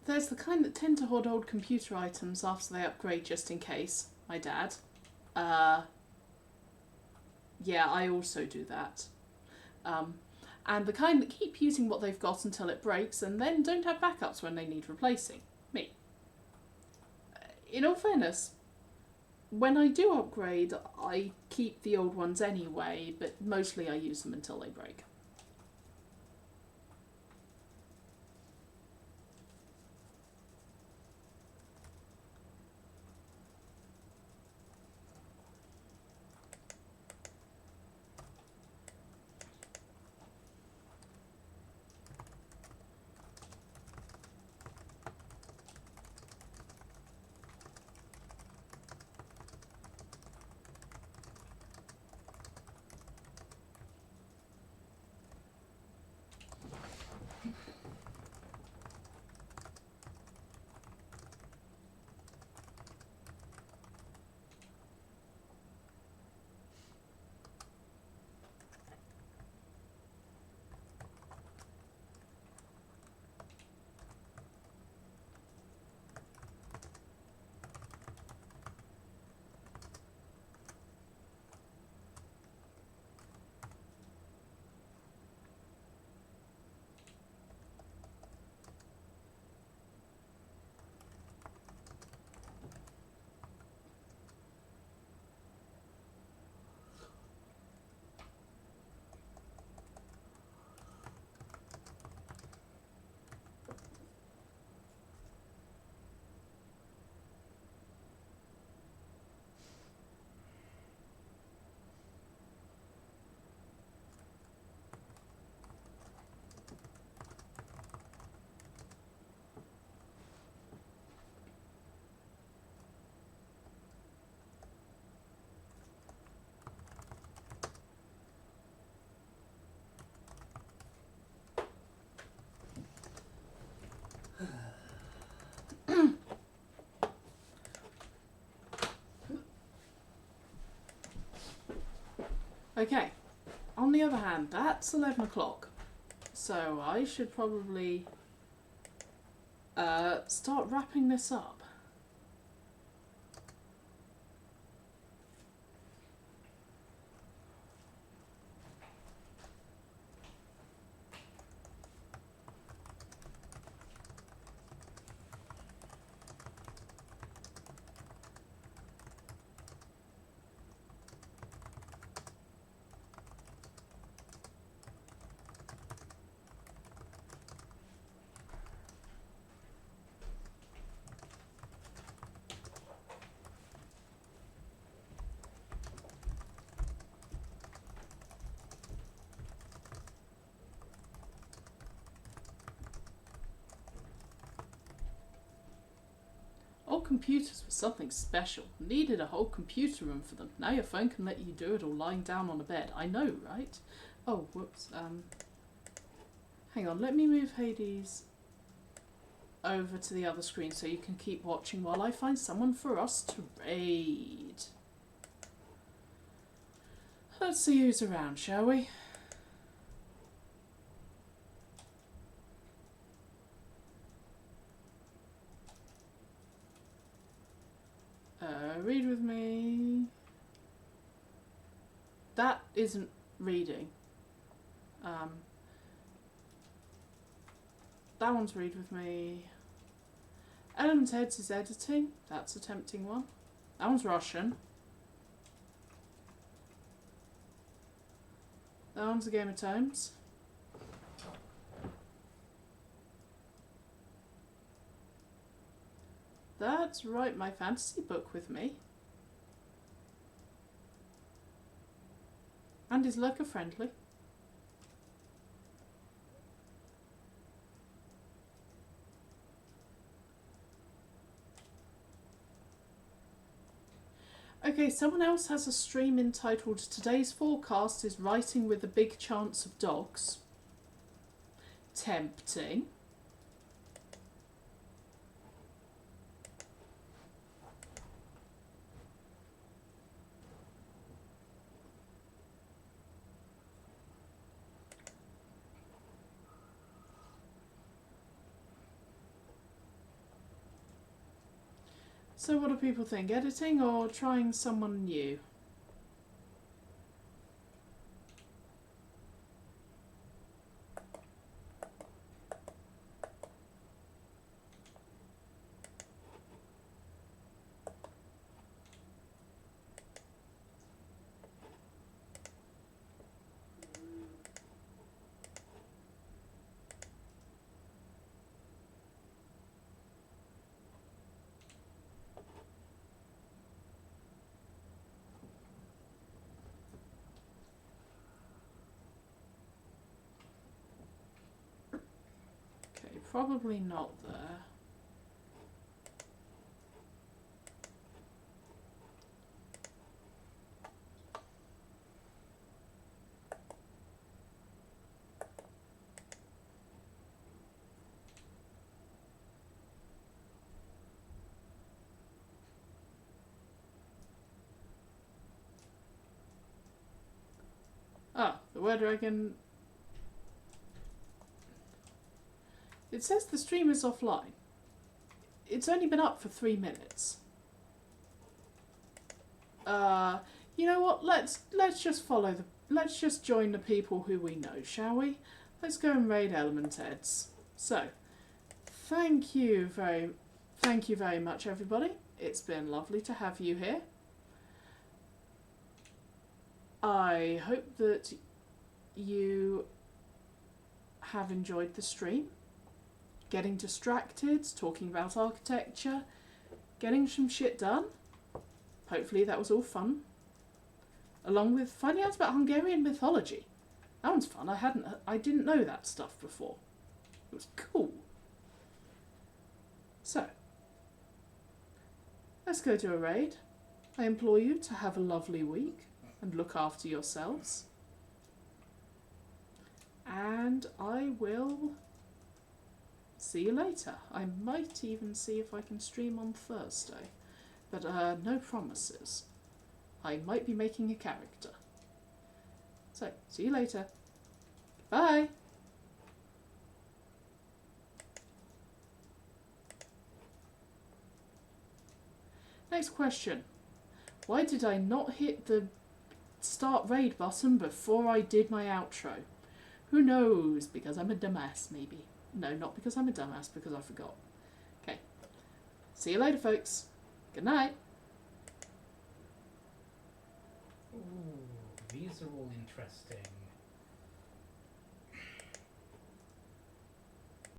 there's the kind that tend to hoard old computer items after they upgrade just in case. My dad. Yeah, I also do that. And the kind that keep using what they've got until it breaks and then don't have backups when they need replacing. Me. In all fairness, when I do upgrade, I keep the old ones anyway, but mostly I use them until they break. Okay, on the other hand, that's 11 o'clock. So I should probably start wrapping this up. Old computers were something special. Needed a whole computer room for them. Now your phone can let you do it all lying down on a bed. I know, right? Oh, whoops. Hang on, let me move Hades over to the other screen so you can keep watching while I find someone for us to raid. Let's see who's around, shall we? Read with me. That isn't reading. That one's read with me. Element Heads is editing. That's a tempting one. That one's Russian. That one's a Game of Tomes. That's Write My Fantasy Book with me. And is Lurker friendly? Okay, someone else has a stream entitled Today's Forecast is Writing with a Big Chance of Dogs. Tempting. So what do people think? Editing or trying someone new? probably not there. Ah, the Were Dragon. It says the stream is offline. It's only been up for 3 minutes. You know what? Let's just follow the. Let's just join the people who we know, shall we? Let's go and raid Element Heads. So, thank you very much, everybody. It's been lovely to have you here. I hope that you have enjoyed the stream. Getting distracted, talking about architecture, getting some shit done. Hopefully that was all fun. Along with finding out about Hungarian mythology. That one's fun. I didn't know that stuff before. It was cool. So, let's go to a raid. I implore you to have a lovely week and look after yourselves. And I will see you later. I might even see if I can stream on Thursday. But no promises. I might be making a character. So, see you later. Bye! Next question. Why did I not hit the start raid button before I did my outro? Who knows? Because I'm a dumbass, maybe. No, not because I'm a dumbass, because I forgot. Okay. See you later, folks. Good night. Ooh, these are all interesting.